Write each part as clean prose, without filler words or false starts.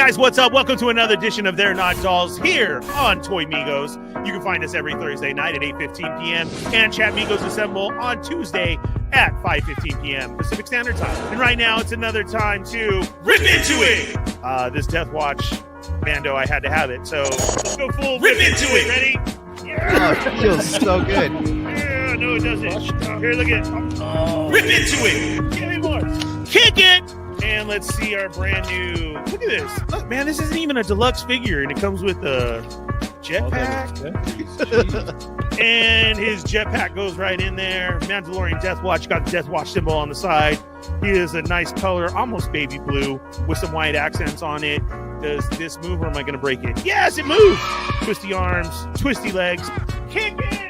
guys, what's up? Welcome to another edition of They're Not Dolls here on Toymigos. You can find us every Thursday night at 8:15 p.m. and Chatmigos Assemble on Tuesday at 5:15 p.m. Pacific Standard Time. And right now, it's another time to rip into it. This Death Watch, Mando, I had to have it. So let's go full rip into it. Ready? Yeah. Oh, it feels so good. Yeah, no, it doesn't. Here, look at it. Rip into it. Give me more. Kick it. And let's see our brand new. Look at this. Look, man, this isn't even a deluxe figure, and it comes with a jetpack. And his jetpack goes right in there. Mandalorian Death Watch got the Death Watch symbol on the side. He is a nice color, almost baby blue, with some white accents on it. Does this move, or am I going to break it? Yes, it moves. Twisty arms, twisty legs. Kick it.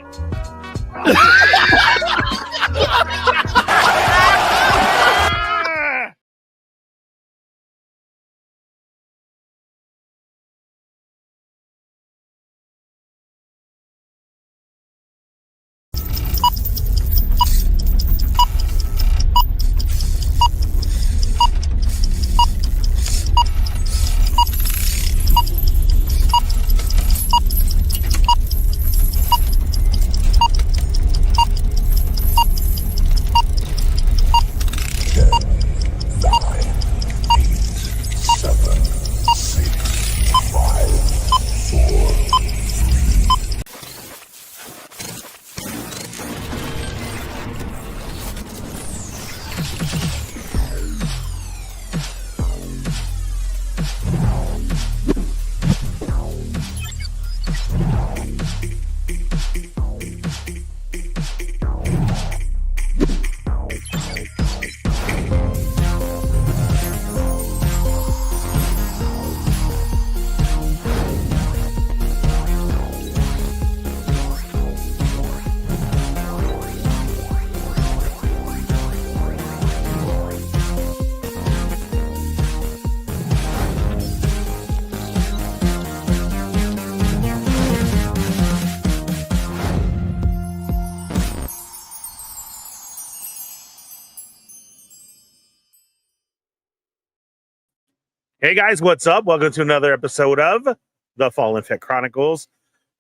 Hey guys, what's up? Welcome to another episode of the Fallen Fett Chronicles.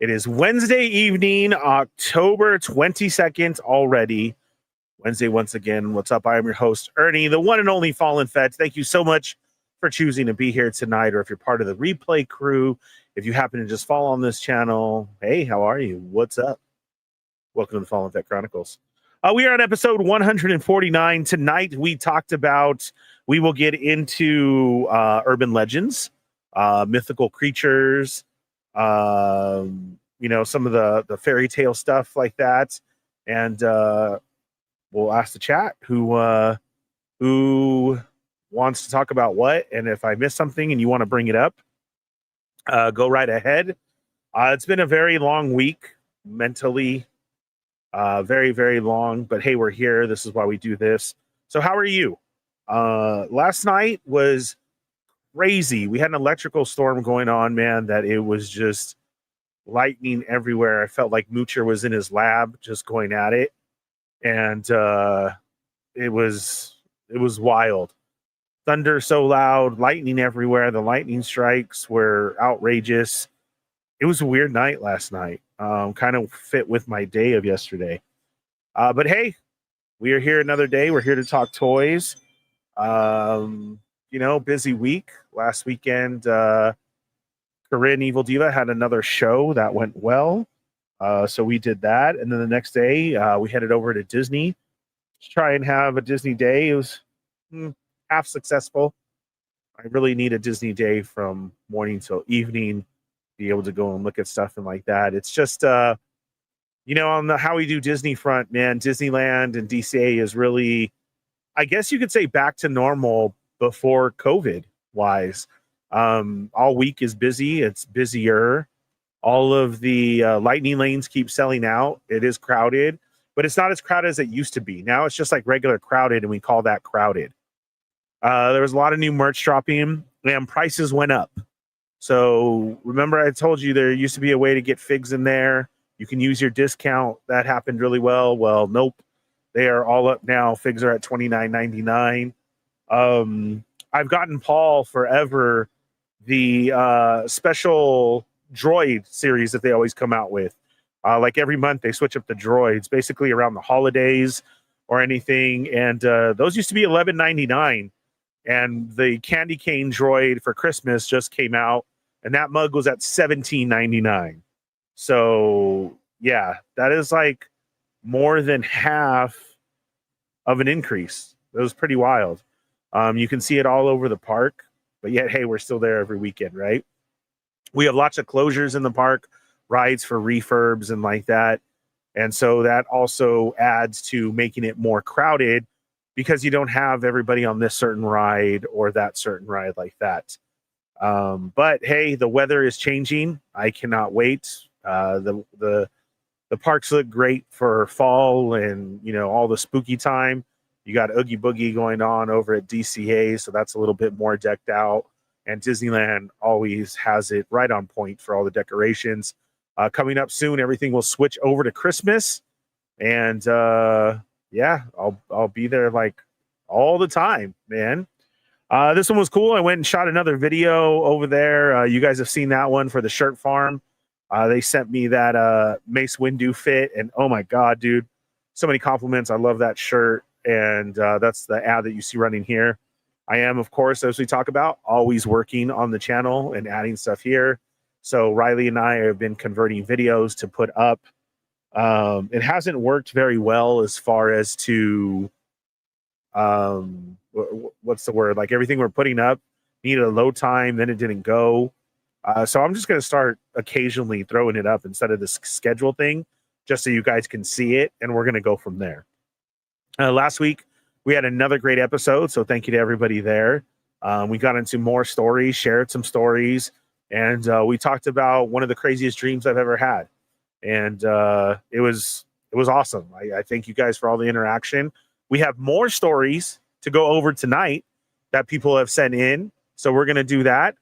It is Wednesday evening, October 22nd already. Wednesday once again. What's up? I am your host, Ernie, the one and only Fallen Fett. Thank you so much for choosing to be here tonight, or if you're part of the replay crew, if you happen to just fall on this channel, hey, how are you? What's up? Welcome to the Fallen Fett Chronicles. We are on episode 149. Tonight we will get into urban legends, mythical creatures, some of the fairy tale stuff like that. And we'll ask the chat who wants to talk about what. And if I miss something and you want to bring it up, go right ahead. It's been a very long week mentally. Very, very long, but hey, we're here. This is why we do this. So how are you? Last night was crazy. We had an electrical storm going on, man, that it was just lightning everywhere. I felt like Moocher was in his lab just going at it. And it was wild. Thunder so loud, lightning everywhere. The lightning strikes were outrageous. It was a weird night last night. Kind of fit with my day of yesterday. But hey, we are here another day. We're here to talk toys. Busy week. Last weekend, Corinne Evil Diva had another show that went well. So we did that. And then the next day, we headed over to Disney to try and have a Disney day. It was half successful. I really need a Disney day from morning till evening. Be able to go and look at stuff and like that. It's just on the how we do Disney front, man, Disneyland and DCA is really, I guess you could say, back to normal before COVID wise. All week is busy. It's busier. All of the lightning lanes keep selling out. It is crowded, but it's not as crowded as it used to be. Now it's just like regular crowded, and we call that crowded. There was a lot of new merch dropping, and prices went up. So remember I told you there used to be a way to get figs in there. You can use your discount. That happened really well. Well, nope. They are all up now. Figs are at $29.99. I've gotten Paul forever the special droid series that they always come out with. Like every month, they switch up the droids, basically around the holidays or anything. And those used to be $11.99. And the candy cane droid for Christmas just came out, and that mug was at $17.99. So yeah, that is like more than half of an increase. It was pretty wild. You can see it all over the park, but yet, hey, we're still there every weekend, right? We have lots of closures in the park, rides for refurbs and like that. And so that also adds to making it more crowded because you don't have everybody on this certain ride or that certain ride like that. But hey, the weather is changing. I cannot wait. The parks look great for fall and, you know, all the spooky time. You got Oogie Boogie going on over at DCA, so that's a little bit more decked out. And Disneyland always has it right on point for all the decorations. Coming up soon, everything will switch over to Christmas. And yeah, I'll be there like all the time, man. This one was cool. I went and shot another video over there. You guys have seen that one for the shirt farm. They sent me that Mace Windu fit, and oh my god, dude, so many compliments. I love that shirt, and that's the ad that you see running here. I am, of course, as we talk about, always working on the channel and adding stuff here. So Riley and I have been converting videos to put up. It hasn't worked very well as far as to what's the word? Like everything we're putting up needed a load time, then it didn't go. So I'm just going to start occasionally throwing it up instead of this schedule thing, just so you guys can see it, and we're going to go from there. Last week, we had another great episode, so thank you to everybody there. We got into more stories, shared some stories, and we talked about one of the craziest dreams I've ever had. And it was awesome. I thank you guys for all the interaction. We have more stories to go over tonight that people have sent in, so we're going to do that.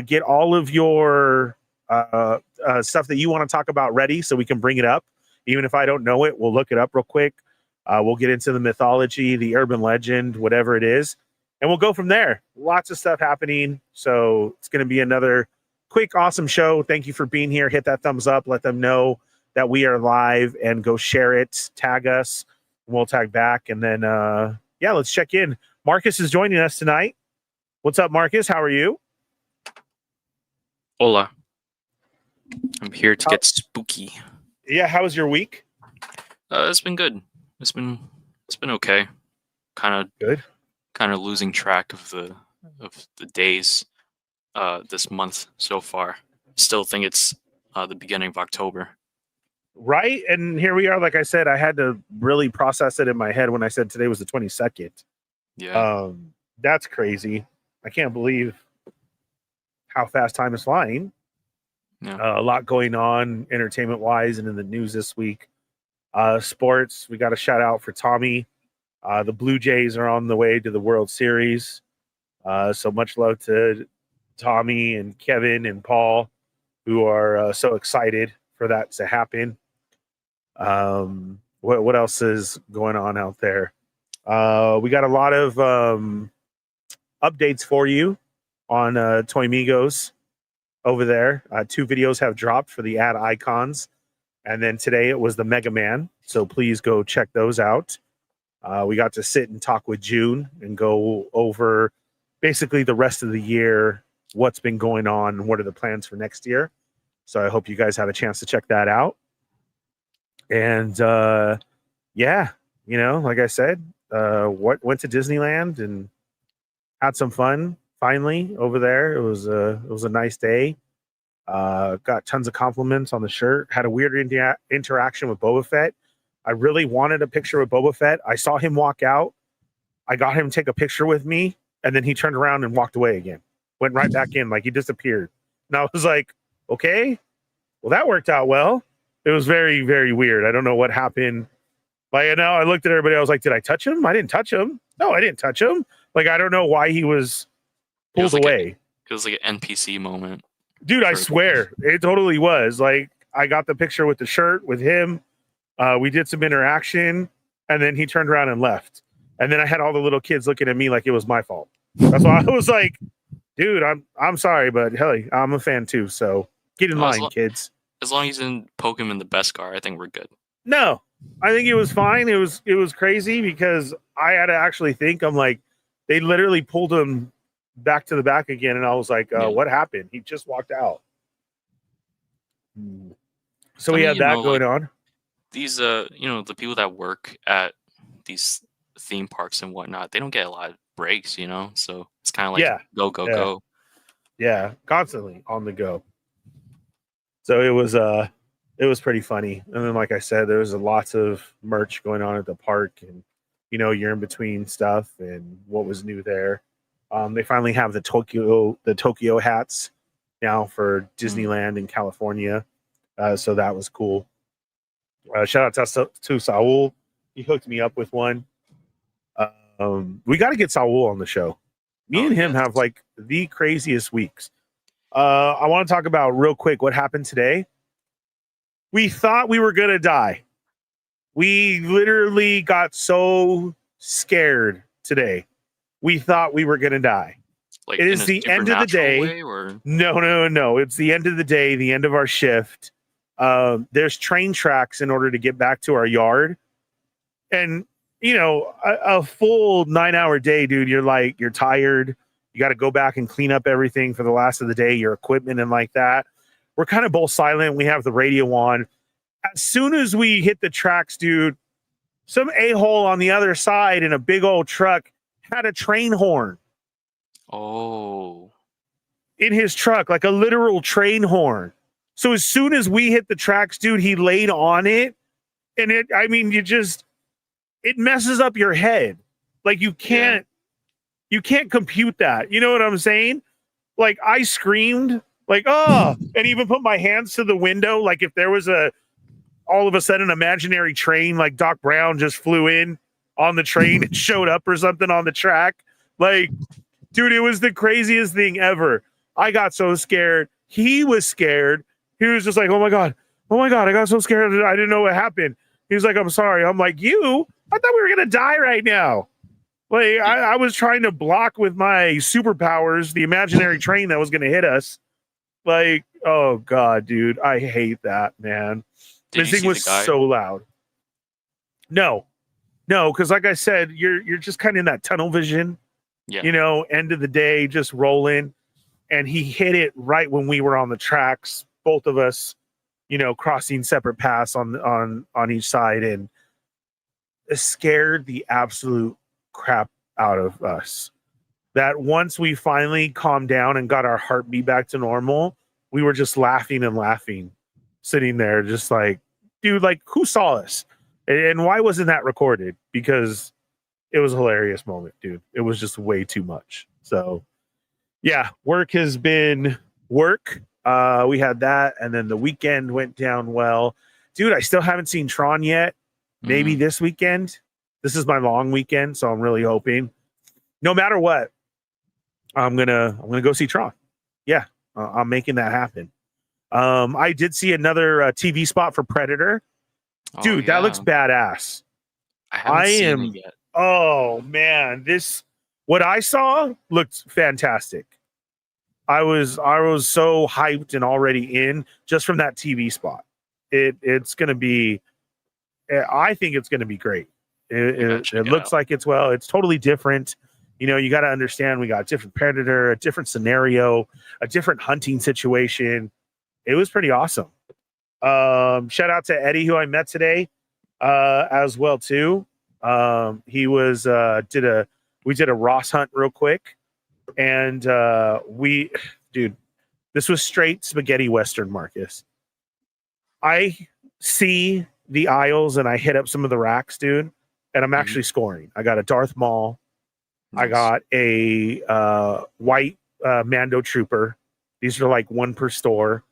Get all of your stuff that you want to talk about ready so we can bring it up. Even if I don't know it, we'll look it up real quick. We'll get into the mythology, the urban legend, whatever it is, and we'll go from there. Lots of stuff happening, so it's going to be another quick, awesome show. Thank you for being here. Hit that thumbs up. Let them know that we are live, and go share it. Tag us, and we'll tag back. And then, yeah, let's check in. Marcus is joining us tonight. What's up, Marcus? How are you? Hola. I'm here to get spooky. Yeah, how was your week? It's been good. It's been okay. Kind of losing track of the days this month so far. Still think it's the beginning of October. Right, and here we are. Like I said, I had to really process it in my head when I said today was the 22nd. Yeah. That's crazy. I can't believe how fast time is flying. Yeah. A lot going on entertainment wise and in the news this week. Sports, we got a shout out for Tommy. The Blue Jays are on the way to the World Series. So much love to Tommy and Kevin and Paul, who are so excited for that to happen. What else is going on out there? We got a lot of updates for you on Toymigos over there. 2 videos have dropped for the ad icons, and then today it was the Mega Man, so please go check those out. We got to sit and talk with June and go over basically the rest of the year, what's been going on, and what are the plans for next year. So I hope you guys have a chance to check that out. And yeah, you know, like I said, went to Disneyland and had some fun finally over there. It was a nice day. Got tons of compliments on the shirt. Had a weird interaction with Boba Fett. I really wanted a picture with Boba Fett. I saw him walk out. I got him to take a picture with me, and then he turned around and walked away again. Went right back in, like he disappeared. And I was like, okay, well, that worked out well. It was very, very weird. I don't know what happened. Like, now I looked at everybody. I was like, did I touch him? I didn't touch him. No, I didn't touch him. Like, I don't know why he was pulled away. It was like an NPC moment. Dude, I swear. It totally was. Like, I got the picture with the shirt with him. We did some interaction, and then he turned around and left. And then I had all the little kids looking at me like it was my fault. That's why I was like, dude, I'm sorry, but hey, I'm a fan too. So get in Well, line, kids. as long as you didn't poke him in the Beskar, I think we're good. No, I think it was fine. It was crazy because I had to actually think. I'm like, they literally pulled him back to the back again, and I was like, Yeah. what happened? He just walked out. So I we mean, had you that know, going like, on. These you know, the people that work at these theme parks and whatnot, they don't get a lot of breaks, you know, so it's kind of like Yeah, go go yeah, go. yeah, constantly on the go. So it was pretty funny. And then, like I said, there was lots of merch going on at the park, and you're in between stuff and what was new there. They finally have the Tokyo hats now for Disneyland in California, so that was cool. Shout out to Saul. He hooked me up with one. We got to get Saul on the show. Me and him have like the craziest weeks. I want to talk about real quick what happened today. We thought we were going to die. We literally got so scared today. We thought we were going to die. Like, it is the end of the day. Way, or? No. It's the end of the day, the end of our shift. There's train tracks in order to get back to our yard. And, a full 9-hour day, dude, you're tired. You got to go back and clean up everything for the last of the day, your equipment and like that. We're kind of both silent. We have the radio on. As soon as we hit the tracks, dude, some a-hole on the other side in a big old truck had a train horn. Oh. In his truck, like a literal train horn. So as soon as we hit the tracks, dude, he laid on it. And it messes up your head. Like you can't compute that. You know what I'm saying? Like I screamed, like, oh, and even put my hands to the window. Like if there was all of a sudden imaginary train, like Doc Brown just flew in on the train and showed up or something on the track. Like, dude, it was the craziest thing ever. I got so scared. He was scared. He was just like, oh my God, I got so scared. I didn't know what happened. He was like, I'm sorry. I'm like, I thought we were going to die right now. Like I was trying to block with my superpowers the imaginary train that was going to hit us. Like, oh God, dude, I hate that, man. This thing was so loud. No, because like I said, you're just kind of in that tunnel vision. Yeah. End of the day, just rolling. And he hit it right when we were on the tracks, both of us, crossing separate paths on each side, and it scared the absolute crap out of us. That once we finally calmed down and got our heartbeat back to normal, we were just laughing and laughing, sitting there just like, dude, like who saw us? And why wasn't that recorded? Because it was a hilarious moment, dude. It was just way too much. So yeah, work has been work. We had that, and then the weekend went down well. Dude, I still haven't seen Tron yet. Maybe this weekend. This is my long weekend, so I'm really hoping. No matter what, I'm gonna go see Tron. Yeah, I'm making that happen. I did see another TV spot for Predator. Dude, that looks badass. I haven't seen it yet. Oh man, what I saw looked fantastic. I was so hyped and already in just from that TV spot. It's gonna be. I think it's gonna be great. It looks like it's totally different. You got to understand we got a different predator, a different scenario, a different hunting situation. It was pretty awesome. Shout out to Eddie, who I met today, as well too. He was we did a Ross hunt real quick, and this was straight spaghetti Western, Marcus. I see the aisles and I hit up some of the racks, dude, and I'm actually scoring. I got a Darth Maul. Nice. I got a white Mando Trooper. These are like one per store.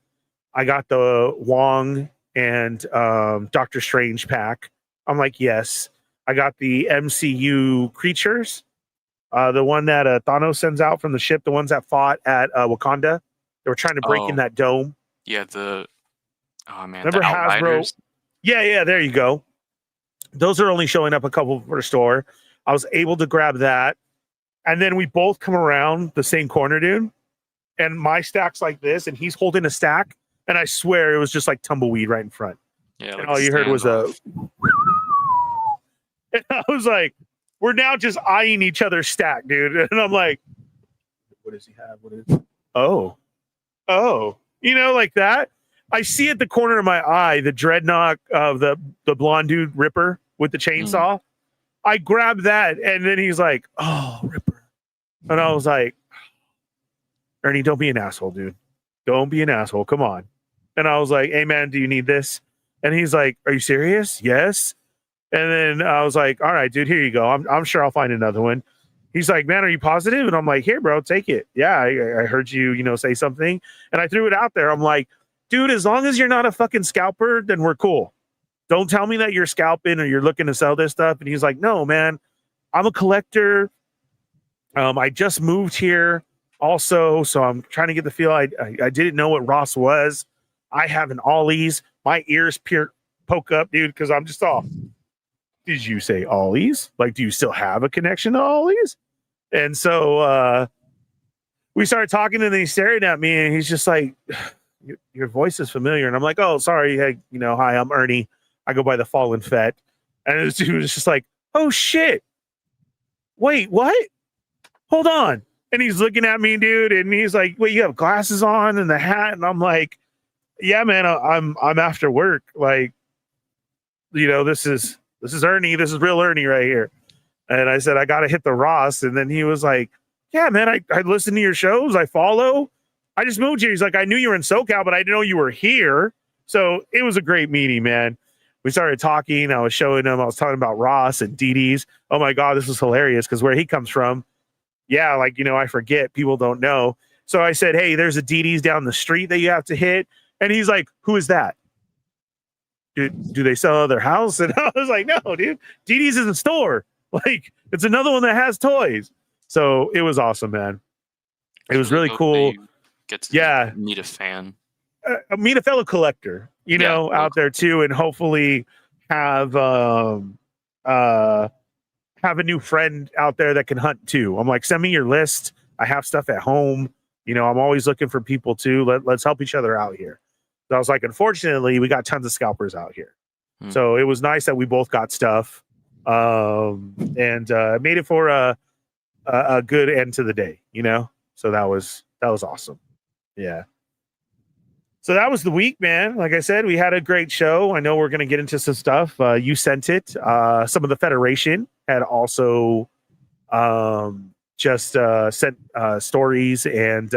I got the Wong and Doctor Strange pack. I'm like, yes. I got the MCU creatures. The one that Thanos sends out from the ship, the ones that fought at Wakanda. They were trying to break in that dome. Yeah, remember the Hasbro? Yeah, there you go. Those are only showing up a couple per store. I was able to grab that. And then we both come around the same corner, dude. And my stack's like this, and he's holding a stack. And I swear it was just like tumbleweed right in front. Yeah, and all you heard was a. And I was like, we're now just eyeing each other's stack, dude. And I'm like, what does he have? What is? Oh, like that. I see at the corner of my eye the dreadnought of the blonde dude Ripper with the chainsaw. I grabbed that, and then he's like, "Oh, Ripper," and I was like, "Ernie, don't be an asshole, dude. Don't be an asshole. Come on." And I was like, "Hey, man, do you need this?" And he's like, "Are you serious?" "Yes." And then I was like, "All right, dude, here you go. I'm sure I'll find another one." He's like, "Man, are you positive?" And I'm like, "Here, bro, take it." "Yeah, I heard you, say something," and I threw it out there. I'm like, "Dude, as long as you're not a fucking scalper, then we're cool. Don't tell me that you're scalping or you're looking to sell this stuff." And he's like, "No, man, I'm a collector. I just moved here also, so I'm trying to get the feel. I didn't know what Ross was. I have an Ollie's. My ears poke up, dude, because I'm just all, did you say Ollie's? Like, do you still have a connection to Ollie's?" And so we started talking, and then he's staring at me, and he's just like, your voice is familiar. And I'm like, "Oh, sorry. Hey, hi, I'm Ernie. I go by the Fallen Fett." And this dude was just like, "Oh, shit. Wait, what? Hold on." And he's looking at me, dude, and he's like, "Wait, you have glasses on and the hat?" And I'm like, "Yeah, man, I'm after work. Like, this is Ernie. This is real Ernie right here." And I said, "I got to hit the Ross." And then he was like, "Yeah, man, I listen to your shows. I follow. I just moved here." He's like, "I knew you were in SoCal, but I didn't know you were here." So it was a great meeting, man. We started talking. I was showing him. I was talking about Ross and DD's. Oh, my God, this was hilarious because where he comes from, yeah, like, I forget. People don't know. So I said, "Hey, there's a DD's down the street that you have to hit." And he's like, "Who is that? Do they sell their house?" And I was like, "No, dude. DD's is a store. Like, it's another one that has toys." So it was awesome, man. It was really cool. Get to meet a fan. Meet a fellow collector, out there too, and hopefully have a new friend out there that can hunt too. I'm like, send me your list. I have stuff at home. I'm always looking for people too. Let's help each other out here. So I was like, unfortunately, we got tons of scalpers out here. So it was nice that we both got stuff, and made it for a good end to the day. So that was awesome. Yeah. So that was the week, man. Like I said, we had a great show. I know we're going to get into some stuff. You sent it. Some of the Federation had also just sent stories and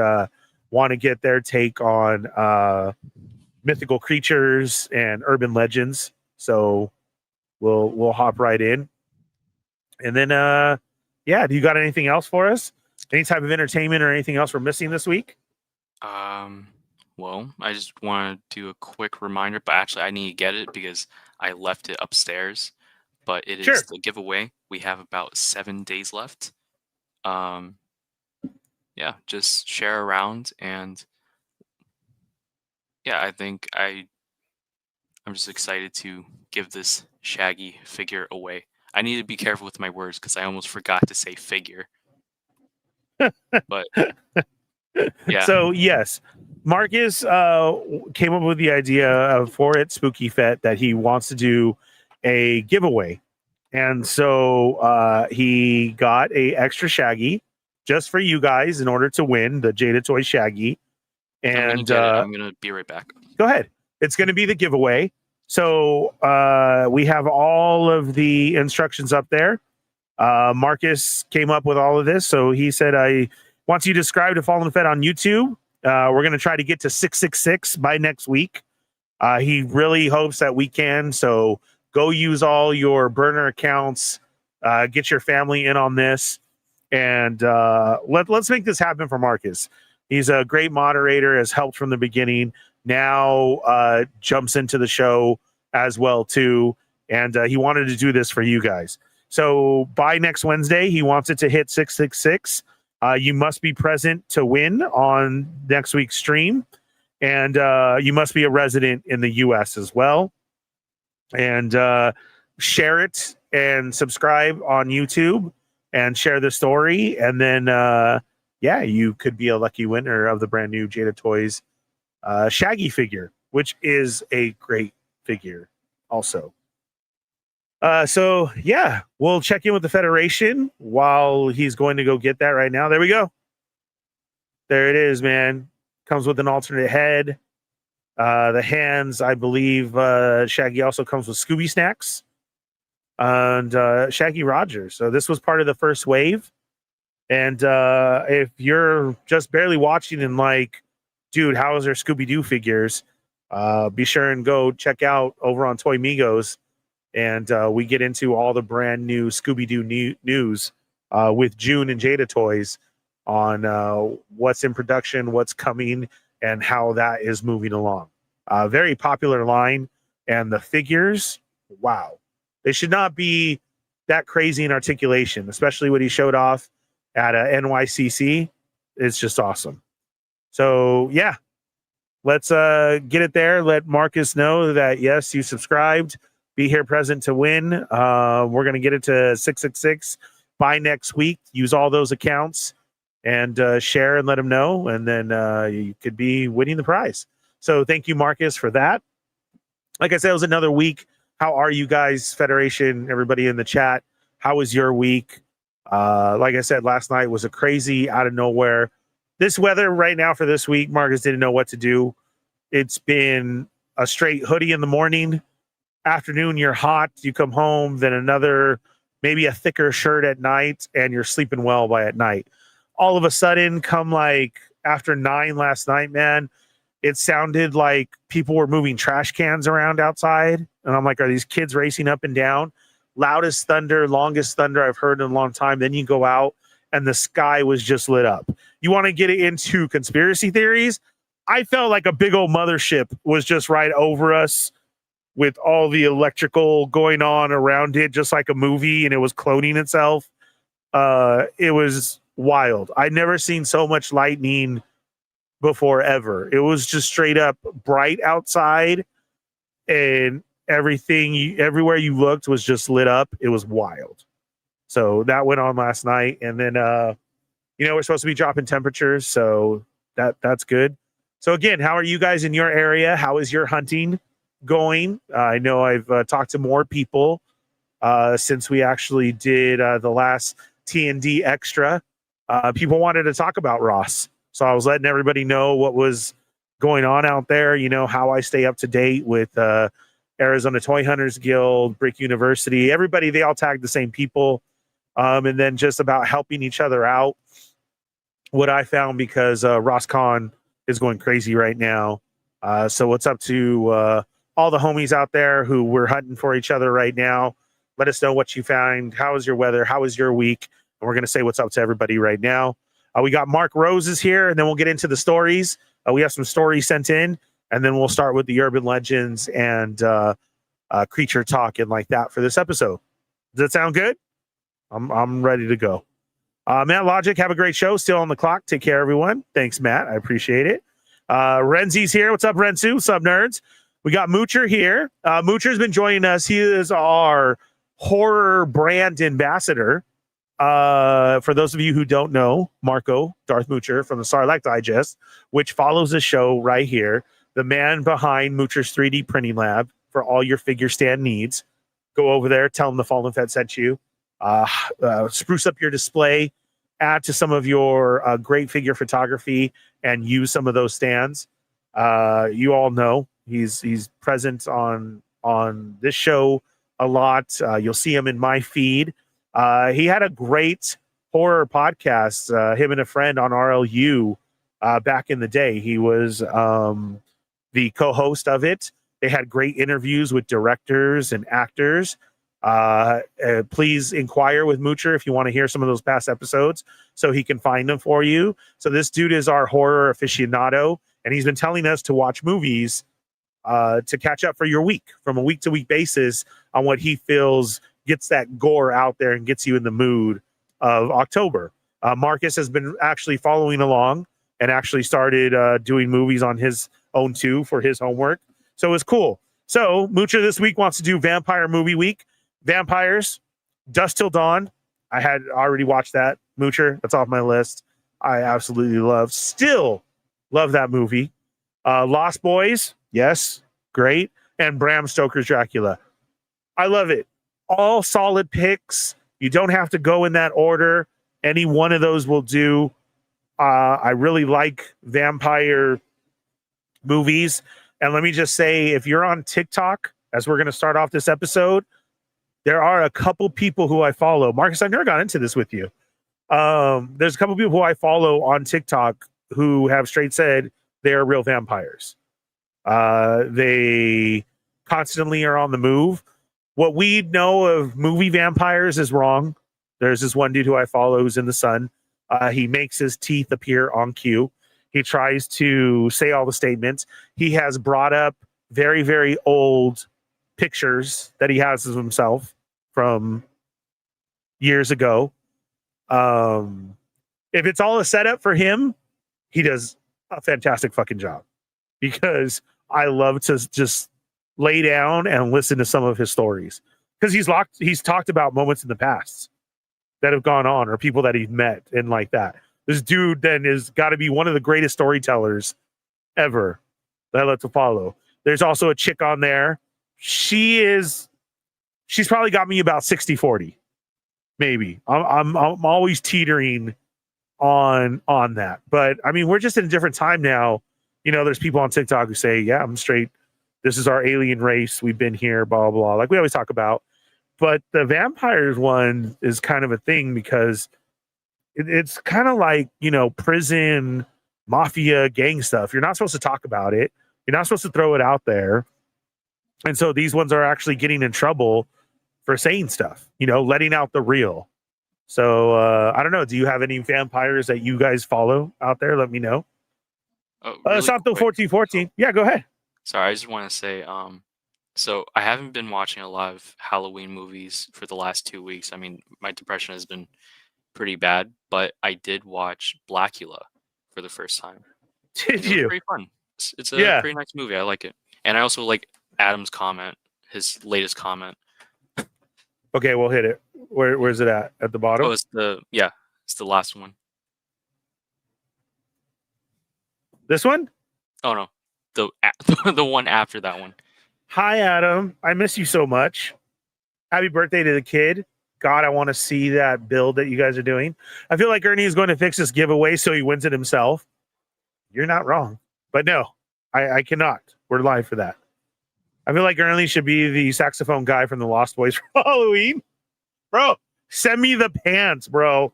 want to get their take on mythical creatures and urban legends. So we'll hop right in. And then, do you got anything else for us? Any type of entertainment or anything else we're missing this week? Well, I just want to do a quick reminder, but actually I need to get it because I left it upstairs. But it is the giveaway. We have about 7 days left. Just share around, and I think I'm just excited to give this Shaggy figure away. I need to be careful with my words because I almost forgot to say figure. But yeah. So yes, Marcus came up with the idea of for it Spooky Fett that he wants to do a giveaway, and so he got a extra Shaggy just for you guys in order to win the Jada Toy Shaggy. And I'm gonna be right back. Go ahead. It's going to be the giveaway. So we have all of the instructions up there. Marcus came up with all of this, so he said, "I want you to subscribe to Fallen Fett on YouTube. We're going to try to get to 666 by next week." He really hopes that we can. So go use all your burner accounts, get your family in on this, and let's make this happen for Marcus. He's a great moderator, has helped from the beginning. Now jumps into the show as well too, and he wanted to do this for you guys. So by next Wednesday, he wants it to hit 666. You must be present to win on next week's stream, and you must be a resident in the U.S. as well. And share it and subscribe on YouTube, and share the story. And then, yeah, you could be a lucky winner of the brand new Jada Toys Shaggy figure, which is a great figure also. So yeah, we'll check in with the Federation while he's going to go get that right now. There we go. There it is, man. Comes with an alternate head. The hands, I believe, Shaggy also comes with Scooby Snacks and Shaggy Rogers. So this was part of the first wave. And if you're just barely watching and like, dude, how is there Scooby-Doo figures? Be sure and go check out over on Toymigos. And we get into all the brand new Scooby-Doo news with June and Jada Toys on what's in production, what's coming, and how that is moving along. Very popular line. And the figures, wow. They should not be that crazy in articulation, especially what he showed off at NYCC. It's just awesome. So, yeah, let's get it there. Let Marcus know that, yes, you subscribed. Be here present to win. We're going to get it to 666 by next week. Use all those accounts and share and let them know. And then you could be winning the prize. So thank you, Marcus, for that. Like I said, it was another week. How are you guys, Federation, everybody in the chat? How was your week? Like I said, last night was a crazy out of nowhere. This weather right now for this week, Marcus didn't know what to do. It's been a straight hoodie in the morning. Afternoon, you're hot. You come home, then another, maybe a thicker shirt at night, and you're sleeping well by at night. All of a sudden, come like after 9 last night, man, it sounded like people were moving trash cans around outside. And I'm like, are these kids racing up and down? Loudest thunder, longest thunder I've heard in a long time. Then you go out and the sky was just lit up. You want to get into conspiracy theories? I felt like a big old mothership was just right over us with all the electrical going on around it, just like a movie, and it was cloning itself. It was wild. I'd never seen so much lightning before ever. It was just straight up bright outside, and everything, everywhere you looked was just lit up. It was wild. So that went on last night. And then, we're supposed to be dropping temperatures. So that's good. So again, how are you guys in your area? How is your hunting going? I know I've talked to more people since we actually did the last TND Extra. People wanted to talk about Ross. So I was letting everybody know what was going on out there, how I stay up to date with Arizona Toy Hunters Guild, Brick University, everybody, they all tagged the same people. And then just about helping each other out. What I found, because RossCon is going crazy right now. So what's up to all the homies out there who we're hunting for each other right now? Let us know what you find. How is your weather? How is your week? And we're going to say what's up to everybody right now. We got Mark Roses here, and then we'll get into the stories. We have some stories sent in, and then we'll start with the urban legends and creature talk and like that for this episode. Does that sound good? I'm ready to go. Matt Logic, have a great show. Still on the clock. Take care, everyone. Thanks, Matt. I appreciate it. Renzi's here. What's up, Renzu? What's up, nerds? We got Moocher here. Moocher's been joining us. He is our horror brand ambassador. For those of you who don't know, Marco, Darth Moocher from the Sarlacc Digest, which follows the show right here, the man behind Moocher's 3D printing lab for all your figure stand needs. Go over there, tell him the Fallen Fed sent you. Spruce up your display, add to some of your great figure photography, and use some of those stands. You all know he's present on this show a lot. You'll see him in my feed. He had a great horror podcast, him and a friend on RLU back in the day. He was the co-host of it. They had great interviews with directors and actors. Please inquire with Moocher if you want to hear some of those past episodes so he can find them for you. So this dude is our horror aficionado, and he's been telling us to watch movies to catch up for your week from a week-to-week basis on what he feels gets that gore out there and gets you in the mood of October. Marcus has been actually following along and actually started doing movies on his own too for his homework. So it's cool. So Moocher this week wants to do Vampire Movie Week. Vampires, Dusk Till Dawn. I had already watched that. Moocher, that's off my list. I absolutely still love that movie. Lost Boys, yes, great. And Bram Stoker's Dracula. I love it. All solid picks. You don't have to go in that order. Any one of those will do. I really like vampire movies. And let me just say, if you're on TikTok, as we're going to start off this episode, there are a couple people who I follow. Marcus, I've never got into this with you. There's a couple people who I follow on TikTok who have straight said they are real vampires. They constantly are on the move. What we know of movie vampires is wrong. There's this one dude who I follow who's in the sun. He makes his teeth appear on cue. He tries to say all the statements. He has brought up very, very old pictures that he has of himself from years ago. If it's all a setup for him, he does a fantastic fucking job, because I love to just lay down and listen to some of his stories, because he's talked about moments in the past that have gone on, or people that he's met and like that. This dude then is got to be one of the greatest storytellers ever that I love to follow. There's also a chick on there. She's probably got me about 60-40, maybe. I'm always teetering on that. But I mean, we're just in a different time now. You know, there's people on TikTok who say, yeah, I'm straight. This is our alien race. We've been here, blah, blah, blah. Like we always talk about. But the vampires one is kind of a thing, because it's kind of like, you know, prison, mafia, gang stuff. You're not supposed to talk about it. You're not supposed to throw it out there. And so these ones are actually getting in trouble for saying stuff, you know, letting out the real. So I don't know. Do you have any vampires that you guys follow out there? Let me know. Really Santo quick. 1414. Yeah, go ahead. Sorry, I just want to say, so I haven't been watching a lot of Halloween movies for the last 2 weeks. I mean, my depression has been pretty bad, but I did watch Blackula for the first time. Did It was you? pretty fun. It's a pretty nice movie. I like it. And I also like Adam's comment, his latest comment. Okay, we'll hit it. Where's it at? At the bottom? Oh, it's the last one. This one? Oh no, the one after that one. Hi, Adam. I miss you so much. Happy birthday to the kid. God, I want to see that build that you guys are doing. I feel like Ernie is going to fix this giveaway so he wins it himself. You're not wrong. But no, I cannot. We're live for that. I feel like Ernie should be the saxophone guy from the Lost Boys for Halloween. Bro, send me the pants, bro.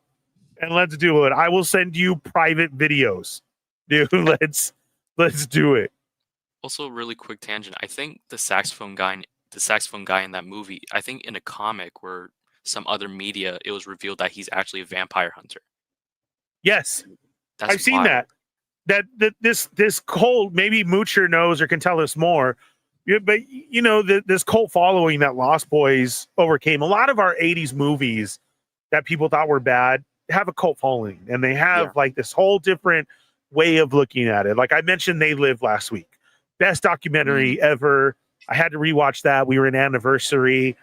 And let's do it. I will send you private videos. Dude, let's do it. Also, really quick tangent. I think the saxophone guy in that movie, I think in a comic or some other media, it was revealed that he's actually a vampire hunter. Yes. That's I've seen wild. that. This cult, maybe Moocher knows or can tell us more. Yeah, but you know, this cult following that Lost Boys overcame. A lot of our 80s movies that people thought were bad have a cult following, and they have like this whole different way of looking at it. Like I mentioned, They Live last week. Best documentary ever. I had to rewatch that. We were in anniversary.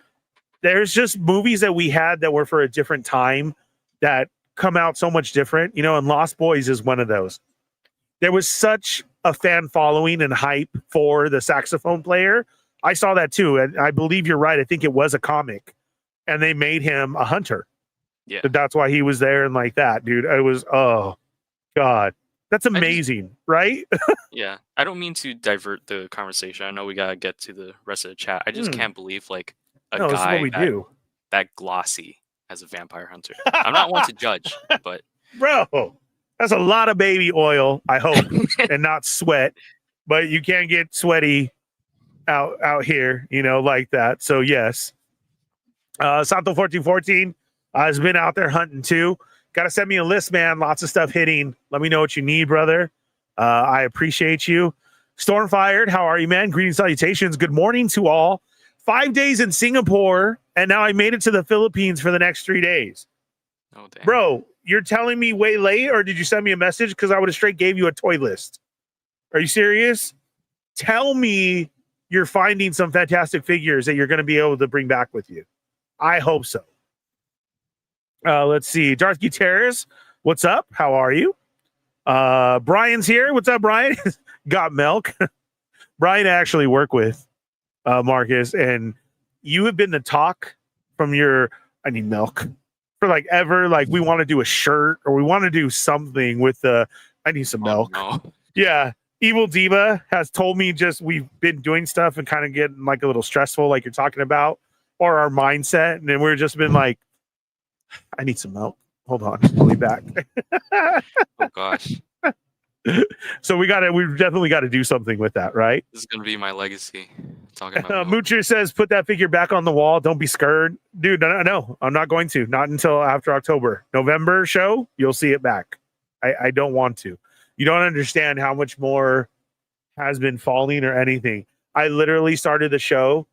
There's just movies that we had that were for a different time that come out so much different, you know, and Lost Boys is one of those. There was such a fan following and hype for the saxophone player. I saw that too. And I believe you're right. I think it was a comic, and they made him a hunter. Yeah. That's why he was there and like that, dude. It was, oh God, that's amazing. Right? Yeah. I don't mean to divert the conversation. I know we got to get to the rest of the chat. I just can't believe like a No, this is guy what we do. that glossy as a vampire hunter. I'm not one to judge, but bro, that's a lot of baby oil, I hope, and not sweat. But you can't get sweaty out here, you know, like that. So yes, Santo 1414 has been out there hunting too. Got to send me a list, man. Lots of stuff hitting. Let me know what you need, brother. I appreciate you. Stormfired, how are you, man? Greetings, salutations. Good morning to all. 5 days in Singapore, and now I made it to the Philippines for the next 3 days. oh damn. Bro, you're telling me way late, or did you send me a message? Because I would have straight gave you a toy list. Are you serious? Tell me you're finding some fantastic figures that you're going to be able to bring back with you. I hope so. Let's see. Darth Gutierrez, what's up? How are you? Brian's here. What's up, Brian? Got milk. Brian I actually work with Marcus, and you have been the talk from your I need milk for like ever. Like we want to do a shirt or we want to do something with the I need some milk. No. Yeah. Evil Diva has told me just we've been doing stuff and kind of getting like a little stressful, like you're talking about, or our mindset. And then we've just been like, I need some milk. Hold on. I'll be back. Oh gosh. So we've definitely got to do something with that, right? This is gonna be my legacy. Talking about Moocher says, put that figure back on the wall. Don't be scared. Dude, no, I'm not going to. Not until after October. November show, you'll see it back. I don't want to. You don't understand how much more has been falling or anything. I literally started the show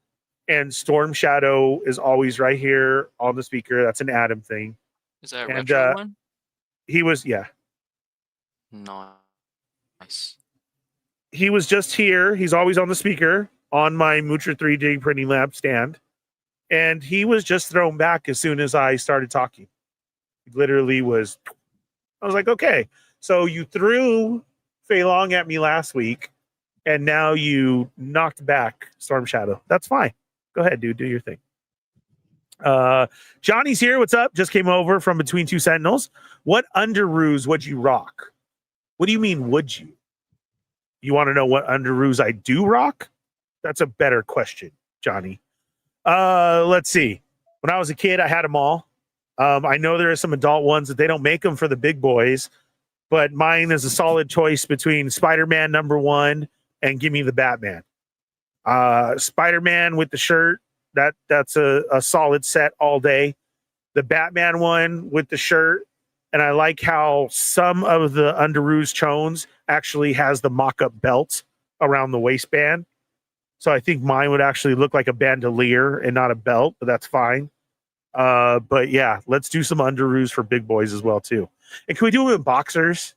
and Storm Shadow is always right here on the speaker. That's an Adam thing. Is that a retro one? He was, yeah. Nice. He was just here. He's always on the speaker on my Moocher 3D printing lab stand. And he was just thrown back as soon as I started talking. He literally was, I was like, okay. So you threw Fei Long at me last week, and now you knocked back Storm Shadow. That's fine. Go ahead, dude. Do your thing. Johnny's here. What's up? Just came over from Between Two Sentinels. What underoos would you rock? What do you mean, would you? You want to know what underoos I do rock? That's a better question, Johnny. Let's see. When I was a kid, I had them all. I know there are some adult ones that they don't make them for the big boys, but mine is a solid choice between Spider-Man #1 and give me the Batman. Spider-Man with the shirt, that's a solid set all day. The Batman one with the shirt, and I like how some of the underoos chones actually has the mock-up belt around the waistband. So I think mine would actually look like a bandolier and not a belt, but that's fine. But yeah, let's do some underoos for big boys as well too. And can we do it with boxers?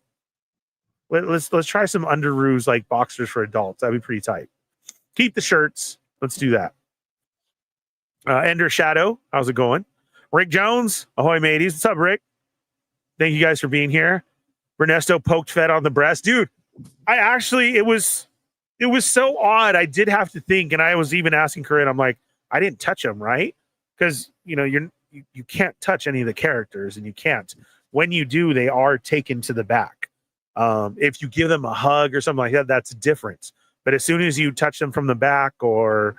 Let's try some underoos like boxers for adults. That'd be pretty tight. Keep the shirts. Let's do that. Ender Shadow, how's it going? Rick Jones, ahoy mateys. What's up, Rick? Thank you guys for being here. Ernesto poked Fed on the breast. Dude, it was so odd. I did have to think, and I was even asking Corinne, I'm like, I didn't touch him, right? Because you can't touch any of the characters, and you can't. When you do, they are taken to the back. If you give them a hug or something like that, that's different. But as soon as you touch them from the back or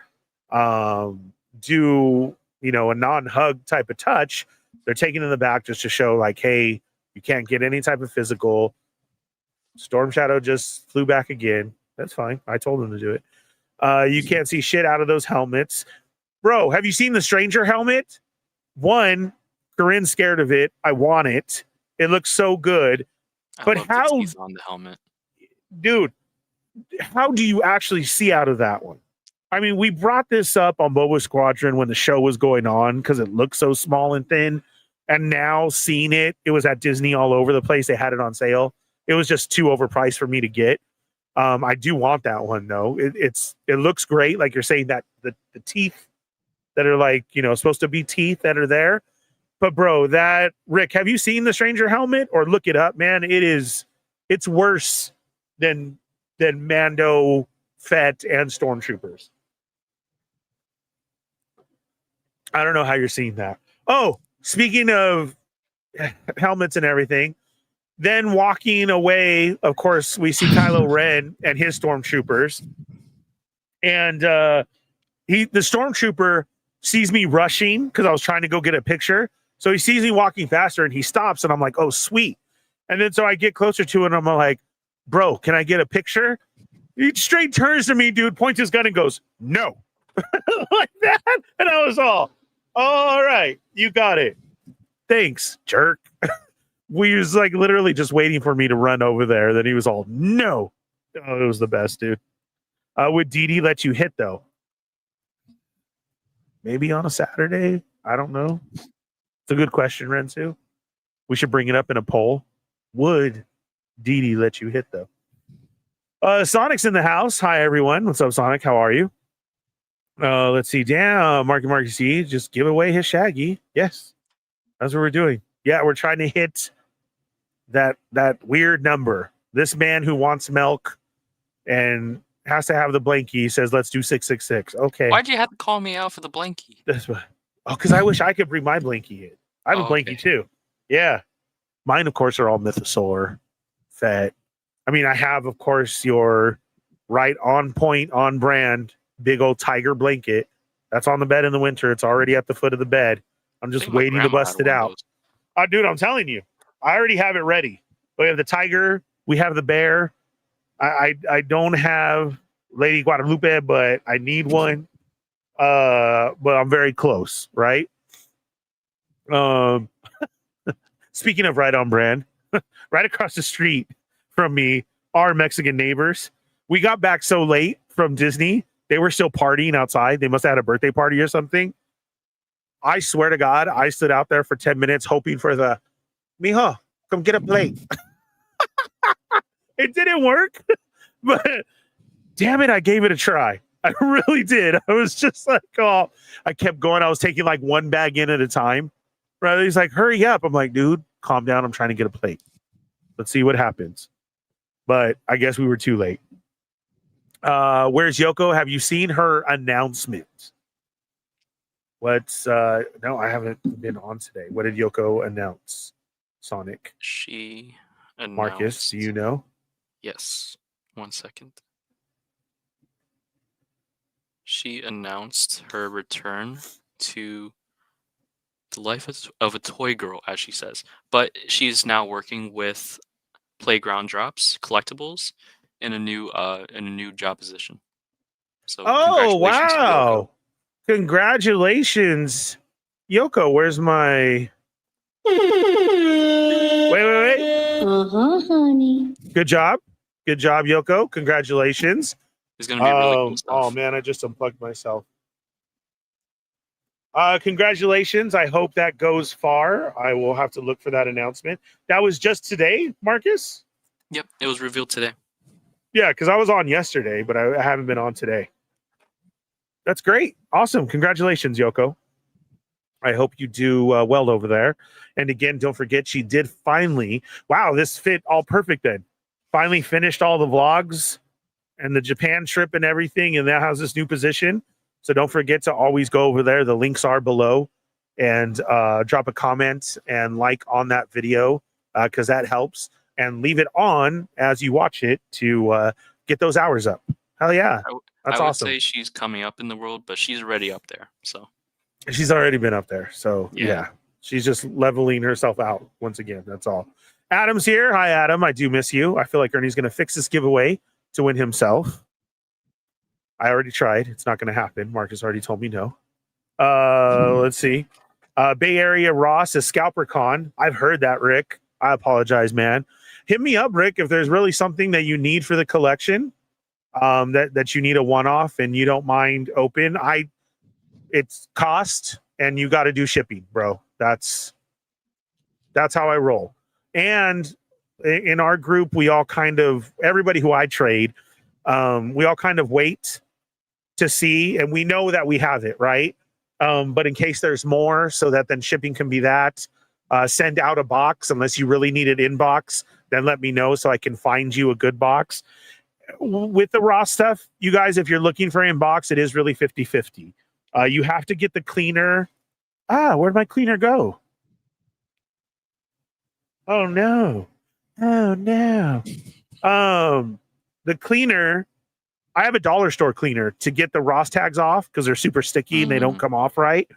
do a non-hug type of touch, they're taken in the back just to show like, hey, you can't get any type of physical. Storm Shadow just flew back again. That's fine. I told him to do it. You can't see shit out of those helmets. Bro, have you seen the Stranger helmet? One, Corinne's scared of it. I want it. It looks so good. But how on the helmet? Dude, how do you actually see out of that one? I mean, we brought this up on Boba Squadron when the show was going on because it looked so small and thin. And now seeing it was at Disney all over the place. They had it on sale. It was just too overpriced for me to get. I do want that one though. It looks great. Like you're saying that the teeth that are like, supposed to be teeth that are there. But bro, Rick, have you seen the Stranger helmet or look it up, man? It's worse than Mando, Fett, and Stormtroopers. I don't know how you're seeing that. Oh, speaking of helmets and everything, then walking away, of course, we see Kylo Ren and his Stormtroopers. And the Stormtrooper sees me rushing because I was trying to go get a picture. So he sees me walking faster and he stops and I'm like, oh, sweet. And then so I get closer to it and I'm like, bro, can I get a picture? He straight turns to me, dude, points his gun and goes, no. Like that. And I was all right, you got it. Thanks, jerk. We was like literally just waiting for me to run over there. Then he was all, no. Oh, it was the best, dude. Would Dee let you hit though? Maybe on a Saturday? I don't know. It's a good question, Rensu. We should bring it up in a poll. Would Dee let you hit though? Sonic's in the house. Hi everyone. What's up, Sonic? How are you? Let's see. Damn, Marky C, just give away his Shaggy. Yes. That's what we're doing. Yeah, we're trying to hit that weird number. This man who wants milk and has to have the blankie says, let's do 666. Okay. Why'd you have to call me out for the blankie? That's what. Oh, because I wish I could bring my blankie in. I have a blankie too. Yeah. Mine, of course, are all Mythosaur, Fett. I mean, I have, of course, your right on point, on brand, big old tiger blanket. That's on the bed in the winter. It's already at the foot of the bed. I'm just waiting to bust it out. Oh, dude, I'm telling you, I already have it ready. We have the tiger. We have the bear. I don't have Lady Guadalupe, but I need one. But I'm very close, right? Speaking of right on brand, right across the street from me, our Mexican neighbors. We got back so late from Disney, they were still partying outside. They must have had a birthday party or something. I swear to God, I stood out there for 10 minutes hoping for the, mijo, come get a plate. It didn't work, but damn it, I gave it a try. I really did. I was just like, oh, I kept going. I was taking like one bag in at a time. Right? He's like, hurry up. I'm like, dude, calm down. I'm trying to get a plate. Let's see what happens. But I guess we were too late. Where's Yoko? Have you seen her announcement? No, I haven't been on today. What did Yoko announce? Sonic. She announced. Marcus, do you know? Yes. 1 second. She announced her return to the life of a toy girl, as she says. But she's now working with Playground Drops collectibles in a new job position. So oh wow! Congratulations, Yoko. Where's my? Wait. Honey. Good job, Yoko. Congratulations. It's gonna be really cool stuff. Oh man, I just unplugged myself. Congratulations. I hope that goes far. I will have to look for that announcement. That was just today, Marcus? Yep, it was revealed today. Yeah, because I was on yesterday, but I haven't been on today. That's great. Awesome. Congratulations, Yoko. I hope you do well over there. And again, don't forget, she did finally, wow, this fit all perfect then. Finally finished all the vlogs and the Japan trip and everything, and now has this new position. So don't forget to always go over there. The links are below, and drop a comment and like on that video because that helps. And leave it on as you watch it to get those hours up. Hell yeah. That's awesome. I would say she's coming up in the world, but she's already up there. So she's already been up there. So yeah. She's just leveling herself out once again. That's all. Adam's here. Hi, Adam. I do miss you. I feel like Ernie's going to fix this giveaway to win himself. I already tried. It's not going to happen. Marcus already told me no. Let's see. Bay Area Ross is ScalperCon. I've heard that, Rick. I apologize, man. Hit me up, Rick, if there's really something that you need for the collection, that you need a one-off and you don't mind open. It's cost and you got to do shipping, bro. That's how I roll. And in our group, we all kind of, everybody who I trade, we all kind of wait to see, and we know that we have it, right? But in case there's more, so that then shipping can be that, send out a box unless you really need it in box, then let me know so I can find you a good box. With the raw stuff, you guys, if you're looking for in box, it is really 50-50. You have to get the cleaner. Where'd my cleaner go? Oh no. The cleaner, I have a dollar store cleaner to get the Ross tags off because they're super sticky and they don't come off right.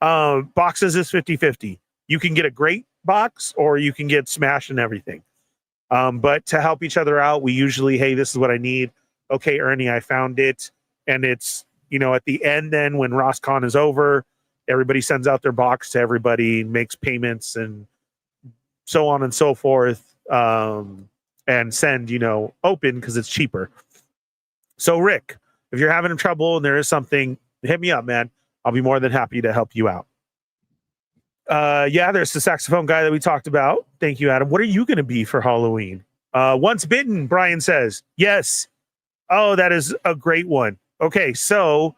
Boxes is 50-50. You can get a great box or you can get smashed and everything. But to help each other out, we usually, hey, this is what I need. Okay, Ernie, I found it. And it's, at the end then when RossCon is over, everybody sends out their box to everybody, makes payments and so on and so forth. And send, open because it's cheaper. So Rick, if you're having trouble and there is something, hit me up, man. I'll be more than happy to help you out. Yeah, there's the saxophone guy that we talked about. Thank you, Adam. What are you going to be for Halloween? Once Bitten, Brian says. Yes. Oh, that is a great one. Okay, so,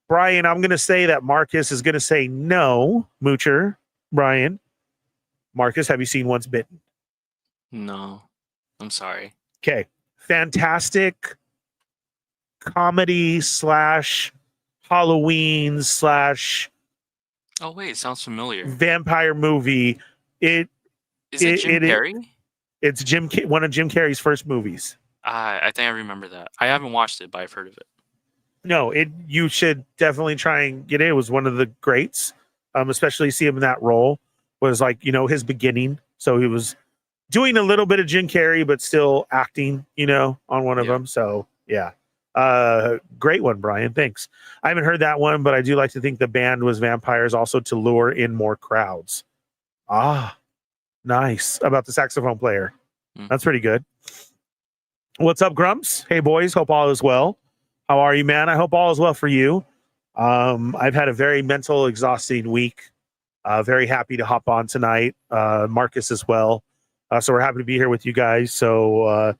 Brian, I'm going to say that Marcus is going to say no, Moocher, Brian. Marcus, have you seen Once Bitten? No, I'm sorry. Okay. Fantastic comedy / Halloween / Oh wait, sounds familiar. vampire movie. Is it Jim Carrey? It's one of Jim Carrey's first movies. I think I remember that. I haven't watched it, but I've heard of it. No, you should definitely try and get it. It was one of the greats. Especially see him in that role was like, his beginning. So he was doing a little bit of Jim Carrey, but still acting, on one of them. So yeah. Great one, Brian. Thanks. I haven't heard that one, but I do like to think the band was vampires also to lure in more crowds. Ah, nice. About the saxophone player. That's pretty good. What's up, Grumps? Hey, boys. Hope all is well. How are you, man? I hope all is well for you. I've had a very mental, exhausting week. Very happy to hop on tonight. Marcus as well. So we're happy to be here with you guys. So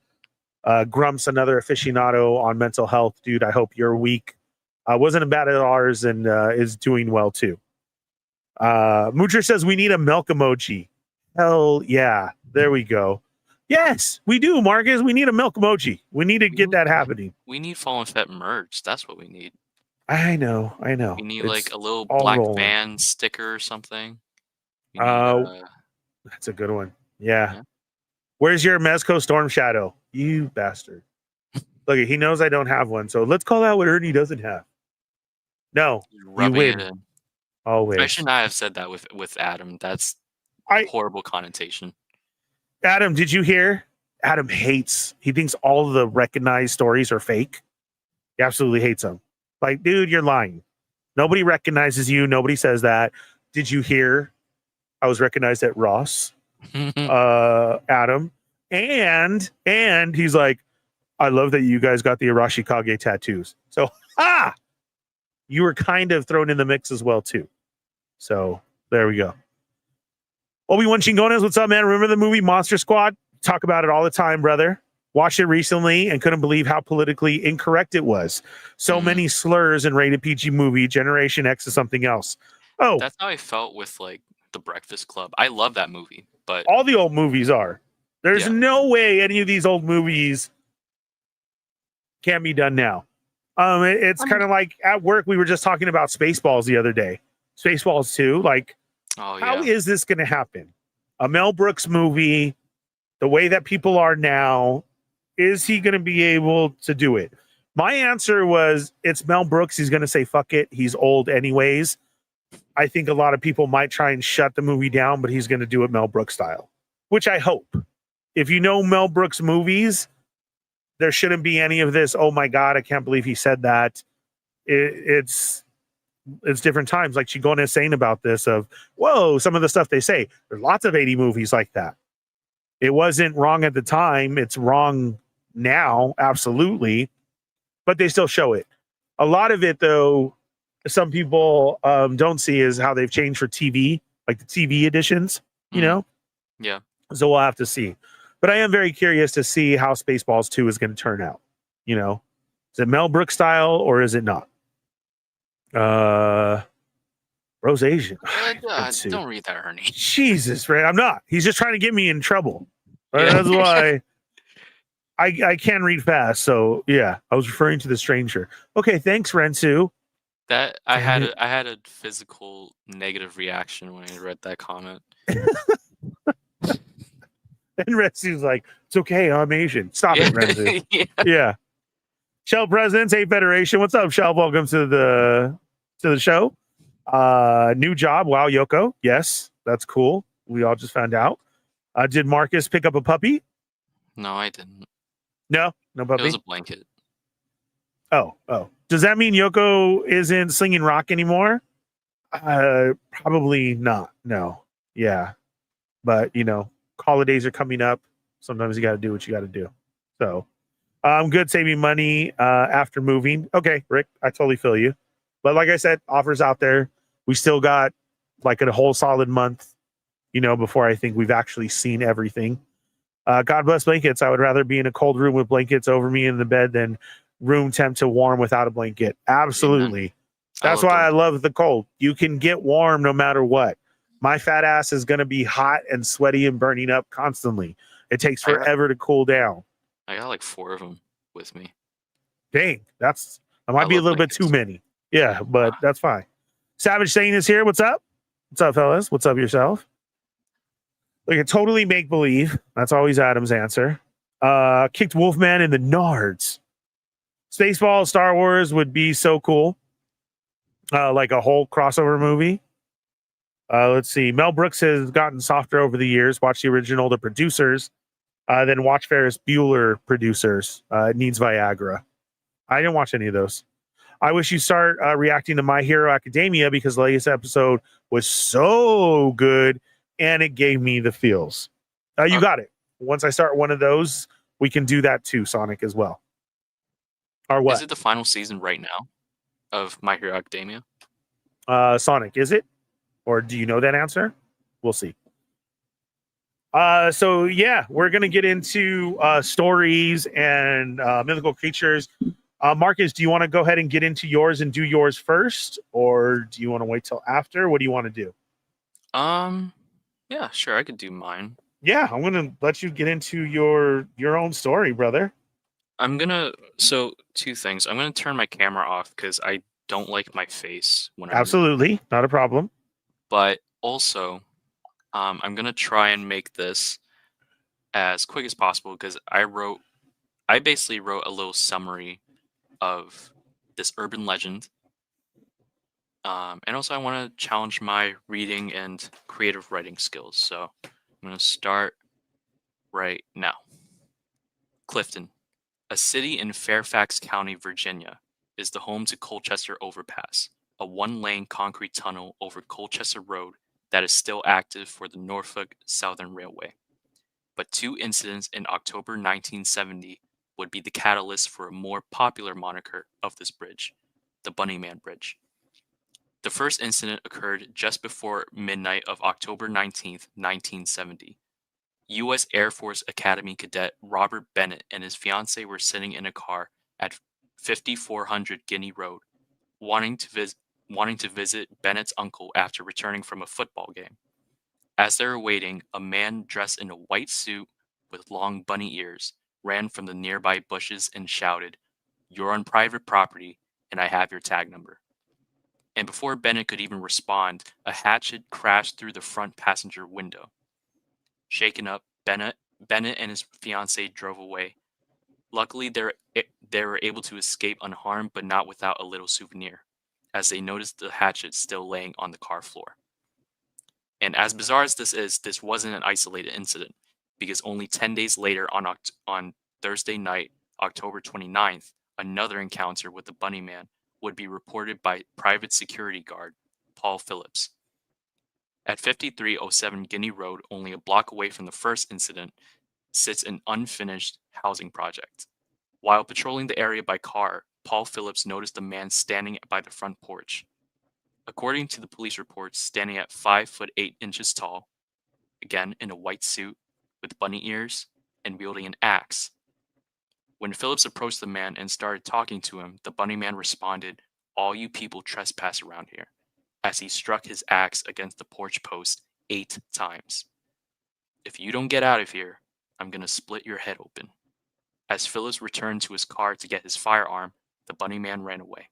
Grumps, another aficionado on mental health. Dude, I hope your week wasn't as bad as ours and is doing well too. Moocher says we need a milk emoji. Hell yeah. There we go. Yes, we do, Marcus. We need a milk emoji. We need to get that happening. We need Fallen Fett merch. That's what we need. I know. We need like a little black van sticker or something. That's a good one. Yeah. Where's your Mezco Storm Shadow? You bastard. Look, he knows I don't have one, so let's call out what Ernie doesn't have. No, you win. Always. I should not have said that with Adam. That's horrible connotation. Adam, did you hear? Adam hates. He thinks all of the recognized stories are fake. He absolutely hates them. Like, dude, you're lying. Nobody recognizes you. Nobody says that. Did you hear? I was recognized at Ross. Adam. And he's like, I love that you guys got the Arashikage tattoos. So, you were kind of thrown in the mix as well, too. So, there we go. Obi-Wan Chingones, what's up, man? Remember the movie Monster Squad? Talk about it all the time, brother. Watched it recently and couldn't believe how politically incorrect it was. So many slurs in rated PG movie. Generation X is something else. Oh, that's how I felt with like The Breakfast Club. I love that movie, but all the old movies are. There's no way any of these old movies can be done now. It's kind of like at work. We were just talking about Spaceballs the other day. Spaceballs 2. Like, how is this going to happen? A Mel Brooks movie, the way that people are now, is he going to be able to do it? My answer was, it's Mel Brooks. He's going to say, fuck it. He's old anyways. I think a lot of people might try and shut the movie down, but he's going to do it Mel Brooks style, which I hope. If you know Mel Brooks movies, there shouldn't be any of this, oh my God, I can't believe he said that. It's different times. Like Chigona is saying about this of, whoa, some of the stuff they say. There's lots of 80 movies like that. It wasn't wrong at the time. It's wrong now, absolutely. But they still show it. A lot of it, though, some people don't see is how they've changed for TV, like the TV editions, you know? Yeah. So we'll have to see. But I am very curious to see how Spaceballs 2 is going to turn out. You know, is it Mel Brooks style or is it not? Rose Asian. Don't read that, Ernie. Jesus, right? I'm not. He's just trying to get me in trouble. That's why I can read fast. So yeah, I was referring to the stranger. Okay, thanks, Rensu. That I had a physical negative reaction when I read that comment. And Rensu's like, it's okay, I'm Asian. Stop it, Rensu. Yeah. Shell Presidents, 8 Federation. What's up, Shell? Welcome to the show. New job. Wow, Yoko. Yes, that's cool. We all just found out. Did Marcus pick up a puppy? No, I didn't. No puppy. It was a blanket. Oh. Does that mean Yoko isn't slinging rock anymore? Probably not. No. Yeah. But, holidays are coming up. Sometimes you got to do what you got to do. So I'm good saving money after moving. Okay, Rick, I totally feel you. But like I said, offers out there. We still got like a whole solid month, before I think we've actually seen everything. God bless blankets. I would rather be in a cold room with blankets over me in the bed than room temp to warm without a blanket. Absolutely. That's why I love the cold. You can get warm no matter what. My fat ass is going to be hot and sweaty and burning up constantly. It takes I got- forever to cool down. I got like 4 of them with me. Dang, that might be a love little bit too blankets. many. Yeah, but that's fine. Savage Sane is here. What's up? What's up, fellas? What's up yourself? Look at totally make believe. That's always Adam's answer. Kicked Wolfman in the nards. Spaceball, Star Wars would be so cool. Like a whole crossover movie. Let's see. Mel Brooks has gotten softer over the years. Watch the original, The Producers. Then watch Ferris Bueller Producers. It needs Viagra. I didn't watch any of those. I wish you start reacting to My Hero Academia because the latest episode was so good and it gave me the feels. You got it. Once I start one of those, we can do that too, Sonic, as well. Or what? Is it the final season right now of My Hero Academia? Sonic, is it? Or do you know that answer? We'll see. So yeah, we're gonna get into stories and mythical creatures. Marcus, do you want to go ahead and get into yours and do yours first, or do you want to wait till after? What do you want to do? Yeah, sure, I could do mine. Yeah, I'm gonna let you get into your own story, brother. So 2 things. I'm gonna turn my camera off because I don't like my face when I'm Absolutely, not a problem. But also, I'm gonna try and make this as quick as possible because I basically wrote a little summary of this urban legend. And also I want to challenge my reading and creative writing skills. So I'm going to start right now. Clifton, a city in Fairfax County, Virginia, is the home to Colchester Overpass, a 1-lane concrete tunnel over Colchester Road that is still active for the Norfolk Southern Railway. But 2 incidents in October 1970 would be the catalyst for a more popular moniker of this bridge, the Bunnyman Bridge. The first incident occurred just before midnight of October 19th, 1970. U.S. Air Force Academy cadet Robert Bennett and his fiancée were sitting in a car at 5400 Guinea Road, wanting to visit Bennett's uncle after returning from a football game. As they were waiting, a man dressed in a white suit with long bunny ears ran from the nearby bushes and shouted, "You're on private property, and I have your tag number." And before Bennett could even respond, a hatchet crashed through the front passenger window. Shaken up, Bennett and his fiancée drove away. Luckily, they were able to escape unharmed, but not without a little souvenir, as they noticed the hatchet still laying on the car floor. And as bizarre as this is, this wasn't an isolated incident, because only 10 days later on Thursday night, October 29th, another encounter with the Bunnyman would be reported by private security guard Paul Phillips. At 5307 Guinea Road, only a block away from the first incident, sits an unfinished housing project. While patrolling the area by car, Paul Phillips noticed a man standing by the front porch. According to the police reports, standing at 5'8" tall, again in a white suit with bunny ears and wielding an axe. When Phillips approached the man and started talking to him, the bunny man responded, "All you people trespass around here," as he struck his axe against the porch post 8 times. "If you don't get out of here, I'm going to split your head open." As Phillips returned to his car to get his firearm, the bunny man ran away.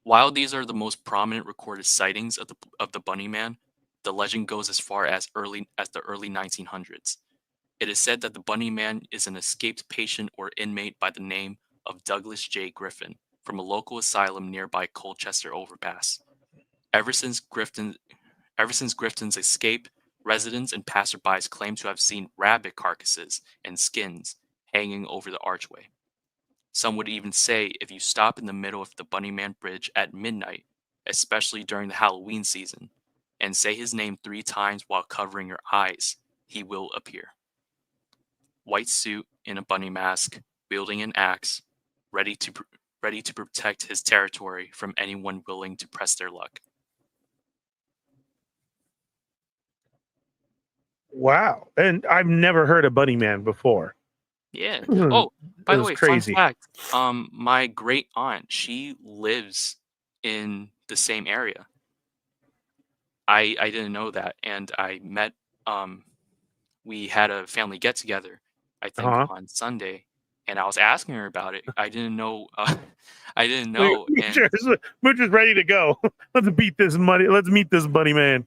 While these are the most prominent recorded sightings of the bunny man, the legend goes as far as the early 1900s. It is said that the bunny man is an escaped patient or inmate by the name of Douglas J. Griffin from a local asylum nearby Colchester Overpass. Ever since Griffin's escape, residents and passerbys claim to have seen rabbit carcasses and skins hanging over the archway. Some would even say if you stop in the middle of the Bunnyman Bridge at midnight, especially during the Halloween season, and say his name 3 times while covering your eyes, he will appear. White suit in a bunny mask, wielding an axe, ready to protect his territory from anyone willing to press their luck. Wow. And I've never heard of Bunnyman before. Yeah. Oh, by the way, crazy. fun fact. My great aunt, she lives in the same area. I didn't know that, and I met we had a family get together, I think Uh-huh. on Sunday, and I was asking her about it. I didn't know. I didn't Wait, know, and Moocher's ready to go. Let's beat this money. Let's meet this buddy man.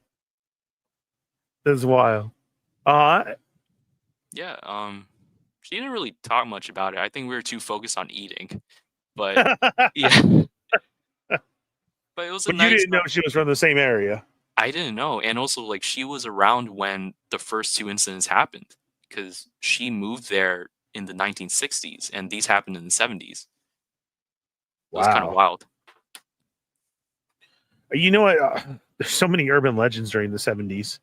This is wild. yeah, she didn't really talk much about it. I think we were too focused on eating, but yeah, but it was a But you nice. didn't know she was from the same area. I didn't know, and also like she was around when the first two incidents happened because she moved there in the 1960s, and these happened in the 70s. It was kind of Wow. wild. You know what? There's so many urban legends during the 70s.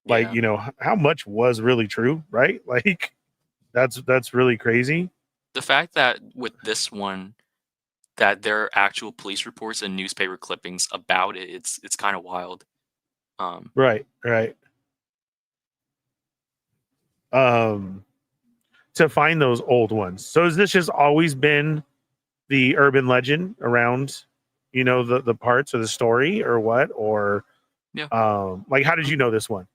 Like, Yeah. you know, how much was really true, right? Like, that's really crazy. The fact that with this one, that there are actual police reports and newspaper clippings about it, it's kind of wild. Right. To find those old ones. So has this just always been the urban legend around, you know, the parts of the story or what? Or Yeah. like, how did you know this one?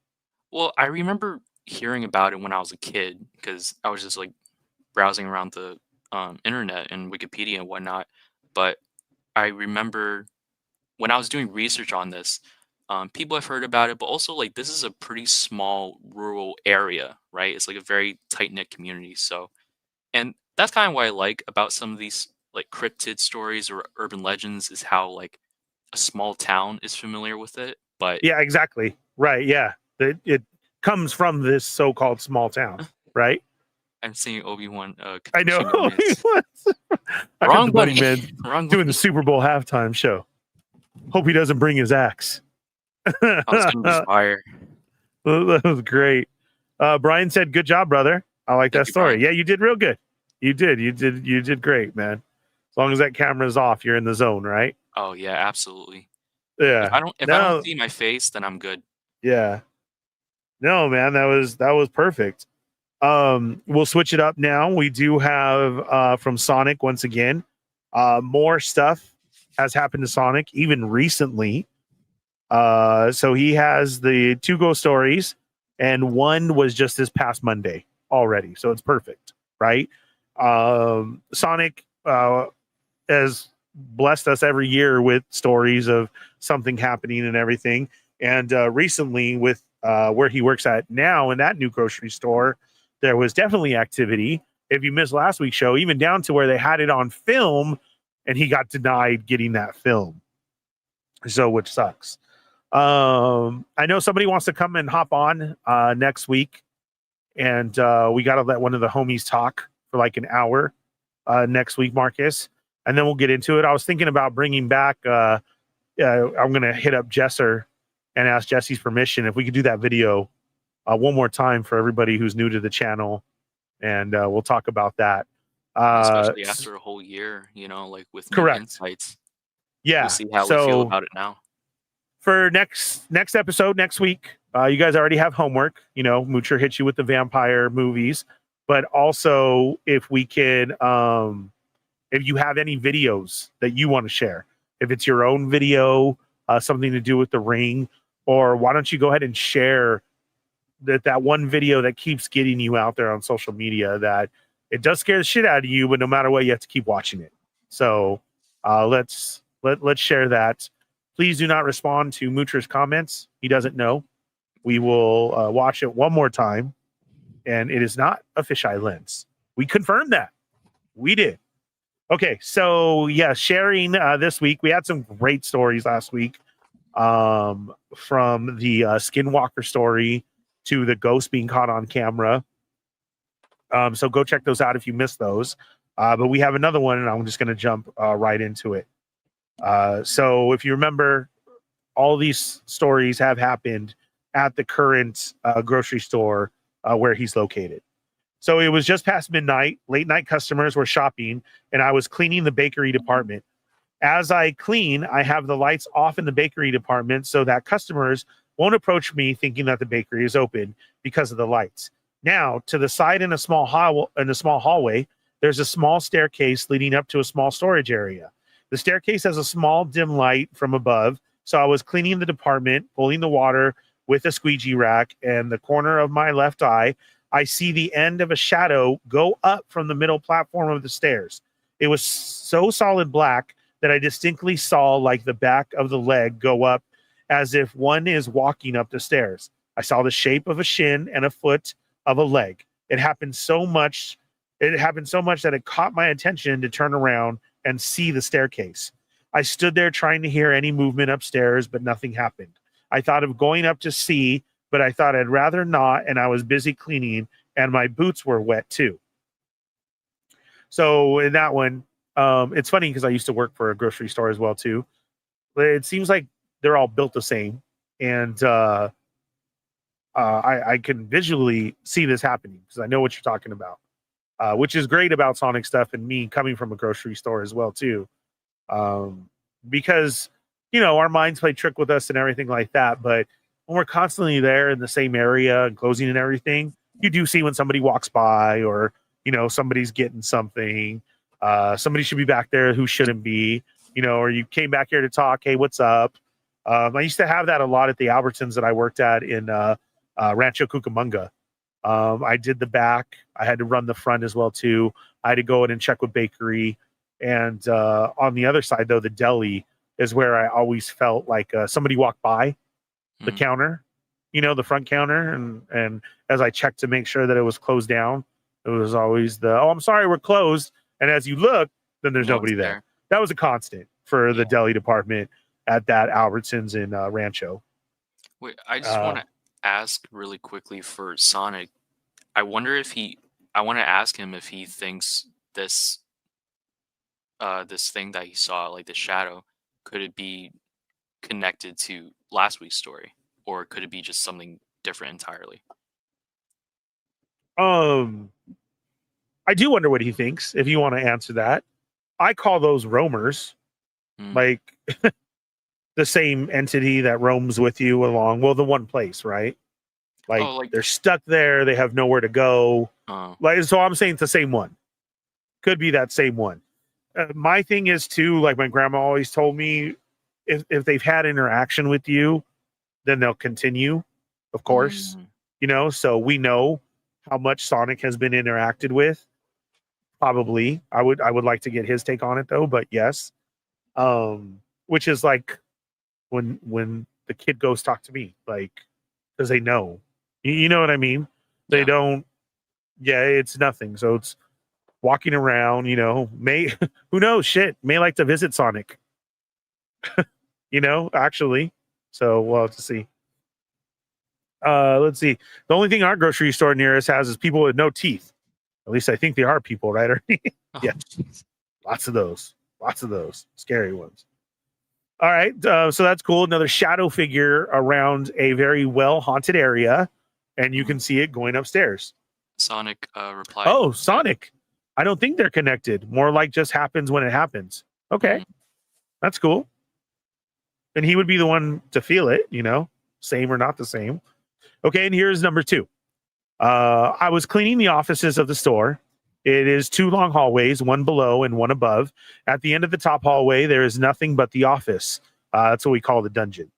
Well, I remember hearing about it when I was a kid because I was just like browsing around the internet and Wikipedia and whatnot. But I remember when I was doing research on this, people have heard about it, but also like this is a pretty small rural area, right? It's like a very tight knit community. So, and that's kind of what I like about some of these like cryptid stories or urban legends is how like a small town is familiar with it. But Yeah, exactly. Right. Yeah. It comes from this so-called small town, right? I'm seeing Obi-Wan. I know. I got Wrong the buddy buddy. man Wrong doing buddy. the Super Bowl halftime show. Hope he doesn't bring his axe. I was gonna be fire. That was great. Brian said, "Good job, brother. I like Thank that you, story. Brian. Yeah, you did real good. You did great, man. As long as that camera's off, you're in the zone, right? Oh yeah, absolutely. Yeah. If I don't see my face, then I'm good. Yeah. No, man, that was perfect. We'll switch it up now. We do have from Sonic once again. More stuff has happened to Sonic even recently. So he has the two ghost stories, and one was just this past Monday already. So it's perfect, right? Sonic has blessed us every year with stories of something happening and everything. And recently, with where he works at now in that new grocery store, there was definitely activity. If you missed last week's show, even down to where they had it on film, and he got denied getting that film. So, which sucks. I know somebody wants to come and hop on next week, and we got to let one of the homies talk for like an hour next week, Marcus, and then we'll get into it. I was thinking about bringing back. I'm going to hit up Jesser and ask Jesse's permission if we could do that video one more time for everybody who's new to the channel, and we'll talk about that. Especially after a whole year, you know, like with new insights. Yeah. We'll see how we feel about it now. For next episode next week, you guys already have homework. You know, Moocher hits you with the vampire movies, but also if we could, if you have any videos that you want to share, if it's your own video, something to do with the ring, or why don't you go ahead and share that one video that keeps getting you out there on social media that it does scare the shit out of you, but no matter what, you have to keep watching it. So let's share that. Please do not respond to Moocher's comments. He doesn't know. We will watch it one more time, and it is not a fisheye lens. We confirmed that. We did. Okay, so yeah, sharing this week. We had some great stories last week, from the Skinwalker story to the ghost being caught on camera. So go check those out if you missed those. But we have another one, and I'm just going to jump right into it. So if you remember, all these stories have happened at the current grocery store where he's located. So it was just past midnight. Late night customers were shopping, and I was cleaning the bakery department. As I clean, I have the lights off in the bakery department so that customers won't approach me thinking that the bakery is open because of the lights. Now, to the side in a small hallway, there's a small staircase leading up to a small storage area. The staircase has a small dim light from above, So I was cleaning the department, pulling the water with a squeegee rack, and the corner of my left eye, I see the end of a shadow go up from the middle platform of the stairs. It was so solid black that I distinctly saw like the back of the leg go up as if one is walking up the stairs. I saw the shape of a shin and a foot of a leg. It happened so much that it caught my attention to turn around and see the staircase. I stood there trying to hear any movement upstairs, but nothing happened. I thought of going up to see, but I thought I'd rather not, and I was busy cleaning, and my boots were wet too. So in that one, it's funny because I used to work for a grocery store as well too. But it seems like they're all built the same, and I can visually see this happening because I know what you're talking about, which is great about Sonic stuff and me coming from a grocery store as well too, because our minds play trick with us and everything like that. But when we're constantly there in the same area and closing and everything, you do see when somebody walks by or somebody's getting something. Somebody should be back there who shouldn't be, or you came back here to talk. Hey, what's up? I used to have that a lot at the Albertsons that I worked at in Rancho Cucamonga. I did the back. I had to run the front as well too. I had to go in and check with bakery. And on the other side, though, the deli is where I always felt like somebody walked by the counter, the front counter. And as I checked to make sure that it was closed down, it was always oh, I'm sorry, we're closed. And as you look, then there's nobody there. That was a constant for the deli department at that Albertsons in Rancho. Wait, I just want to ask really quickly for Sonic. I want to ask him if he thinks this thing that he saw, like the shadow, could it be connected to last week's story, or could it be just something different entirely? I do wonder what he thinks, if you want to answer that. I call those roamers, like the same entity that roams with you along, the one place, right? Like they're stuck there, they have nowhere to go. So I'm saying it's the same one. Could be that same one. My thing is too, like my grandma always told me, if they've had interaction with you, then they'll continue, of course. So we know how much Sonic has been interacted with. Probably. I would like to get his take on it though, but yes. Which is like when the kid goes talk to me, like, because they know. You know what I mean? They don't, it's nothing. So it's walking around, may who knows, may like to visit Sonic. Actually. So we'll have to see. Let's see. The only thing our grocery store near us has is people with no teeth. At least I think they are people, right, Ernie? Yeah. Lots of those. Scary ones. All right. So that's cool. Another shadow figure around a very well-haunted area, and you can see it going upstairs. Sonic replied. Oh, Sonic. I don't think they're connected. More like just happens when it happens. Okay. That's cool. And he would be the one to feel it, same or not the same. Okay, and here's number 2. I was cleaning the offices of the store. It is 2 long hallways, one below and one above. At the end of the top hallway, there is nothing but the office. That's what we call the dungeon.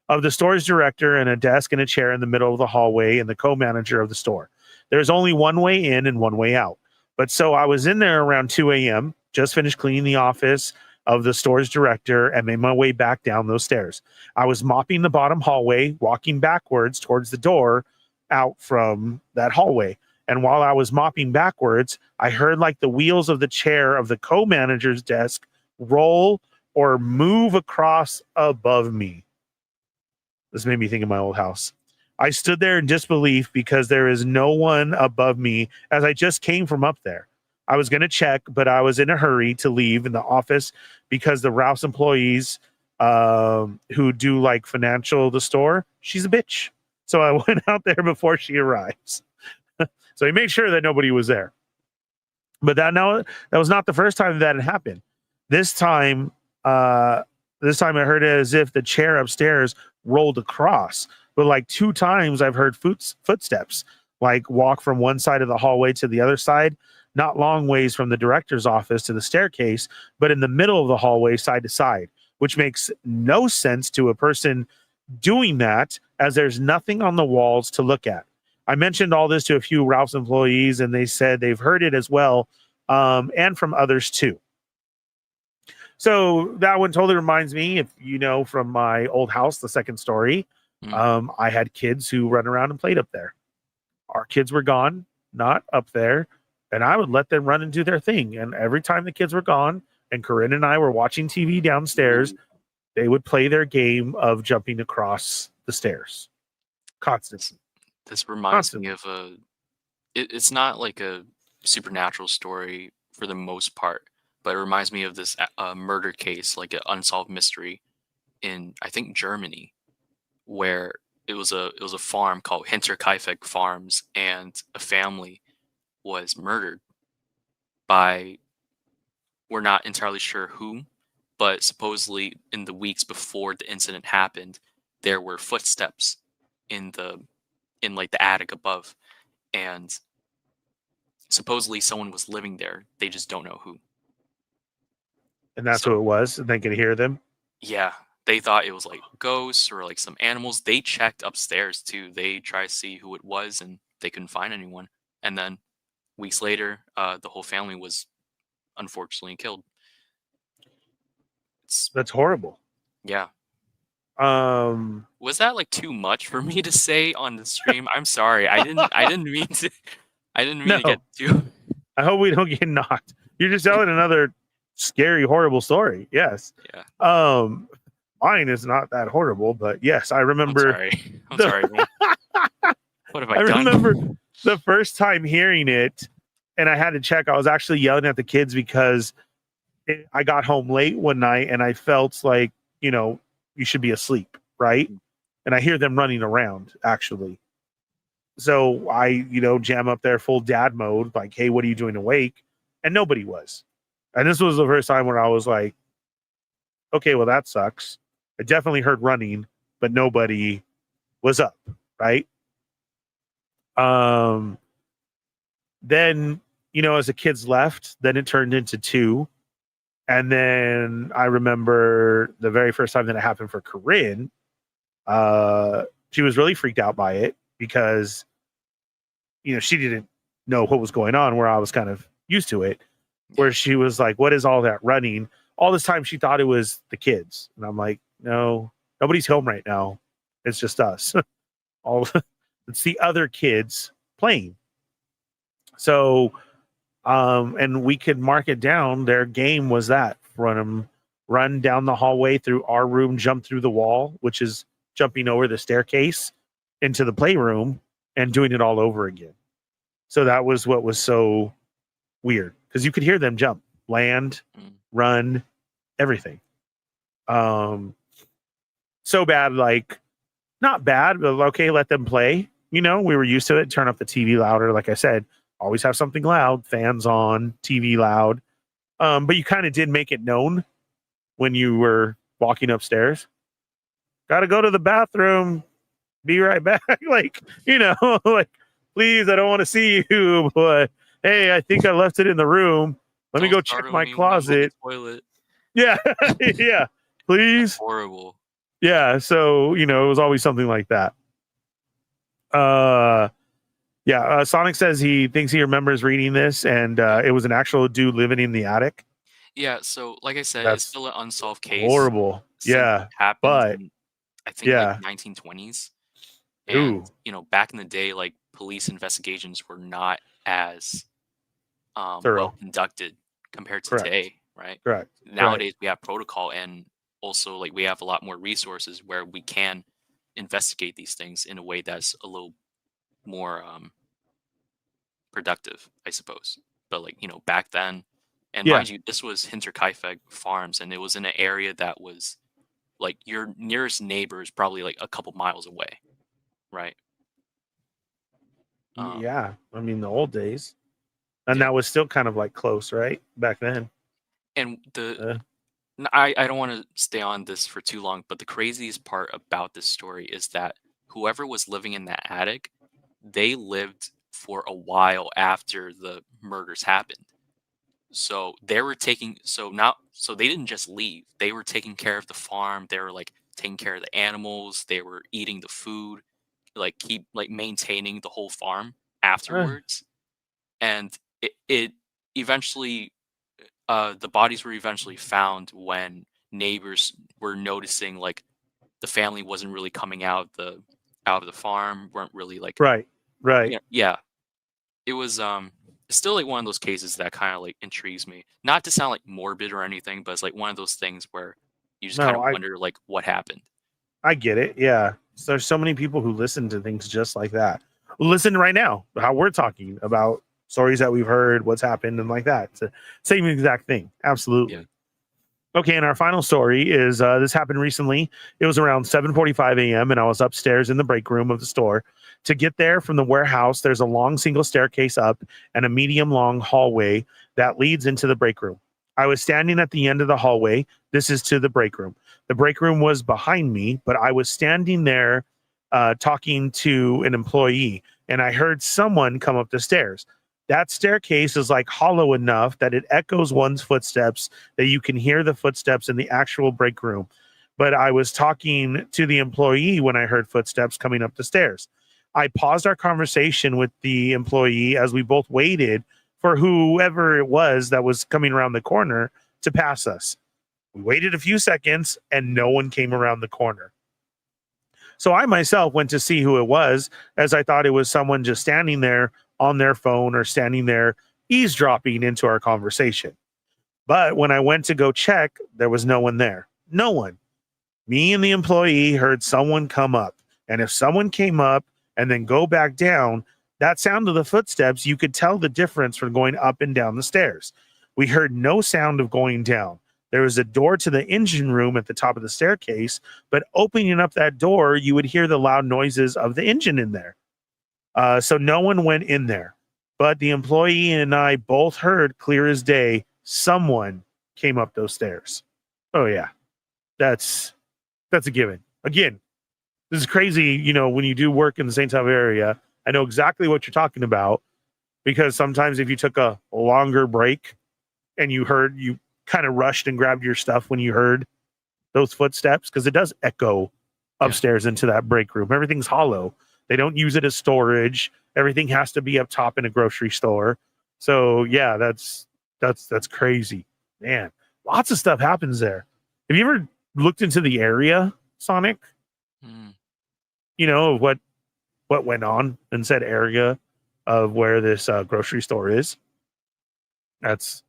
Of the store's director, and a desk and a chair in the middle of the hallway, and the co-manager of the store. There's only one way in and one way out. But so I was in there around 2 a.m., just finished cleaning the office of the store's director, and made my way back down those stairs. I was mopping the bottom hallway, walking backwards towards the door out from that hallway. And while I was mopping backwards, I heard like the wheels of the chair of the co-manager's desk roll or move across above me. This made me think of my old house. I stood there in disbelief because there is no one above me, as I just came from up there. I was going to check, but I was in a hurry to leave in the office because the Rouse employees who do like financial the store, she's a bitch. So I went out there before she arrives. So he made sure that nobody was there. But that was not the first time that had happened. This time I heard it as if the chair upstairs rolled across. But like 2 times I've heard footsteps, like walk from one side of the hallway to the other side, not long ways from the director's office to the staircase, but in the middle of the hallway, side to side, which makes no sense to a person doing that, as there's nothing on the walls to look at. I mentioned all this to a few Ralph's employees, and they said they've heard it as well, and from others too. So that one totally reminds me, if you know, from my old house, the second story, I had kids who run around and played up there. Our kids were gone, not up there, and I would let them run and do their thing. And every time the kids were gone and Corinne and I were watching TV downstairs, they would play their game of jumping across the stairs constantly. This reminds me of it's not like a supernatural story for the most part, but it reminds me of this murder case, like an unsolved mystery in, I think, Germany, where it was a farm called Hinterkaifeck Farms, and a family was murdered by, we're not entirely sure who, but supposedly in the weeks before the incident happened, there were footsteps in like the attic above, and supposedly someone was living there. They just don't know who. And that's who it was, and they could hear them. Yeah, they thought it was like ghosts or like some animals. They checked upstairs too. They tried to see who it was, and they couldn't find anyone. And then weeks later, the whole family was unfortunately killed. That's horrible. Yeah. Was that like too much for me to say on the stream? I'm sorry. I didn't mean to. I didn't mean to get too. I hope we don't get knocked. You're just telling another scary, horrible story. Yes. Yeah. Mine is not that horrible, but yes, I remember. I'm sorry. What have I done? I remember the first time hearing it, and I had to check. I was actually yelling at the kids because I got home late one night, and I felt like, you should be asleep, right? And I hear them running around, actually. So I, jam up there full dad mode, like, hey, what are you doing awake? And nobody was. And this was the first time where I was like, okay, well, that sucks. I definitely heard running, but nobody was up, right? Then, as the kids left, then it turned into 2. And then I remember the very first time that it happened for Corinne, she was really freaked out by it because, she didn't know what was going on, where I was kind of used to it, where she was like, what is all that running? All this time she thought it was the kids. And I'm like, no, nobody's home right now. It's just us. It's the other kids playing. So, and we could mark it down. Their game was that run down the hallway through our room, jump through the wall, which is jumping over the staircase into the playroom and doing it all over again. So that was what was so weird, because you could hear them jump, land, run, everything. So bad, like, not bad, but okay, let them play. We were used to it. Turn up the TV louder. Like I said, always have something loud, fans on, TV loud. But you kind of did make it known when you were walking upstairs. Got to go to the bathroom. Be right back. like, like, please, I don't want to see you, but hey, I think I left it in the room. Let me go check my closet. Toilet. Yeah. Yeah. Please. That's horrible. Yeah. So, it was always something like that. Sonic says he thinks he remembers reading this, and it was an actual dude living in the attic. Yeah, so like I said, it's still an unsolved case. Horrible. Yeah. It happened but in, I think, like 1920s. And, back in the day, like, police investigations were not as well conducted compared to today, right? Correct. Nowadays, we have protocol, and also, like, we have a lot more resources where we can investigate these things in a way that's a little more productive, I suppose. But, like, back then, and mind you, this was Hinterkaifeck Farms, and it was in an area that was, like, your nearest neighbor is probably, like, a couple miles away, right? Yeah, I mean, the old days. And that was still kind of, like, close, right? Back then. And I don't want to stay on this for too long, but the craziest part about this story is that whoever was living in that attic, they lived for a while after the murders happened. So they were taking so they didn't just leave. They were taking care of the farm. They were like taking care of the animals. They were eating the food, like keep like maintaining the whole farm afterwards. And it eventually the bodies were eventually found when neighbors were noticing like the family wasn't really coming out of the farm, weren't really like Right. yeah. It was it's still like one of those cases that kind of like intrigues me. Not to sound like morbid or anything, but it's like one of those things where you just kind No, of wonder like what happened. I get it. Yeah. So there's so many people who listen to things just like that. Listen right now, how we're talking about stories that we've heard, what's happened, and like that. It's the same exact thing. Absolutely. Yeah. Okay, and our final story is this happened recently. It was around 7:45 a.m. and I was upstairs in the break room of the store. To get there from the warehouse, there's a long single staircase up and a medium long hallway that leads into the break room. I was standing at the end of the hallway. This is to the break room. The break room was behind me, but I was standing there talking to an employee, and I heard someone come up the stairs. That staircase is like hollow enough that it echoes one's footsteps, that you can hear the footsteps in the actual break room. But I was talking to the employee when I heard footsteps coming up the stairs. I paused our conversation with the employee as we both waited for whoever it was that was coming around the corner to pass us. We waited a few seconds and no one came around the corner. So I myself went to see who it was, as I thought it was someone just standing there on their phone or standing there eavesdropping into our conversation. But when I went to go check, there was no one there. No one. Me and the employee heard someone come up. And if someone came up and then go back down, that sound of the footsteps, you could tell the difference from going up and down the stairs. We heard no sound of going down. There was a door to the engine room at the top of the staircase, but opening up that door, you would hear the loud noises of the engine in there. So no one went in there, but the employee and I both heard clear as day, someone came up those stairs. Oh yeah, that's a given. Again, this is crazy. You know, when you do work in the same type of area, I know exactly what you're talking about, because sometimes if you took a longer break and you kind of rushed and grabbed your stuff when you heard those footsteps, because it does echo upstairs into that break room. Everything's hollow. They don't use it as storage. Everything has to be up top in a grocery store. So yeah, that's crazy, man. Lots of stuff happens there. Have you ever looked into the area, Sonic? You know, of what went on in said area of where this grocery store is? That's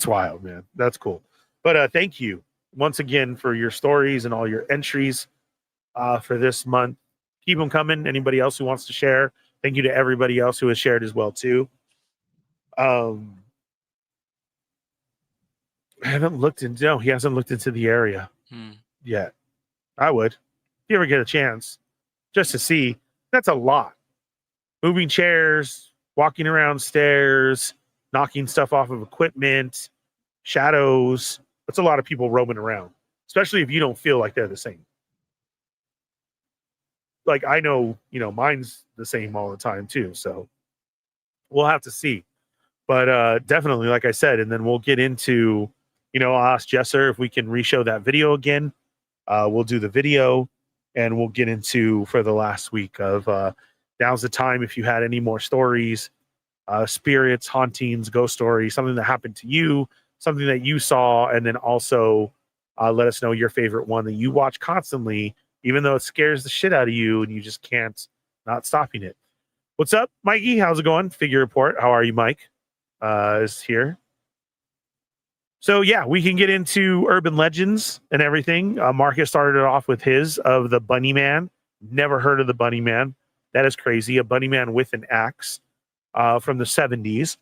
wild, man. That's cool. But thank you once again for your stories and all your entries for this month. Keep them coming. Anybody else who wants to share, thank you to everybody else who has shared as well too. I haven't looked into. No, he hasn't looked into the area yet. I would, if you ever get a chance, just to see. That's a lot. Moving chairs, walking around stairs, knocking stuff off of equipment, shadows. That's a lot of people roaming around, especially if you don't feel like they're the same. Like, I know, you know, mine's the same all the time too. So we'll have to see. But definitely, like I said, and then we'll get into, you know, I'll ask Jesser if we can re-show that video again. We'll do the video and we'll get into for the last week of now's the time if you had any more stories, spirits, hauntings, ghost stories, something that happened to you, something that you saw, and then also let us know your favorite one that you watch constantly, even though it scares the shit out of you and you just can't not stopping it. What's up, Mikey? How's it going? Figure Report. How are you, Mike? Is here. So yeah, we can get into urban legends and everything. Marcus started it off with his of the Bunny Man. Never heard of the Bunny Man. That is crazy. A bunny man with an axe from the 70s.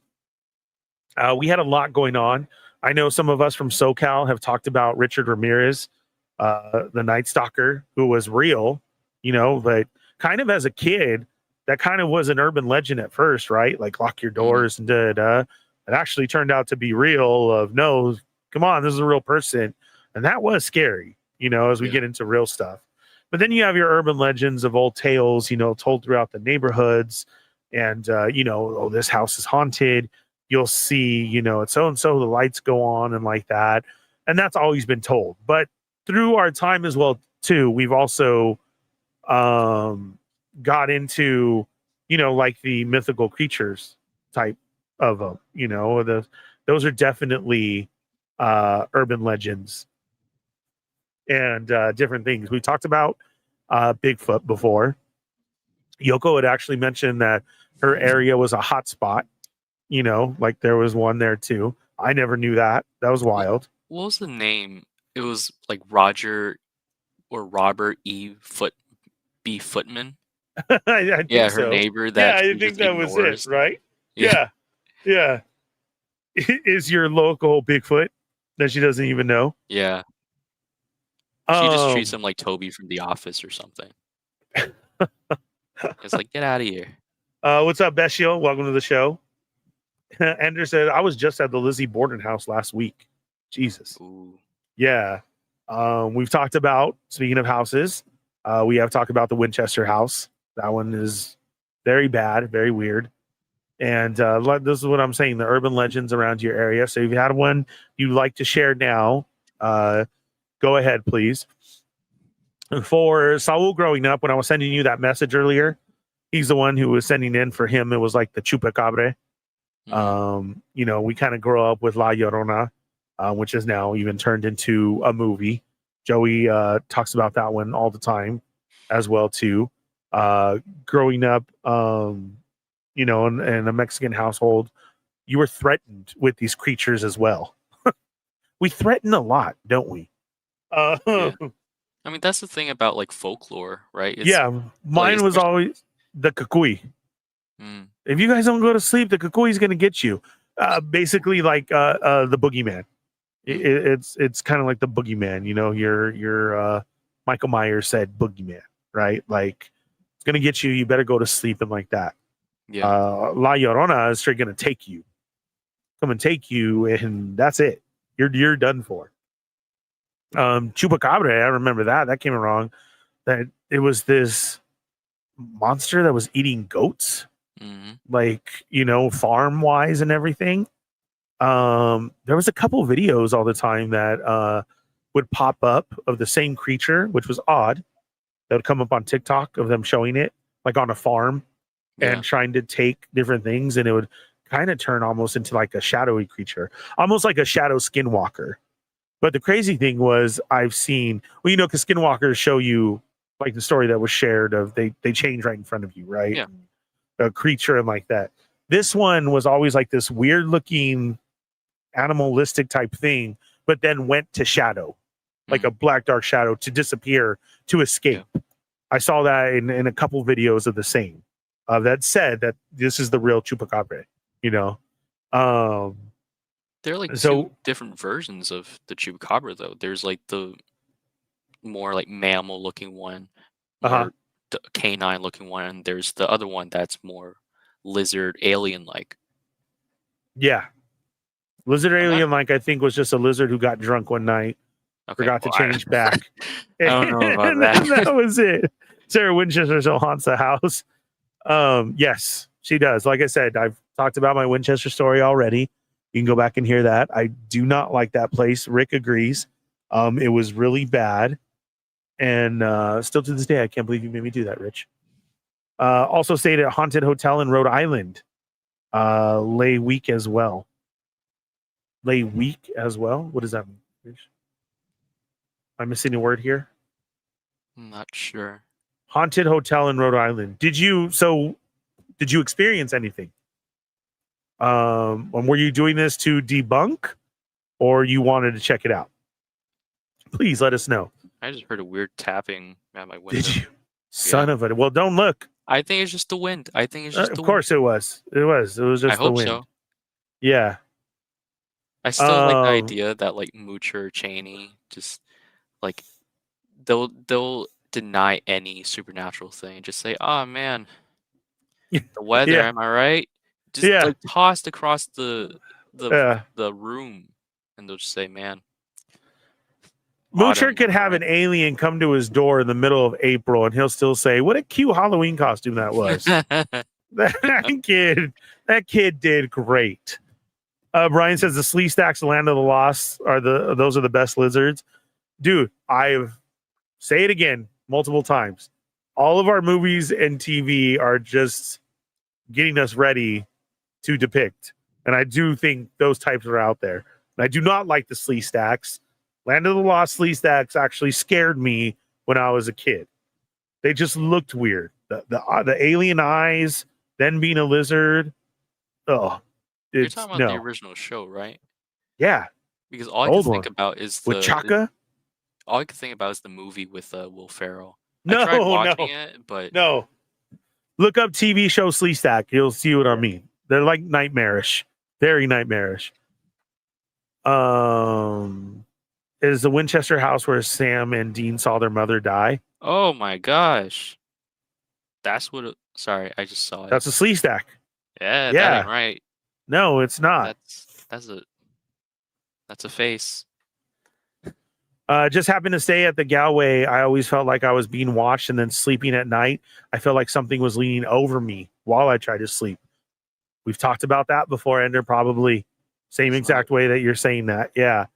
We had a lot going on. I know some of us from SoCal have talked about Richard Ramirez, the Night Stalker, who was real, you know, but kind of as a kid, that kind of was an urban legend at first, right? Like lock your doors and da-da. It actually turned out to be real of no, come on, this is a real person. And that was scary, you know, as we get into real stuff. But then you have your urban legends of old tales, you know, told throughout the neighborhoods. And, you know, oh, this house is haunted. you'll see, it's so and so, the lights go on and like that. And that's always been told. But through our time as well, too, we've also got into, like the mythical creatures type of them. Those are definitely urban legends and different things. We talked about Bigfoot before. Yoko had actually mentioned that her area was a hot spot. Like there was one there too. I never knew that. That was wild. What was the name? It was like Roger or Robert B. Footman. I think Yeah, her so. neighbor Yeah, I think that was it, right? Yeah. Is your local Bigfoot that she doesn't even know? Yeah. She just treats him like Toby from The Office or something. It's like, get out of here. What's up, Beshio? Welcome to the show. Ender said, I was just at the Lizzie Borden house last week. Jesus. Ooh. Yeah. We've talked about, speaking of houses, we have talked about the Winchester house. That one is very bad, very weird. And this is what I'm saying, the urban legends around your area. So if you had one you'd like to share now, go ahead, please. For Saul growing up, when I was sending you that message earlier, he's the one who was sending in. For him, it was like the Chupacabra. We kind of grow up with La Llorona, which is now even turned into a movie. Joey talks about that one all the time as well too. Growing up, in a Mexican household, you were threatened with these creatures as well. We threaten a lot, don't we? Yeah. I mean, that's the thing about like folklore, right? Mine was always the Kukui. If you guys don't go to sleep, the Kukui is going to get you. Basically, like the boogeyman. It's kind of like the boogeyman. Your Michael Myers said boogeyman, right? Like it's going to get you. You better go to sleep and like that. Yeah. La Llorona is straight going to take you, come and take you, and that's it. You're done for. Chupacabra, I remember that came wrong. That it was this monster that was eating goats, like farm wise and everything. There was a couple videos all the time that would pop up of the same creature, which was odd. That would come up on TikTok of them showing it like on a farm and trying to take different things, and it would kind of turn almost into like a shadowy creature, almost like a shadow skinwalker. But the crazy thing was, I've seen, because skinwalkers show you like the story that was shared of they change right in front of you, right? Yeah. A creature and like that. This one was always like this weird looking animalistic type thing, but then went to shadow, like a black dark shadow, to disappear, to escape. Yeah. I saw that in a couple videos of the same that said that this is the real Chupacabra, There are like two different versions of the Chupacabra, though. There's like the more like mammal looking one, more canine looking one, and there's the other one that's more lizard alien like. Yeah. Lizard alien like, I think, was just a lizard who got drunk one night, forgot to change back. I don't know about that. That was it. Sarah Winchester still haunts the house. Yes, she does. Like I said, I've talked about my Winchester story already. You can go back and hear that. I do not like that place. Rick agrees. It was really bad. And still to this day, I can't believe you made me do that, Rich. Also stayed at a haunted hotel in Rhode Island. Lay week as well. Lay week as well? What does that mean, Rich? Am I missing a word here? I'm not sure. Haunted hotel in Rhode Island. Did you experience anything? Were you doing this to debunk, or you wanted to check it out? Please let us know. I just heard a weird tapping at my window. Did you? Son of a... Well, don't look. I think it's just the wind. I think it's just the wind. Of course it was. It was just the wind. I hope so. Yeah. I still like the idea that like Moocher, Cheney, just like they'll deny any supernatural thing. Just say, "Oh man, the weather, am I right?" Just like tossed across the room, and they'll just say, "Man." Moocher could have an alien come to his door in the middle of April, and he'll still say, "What a cute Halloween costume that was." That kid did great. Brian says the Slee Stacks, Land of the Lost those are the best lizards. Dude, I've say it again multiple times. All of our movies and TV are just getting us ready to depict. And I do think those types are out there. And I do not like the Slee Stacks. Land of the Lost Slee Stacks actually scared me when I was a kid. They just looked weird. The alien eyes, then being a lizard. Oh, you're talking about the original show, right? Yeah, because all I can think about is with Chaka. All I can think about is the movie with Will Ferrell. No, I tried watching it, but no. Look up TV show Slee Stack. You'll see what I mean. They're like nightmarish, very nightmarish. Is the Winchester house where Sam and Dean saw their mother die? Oh my gosh, that's what. Sorry, I just saw it. That's a Slee Stack. Yeah, that ain't right. No, it's not. That's a face. Just happened to stay at the Galway. I always felt like I was being watched, and then sleeping at night, I felt like something was leaning over me while I tried to sleep. We've talked about that before, Ender, probably same exact way that you're saying that. Yeah.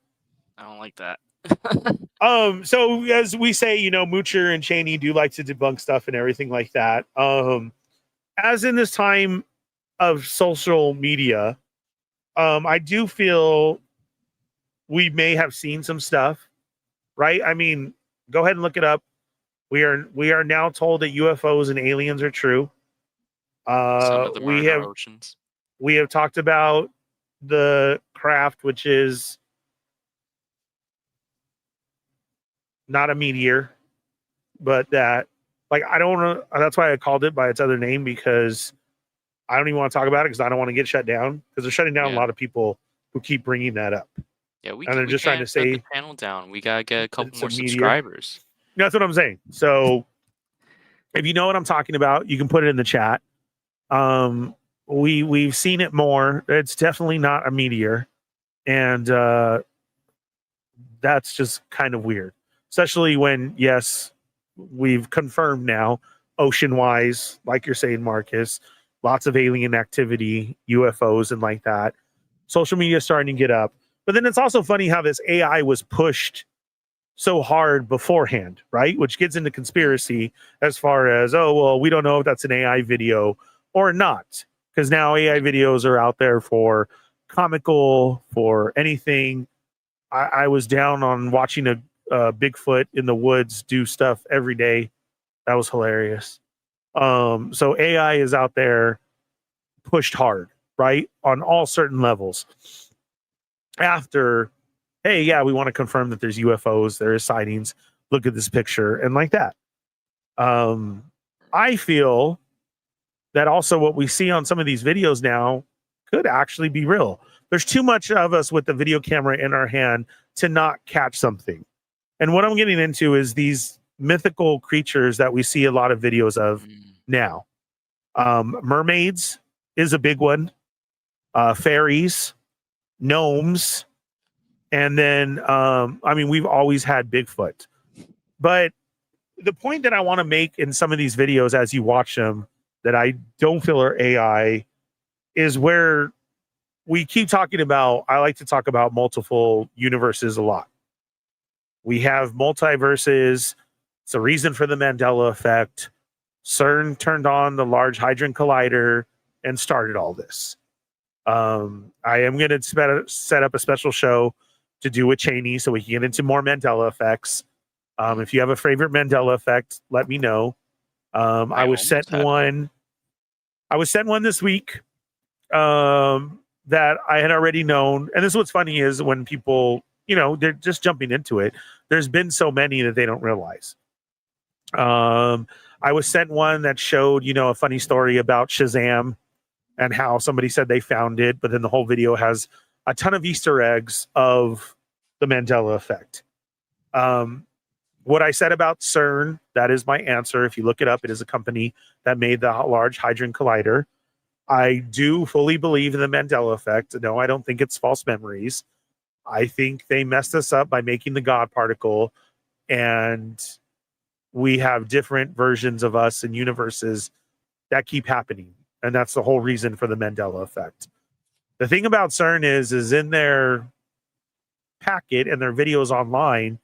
I don't like that. So as we say, Moocher and Cheney do like to debunk stuff and everything like that. As in this time of social media, I do feel we may have seen some stuff. Right? I mean, go ahead and look it up. We are now told that UFOs and aliens are true. Some of them are in our oceans. We have talked about the craft, which is not a meteor, but that, like, I don't know. That's why I called it by its other name, because I don't even want to talk about it because I don't want to get shut down, because they're shutting down a lot of people who keep bringing that up. Yeah, we just trying to say the channel down. We gotta get a couple more subscribers. That's what I'm saying. So, if you know what I'm talking about, you can put it in the chat. We've seen it more. It's definitely not a meteor, and that's just kind of weird, especially when we've confirmed now, ocean-wise, like you're saying, Marcus, lots of alien activity, UFOs, and like that. Social media is starting to get up. But then it's also funny how this AI was pushed so hard beforehand, right? Which gets into conspiracy as far as, we don't know if that's an AI video or not. Because now AI videos are out there for comical, for anything. I was down on watching a Bigfoot in the woods do stuff every day. That was hilarious. So AI is out there pushed hard, right? On all certain levels. After, hey, yeah, we want to confirm that there's UFOs, there is sightings, look at this picture, and like that. I feel that also what we see on some of these videos now could actually be real. There's too much of us with the video camera in our hand to not catch something. And what I'm getting into is these mythical creatures that we see a lot of videos of now. Mermaids is a big one. Fairies, gnomes, and then we've always had Bigfoot. But the point that I want to make in some of these videos as you watch them that I don't feel are AI is where we keep talking about, I like to talk about multiple universes a lot. We have multiverses. It's a reason for the Mandela effect. CERN turned on the Large Hadron Collider and started all this. I am going to set up a special show to do with Cheney so we can get into more Mandela effects. If you have a favorite Mandela effect, let me know. I was sent one this week that I had already known. And this is what's funny is when people, they're just jumping into it. There's been so many that they don't realize. I was sent one that showed, a funny story about Shazam and how somebody said they found it, but then the whole video has a ton of Easter eggs of the Mandela effect. What I said about CERN, that is my answer. If you look it up, it is a company that made the Large Hadron Collider. I do fully believe in the Mandela effect. No, I don't think it's false memories. I think they messed us up by making the God particle, and we have different versions of us and universes that keep happening. And that's the whole reason for the Mandela effect. The thing about CERN is in their packet and their videos online,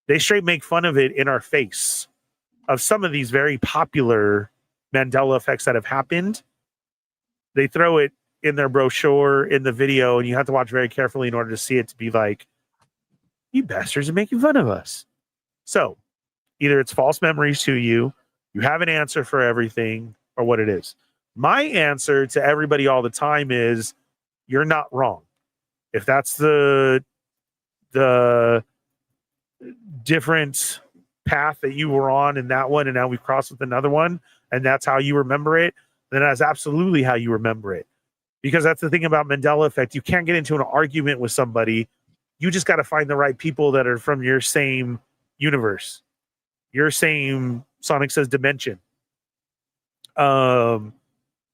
they straight make fun of it in our face of some of these very popular Mandela effects that have happened. They throw it in their brochure, in the video, and you have to watch very carefully in order to see it, to be like, you bastards are making fun of us. So either it's false memories to you, you have an answer for everything, or what it is. My answer to everybody all the time is, you're not wrong. If that's the different path that you were on in that one, and now we've crossed with another one, and that's how you remember it, then that's absolutely how you remember it. Because that's the thing about Mandela effect. You can't get into an argument with somebody. You just got to find the right people that are from your same universe, your same, Sonic says, dimension. To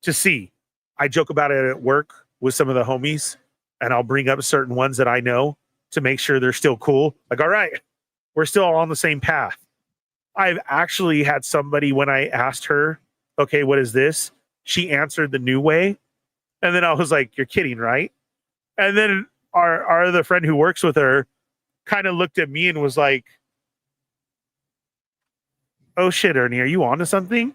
see. I joke about it at work with some of the homies, and I'll bring up certain ones that I know to make sure they're still cool. Like, all right, we're still on the same path. I've actually had somebody, when I asked her, okay, what is this? She answered the new way. And then I was like, you're kidding, right? And then our other friend who works with her kind of looked at me and was like, oh shit, Ernie, are you onto something?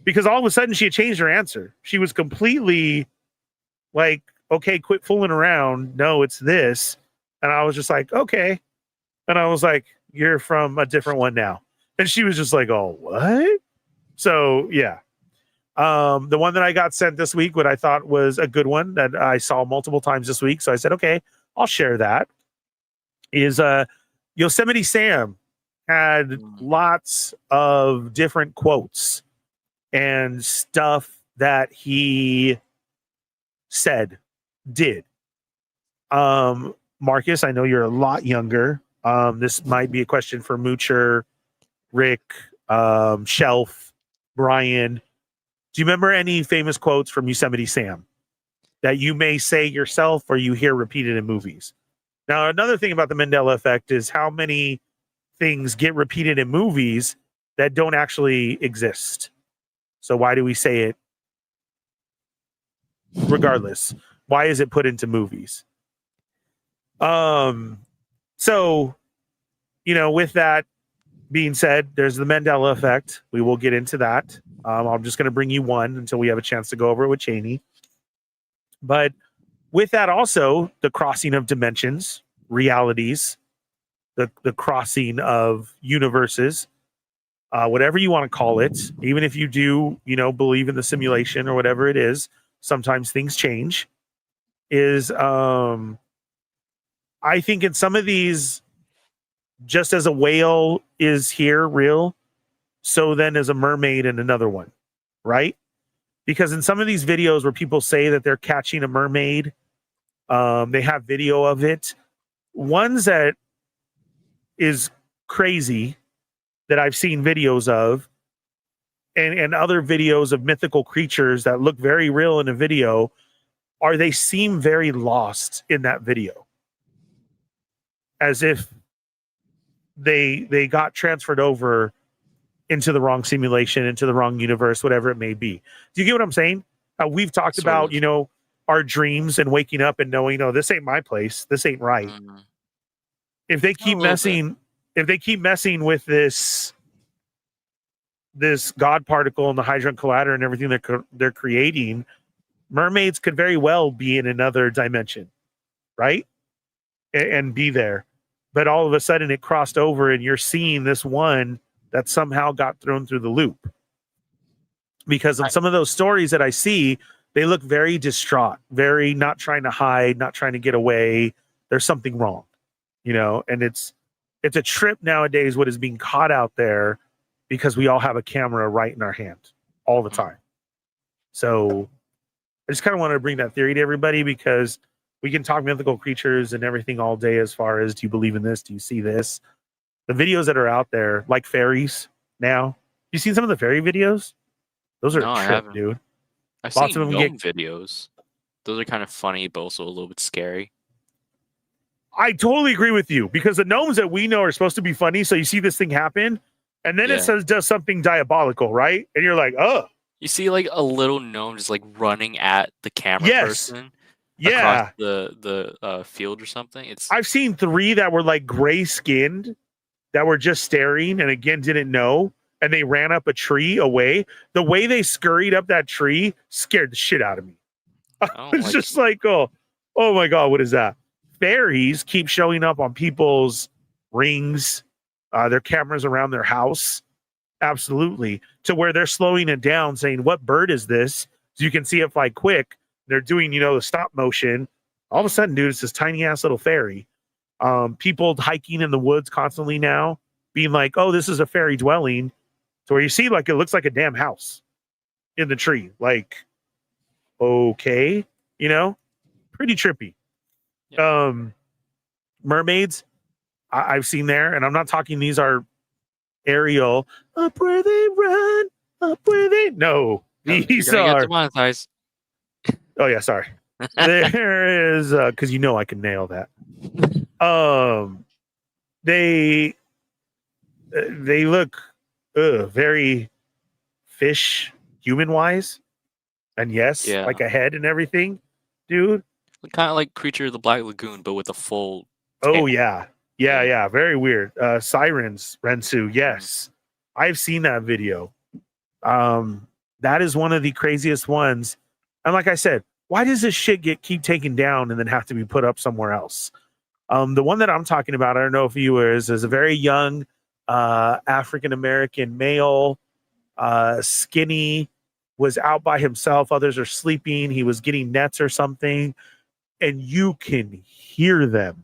Because all of a sudden she had changed her answer. She was completely like, okay, quit fooling around. No, it's this. And I was just like, okay. And I was like, you're from a different one now. And she was just like, oh, what? So, yeah. The one that I got sent this week, what I thought was a good one that I saw multiple times this week. So I said, okay, I'll share that. Is Yosemite Sam had lots of different quotes and stuff that he did. Marcus, I know you're a lot younger. This might be a question for Moocher, Rick, Shelf, Brian. Do you remember any famous quotes from Yosemite Sam that you may say yourself or you hear repeated in movies? Now, another thing about the Mandela effect is how many things get repeated in movies that don't actually exist. So why do we say it regardless? Why is it put into movies? So, with that being said, there's the Mandela effect. We will get into that. I'm just going to bring you one until we have a chance to go over it with Cheney. But with that also, the crossing of dimensions, realities, the crossing of universes, whatever you want to call it, even if you do, believe in the simulation or whatever it is, sometimes things change, is I think in some of these, just as a whale is here real, so then is a mermaid in another one, right? Because in some of these videos where people say that they're catching a mermaid, they have video of it. Ones that is crazy that I've seen videos of, and other videos of mythical creatures that look very real in a video, they seem very lost in that video. As if they got transferred over into the wrong simulation, into the wrong universe, whatever it may be. Do you get what I'm saying? We've talked about, our dreams and waking up and knowing, this ain't my place. This ain't right. Mm-hmm. If they keep messing with this God particle and the Hadron Collider and everything they're creating, mermaids could very well be in another dimension, right? And be there. But all of a sudden it crossed over and you're seeing this one that somehow got thrown through the loop. Because of some of those stories that I see, they look very distraught, very not trying to hide, not trying to get away. There's something wrong, and it's a trip nowadays what is being caught out there because we all have a camera right in our hand all the time. So I just kind of wanted to bring that theory to everybody because we can talk mythical creatures and everything all day as far as, do you believe in this? Do you see this? The videos that are out there, like fairies now. You seen some of the fairy videos? Those are a trip, dude. I've seen gnome videos. Those are kind of funny, but also a little bit scary. I totally agree with you because the gnomes that we know are supposed to be funny. So you see this thing happen, and then it does something diabolical, right? And you're like, oh. You see like a little gnome just like running at the camera person. Yeah, the field or something. It's I've seen 3 that were like gray skinned that were just staring and again didn't know, and they ran up a tree away. The way they scurried up that tree scared the shit out of me. I don't It's like just like, oh my God, what is that? Fairies keep showing up on people's rings, their cameras around their house. Absolutely. To where they're slowing it down, saying, what bird is this? So you can see it fly quick. They're doing, the stop motion. All of a sudden, dude, it's this tiny ass little fairy. People hiking in the woods constantly now, being like, oh, this is a fairy dwelling. So where you see, like, it looks like a damn house in the tree. Like, okay, pretty trippy. Yeah. Mermaids, I've seen there, and I'm not talking, these are Ariel, up where they run, up where they... No, You're these gonna get are... demonetized. Oh, yeah, sorry. There is, because I can nail that. They look very fish human-wise. And yes, Yeah. like a head and everything, dude. Kind of like Creature of the Black Lagoon, but with a full Oh, tail. yeah. Yeah. Very weird. Sirens, Rensu. Yes. I've seen that video. That is one of the craziest ones. And like I said, why does this shit keep taken down and then have to be put up somewhere else? The one that I'm talking about, I don't know if you is a very young African-American male, skinny, was out by himself. Others are sleeping. He was getting nets or something. And you can hear them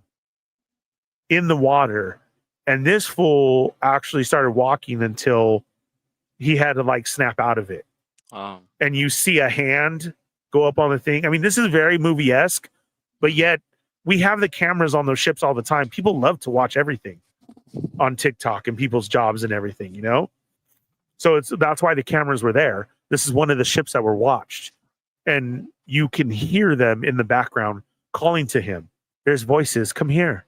in the water. And this fool actually started walking until he had to like snap out of it. And you see a hand go up on the thing. I mean, this is very movie-esque, but yet we have the cameras on those ships all the time. People love to watch everything on TikTok and people's jobs and everything, So that's why the cameras were there. This is one of the ships that were watched. And you can hear them in the background calling to him. There's voices. Come here.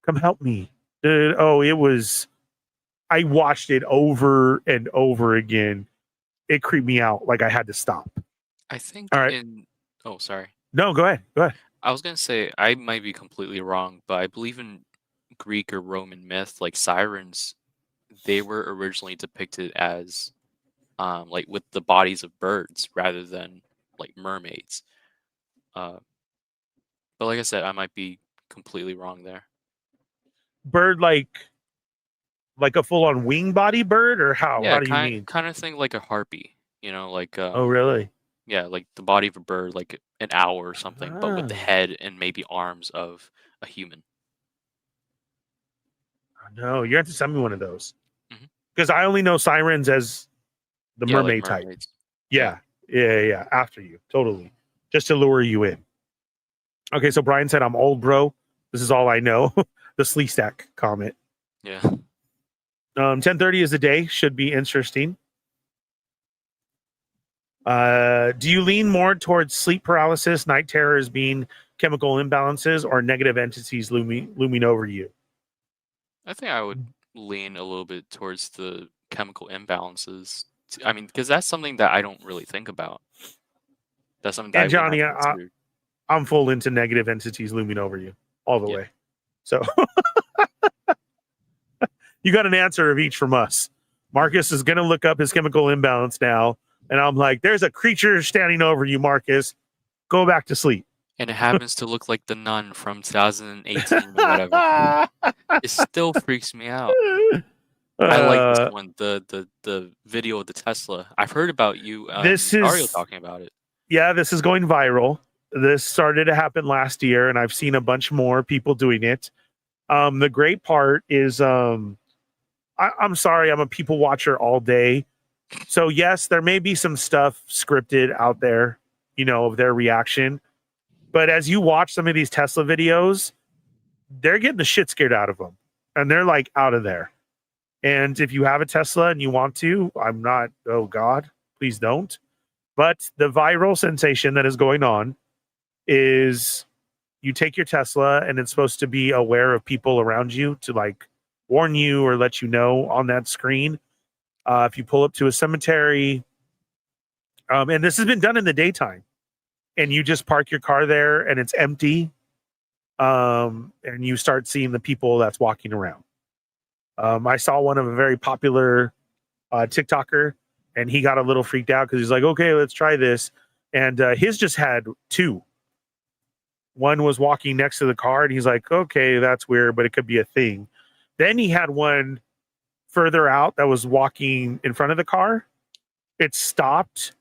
Come help me. I watched it over and over again. It creeped me out. Like I had to stop. I think All right. Oh, sorry. No, go ahead. I was going to say, I might be completely wrong, but I believe in Greek or Roman myth, like sirens, they were originally depicted as like with the bodies of birds rather than like mermaids. But like I said, I might be completely wrong there. Bird like a full-on wing body bird, or how? Yeah, How do you mean? Kind of thing like a harpy, like oh, really? yeah, like the body of a bird, like an owl or something, but with the head and maybe arms of a human. No, you have to send me one of those. Because I only know sirens as the mermaid like type. Yeah. After you, totally, just to lure you in. Okay, so Brian said, "I'm old, bro. This is all I know." The Slee Stack comment. Yeah. 10:30 is the day. Should be interesting. Do you lean more towards sleep paralysis, night terrors being chemical imbalances, or negative entities looming over you? I think I would lean a little bit towards the chemical imbalances. I mean, because that's something that I don't really think about. That's something that and Johnny, I'm full into negative entities looming over you all the way. So you got an answer of each from us. Marcus is going to look up his chemical imbalance now. And I'm like, there's a creature standing over you, Marcus. Go back to sleep. And it happens to look like the nun from 2018 or whatever. It still freaks me out. I like this one, the video of the Tesla. I've heard about you, Mario, talking about it. Yeah, this is going viral. This started to happen last year, and I've seen a bunch more people doing it. The great part is, I'm sorry, I'm a people watcher all day. So yes, there may be some stuff scripted out there, of their reaction. But as you watch some of these Tesla videos, they're getting the shit scared out of them. And they're like out of there. And if you have a Tesla and you want to, I'm not, oh God, please don't. But the viral sensation that is going on is you take your Tesla and it's supposed to be aware of people around you to like warn you or let you know on that screen. If you pull up to a cemetery, and this has been done in the daytime, and you just park your car there and it's empty, and you start seeing the people that's walking around. I saw one of a very popular TikToker, and he got a little freaked out because he's like, okay, let's try this. And his just had two. One was walking next to the car, and he's like, okay, that's weird, but it could be a thing. Then he had one further out that was walking in front of the car. It stopped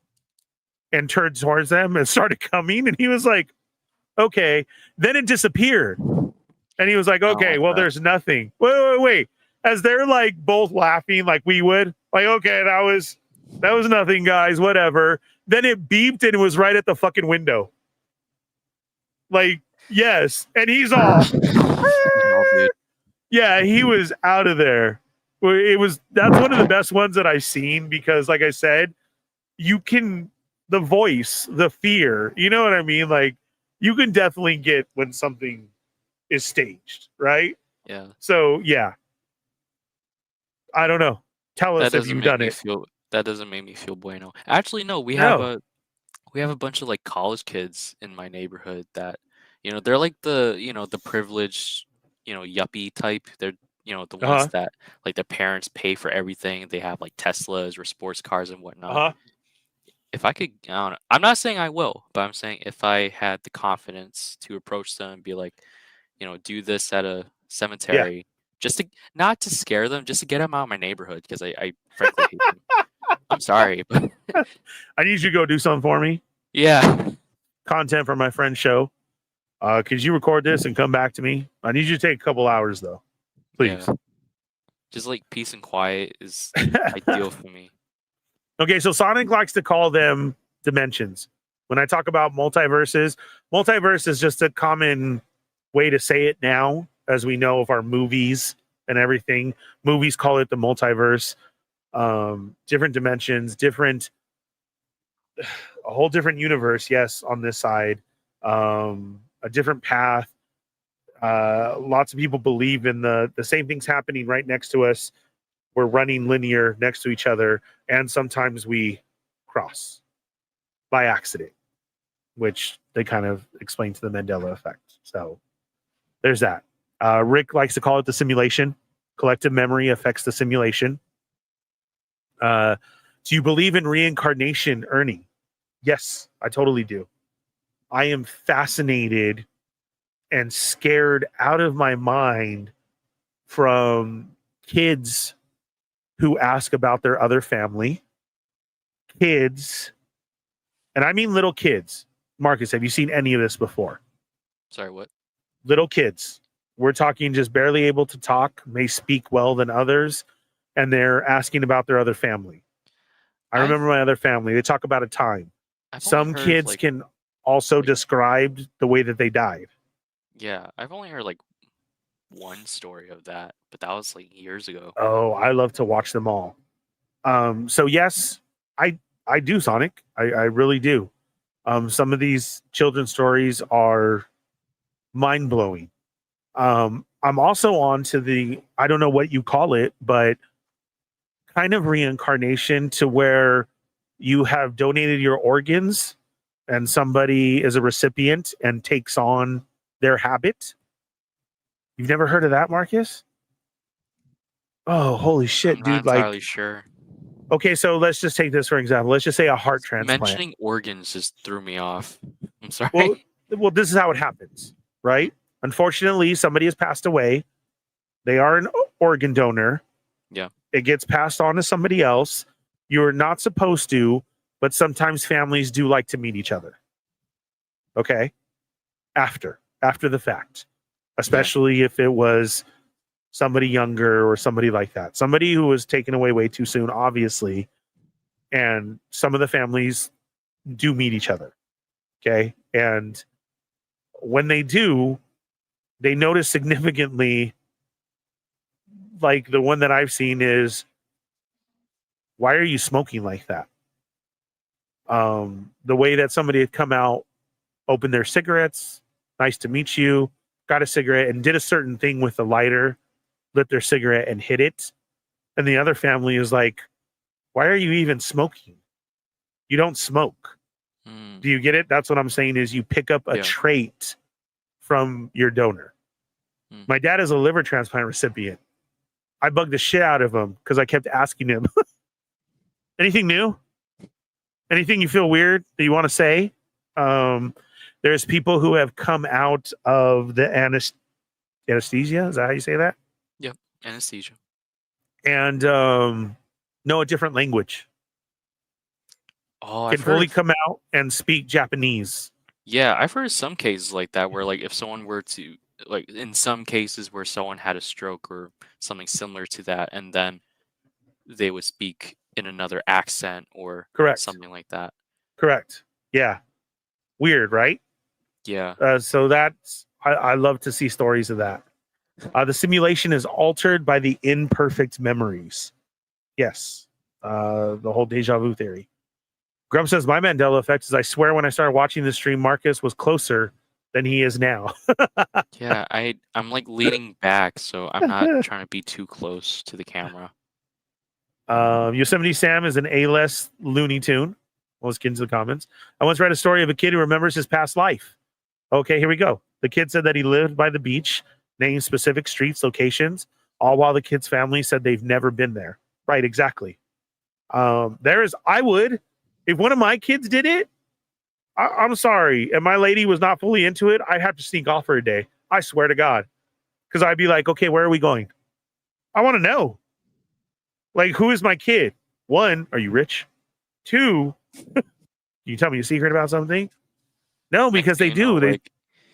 and turned towards them and started coming. And he was like, okay. Then it disappeared. And he was like, okay, well, there's nothing. Wait. As they're like both laughing like we would, like, okay, that was nothing, guys, whatever. Then it beeped and it was right at the fucking window. Like, yes. And he's all, yeah, he was out of there. That's one of the best ones that I've seen because, like I said, the voice, the fear, you know what I mean? Like, you can definitely get when something is staged, right? Yeah. So, yeah. I don't know. Tell us if you've done it. That doesn't make me feel bueno. Actually, no, we have a bunch of like college kids in my neighborhood that, they're like the privileged, yuppie type. They're, the ones that like their parents pay for everything. They have like Teslas or sports cars and whatnot. If I could, I don't know. I'm not saying I will, but I'm saying if I had the confidence to approach them and be like, do this at a cemetery, just to not to scare them, just to get them out of my neighborhood because I frankly hate them. I'm sorry, but I need you to go do something for me. Yeah. Content for my friend's show. Could you record this and come back to me? I need you to take a couple hours though. Please. Yeah. Just like peace and quiet is ideal for me. Okay, so Sonic likes to call them dimensions. When I talk about multiverse is just a common way to say it now, as we know of our movies and everything. Movies call it the multiverse. Different dimensions, a whole different universe, yes, on this side. A different path. Lots of people believe in the same things happening right next to us. We're running linear next to each other, and sometimes we cross by accident, which they kind of explain to the Mandela effect. So there's that. Rick likes to call it the simulation. Collective memory affects the simulation. Do you believe in reincarnation, Ernie? Yes, I totally do. I am fascinated and scared out of my mind from kids who ask about their other family. Kids, and I mean little kids. Marcus, have you seen any of this before? Sorry, what? Little kids. We're talking just barely able to talk, may speak well than others, and they're asking about their other family. I remember my other family. They talk about a time. Some kids can also describe the way that they died. Yeah, I've only heard like one story of that, but that was like years ago. Oh, I love to watch them all. So yes, I do, Sonic. I really do. Some of these children's stories are mind-blowing. I'm also on to the, I don't know what you call it, but kind of reincarnation to where you have donated your organs and somebody is a recipient and takes on their habit. You've never heard of that, Marcus? Oh, holy shit, dude. I'm not entirely sure. Okay, so let's just take this for example. Let's just say a heart transplant. Mentioning organs just threw me off. I'm sorry. Well, this is how it happens, right? Unfortunately, somebody has passed away. They are an organ donor. Yeah. It gets passed on to somebody else. You're not supposed to, but sometimes families do like to meet each other. Okay? After the fact. Especially if it was somebody younger or somebody like that. Somebody who was taken away way too soon, obviously. And some of the families do meet each other. Okay? And when they do, they notice significantly, like the one that I've seen is, why are you smoking like that? The way that somebody had come out, opened their cigarettes, nice to meet you, got a cigarette and did a certain thing with the lighter, lit their cigarette and hit it. And the other family is like, why are you even smoking? You don't smoke. Do you get it? That's what I'm saying is you pick up a trait from your donor. My dad is a liver transplant recipient. I bugged the shit out of him because I kept asking him, anything new? Anything you feel weird that you want to say? There's people who have come out of the anesthesia. Is that how you say that? Yep, anesthesia. And know a different language. Oh, can fully come out and speak Japanese. Yeah, I've heard some cases like that where, like, if someone were to, like, in some cases where someone had a stroke or something similar to that, and then they would speak in another accent or something like that. Correct. Yeah. Weird, right? Yeah. So that's, I love to see stories of that. The simulation is altered by the imperfect memories. Yes. The whole deja vu theory. Grump says, my Mandela effect is I swear when I started watching the stream, Marcus was closer than he is now. Yeah, I'm like leaning back, so I'm not trying to be too close to the camera. Yosemite Sam is an A-list Looney Tune. Let's get into the comments. I once read a story of a kid who remembers his past life. Okay, here we go. The kid said that he lived by the beach, named specific streets, locations, all while the kid's family said they've never been there. Right, exactly. I would, if one of my kids did it, I'm sorry, and my lady was not fully into it, I'd have to sneak off for a day. I swear to God. Because I'd be like, okay, where are we going? I want to know. Like, who is my kid? 1, are you rich? 2, can you tell me a secret about something? No, because they do.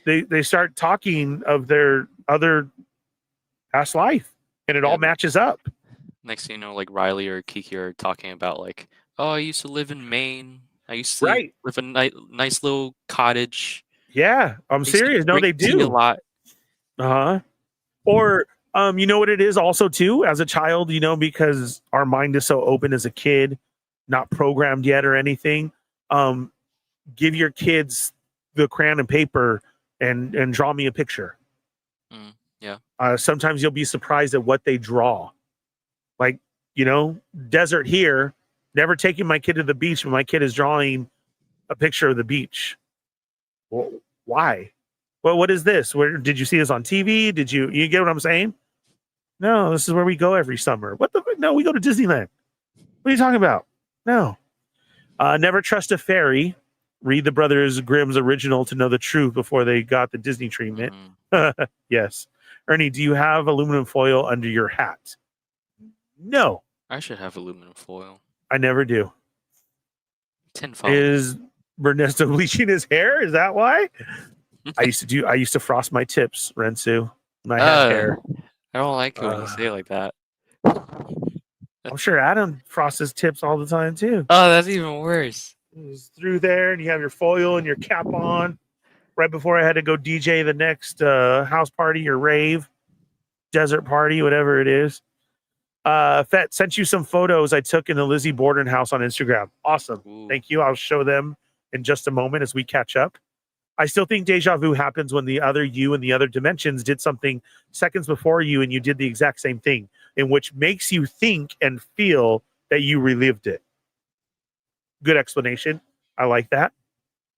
They start talking of their other past life, and it all matches up. Next thing you know, like Riley or Kiki are talking about, like, oh, I used to live in Maine. I used to live in a nice little cottage. Yeah, I'm serious. No, they do a lot. Or you know what it is also too, as a child, you know, because our mind is so open as a kid, not programmed yet or anything. Give your kids the crayon and paper and draw me a picture. Yeah. Sometimes you'll be surprised at what they draw. Like, you know, desert here, never taking my kid to the beach, but my kid is drawing a picture of the beach. Well, why? Well, what is this? Where did you see this on TV? You get what I'm saying? No, this is where we go every summer. What the? No, we go to Disneyland. What are you talking about? No. Never trust a fairy. Read the Brothers Grimm's original to know the truth before they got the Disney treatment. Yes. Ernie, do you have aluminum foil under your hat? No. I should have aluminum foil. I never do. Tinfoil. Is Ernesto bleaching his hair? Is that why? I used to frost my tips, Rensu, when I had hair. I don't like it when you say it like that. I'm sure Adam frosts his tips all the time too. Oh, that's even worse. It's through there, and you have your foil and your cap on. Right before I had to go DJ the next house party or rave, desert party, whatever it is. Fett sent you some photos I took in the Lizzie Borden house on Instagram. Awesome. Ooh. Thank you. I'll show them in just a moment as we catch up. I still think deja vu happens when the other you in the other dimensions did something seconds before you and you did the exact same thing, in which makes you think and feel that you relived it. Good explanation. I like that.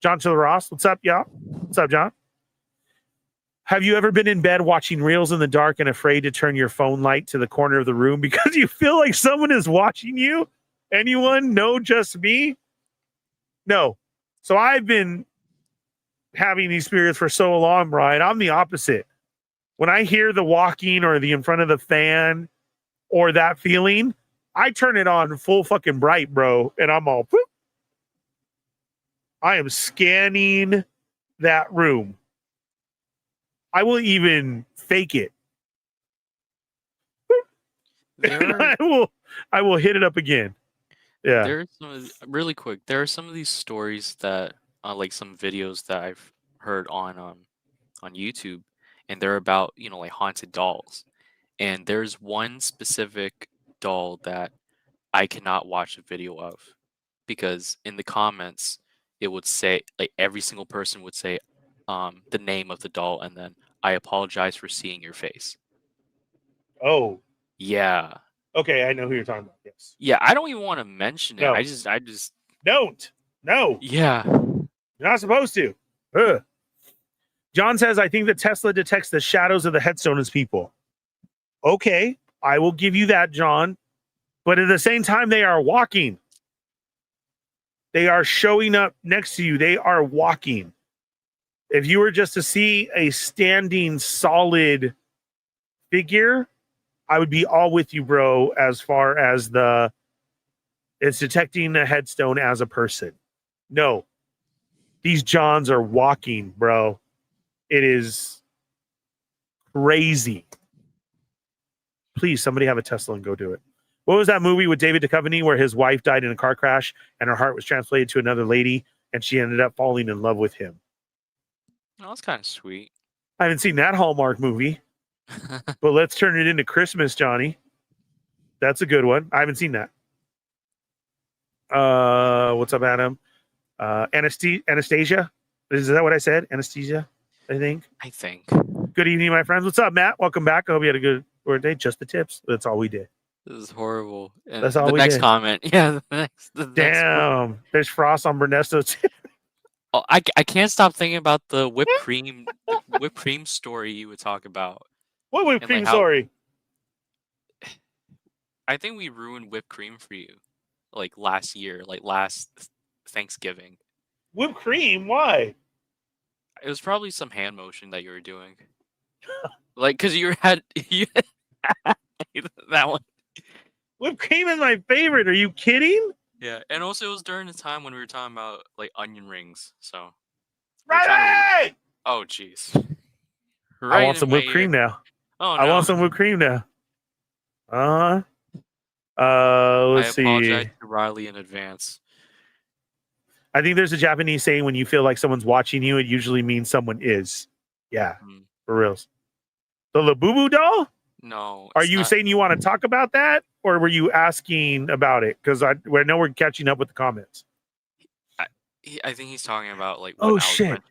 John to the Ross. What's up, y'all? What's up, John? Have you ever been in bed watching reels in the dark and afraid to turn your phone light to the corner of the room because you feel like someone is watching you? Anyone? No, just me? No. So I've been having these spirits for so long, Brian. I'm the opposite. When I hear the walking or the in front of the fan or that feeling, I turn it on full fucking bright, bro. And I'm all, whoop. I am scanning that room. I will even fake it. I will hit it up again. Yeah. There's really quick. There are some of these stories that, like some videos that I've heard on YouTube, and they're about, you know, like haunted dolls. And there's one specific doll that I cannot watch a video of because in the comments it would say, like, every single person would say the name of the doll and then I apologize for seeing your face. Oh. Yeah. Okay, I know who you're talking about. Yes. Yeah, I don't even want to mention it. No. I just don't. No. Yeah. You're not supposed to. Ugh. John says, I think that Tesla detects the shadows of the headstone as people. Okay, I will give you that, John. But at the same time, they are walking. They are showing up next to you. They are walking. If you were just to see a standing solid figure, I would be all with you, bro, as far as it's detecting the headstone as a person. No. These Johns are walking, bro. It is crazy. Please, somebody have a Tesla and go do it. What was that movie with David Duchovny where his wife died in a car crash and her heart was translated to another lady and she ended up falling in love with him? Oh, that's kind of sweet. I haven't seen that Hallmark movie, but let's turn it into Christmas, Johnny. That's a good one. I haven't seen that. What's up, Adam? Anastasia? Is that what I said? Anesthesia, I think. Good evening, my friends. What's up, Matt? Welcome back. I hope you had a good birthday. Just the tips. That's all we did. This is horrible. And that's all the we next did. comment. Yeah, Damn. There's frost on Bernesto's. Oh, I can't stop thinking about the whipped cream story you would talk about. What whipped cream story? I think we ruined whipped cream for you, like last year, like last Thanksgiving. Whipped cream? Why? It was probably some hand motion that you were doing, like because you had that one. Whipped cream is my favorite. Are you kidding? Yeah, and also it was during the time when we were talking about like onion rings. So. Right. Oh, jeez. I want some whipped cream now. Oh, no. I want some whipped cream now. Let's see. I apologize to Riley in advance. I think there's a Japanese saying when you feel like someone's watching you, it usually means someone is. Yeah, for reals. The Labubu doll? No. Are you saying you want to talk about that? Or were you asking about it? Because I know we're catching up with the comments. I think he's talking about like. Oh, shit.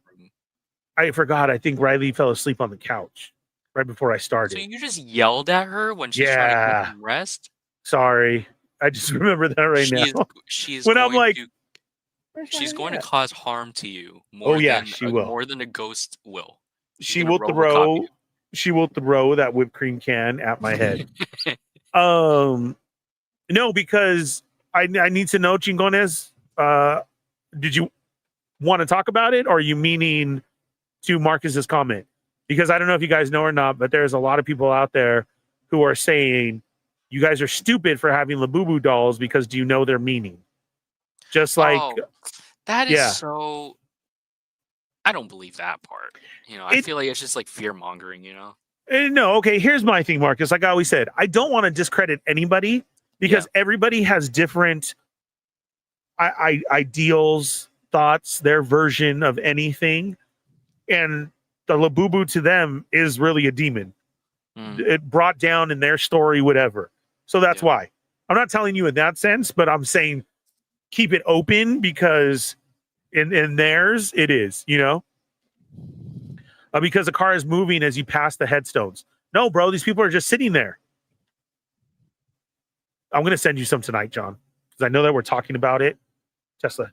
I forgot. I think Riley fell asleep on the couch right before I started. So you just yelled at her when she's trying to get some rest? Sorry. I just remember that now. She's when I'm like, she's going to cause harm to you more more than a ghost will. She will throw that whipped cream can at my head. No, because I need to know, Chingones, did you want to talk about it, or are you meaning to Marcus's comment? Because I don't know if you guys know or not, but there's a lot of people out there who are saying you guys are stupid for having Labubu dolls because do you know their meaning? Just like that is so. I don't believe that part. You know, I feel like it's just like fear mongering. You know. No, okay. Here's my thing, Marcus. Like I always said, I don't want to discredit anybody because everybody has different ideals, thoughts, their version of anything, and the Labubu to them is really a demon. It brought down in their story, whatever. So that's why I'm not telling you in that sense, but I'm saying keep it open because in theirs it is, you know, because the car is moving as you pass the headstones. No, bro, these people are just sitting there. I'm going to send you some tonight, John, because I know that we're talking about it. Tesla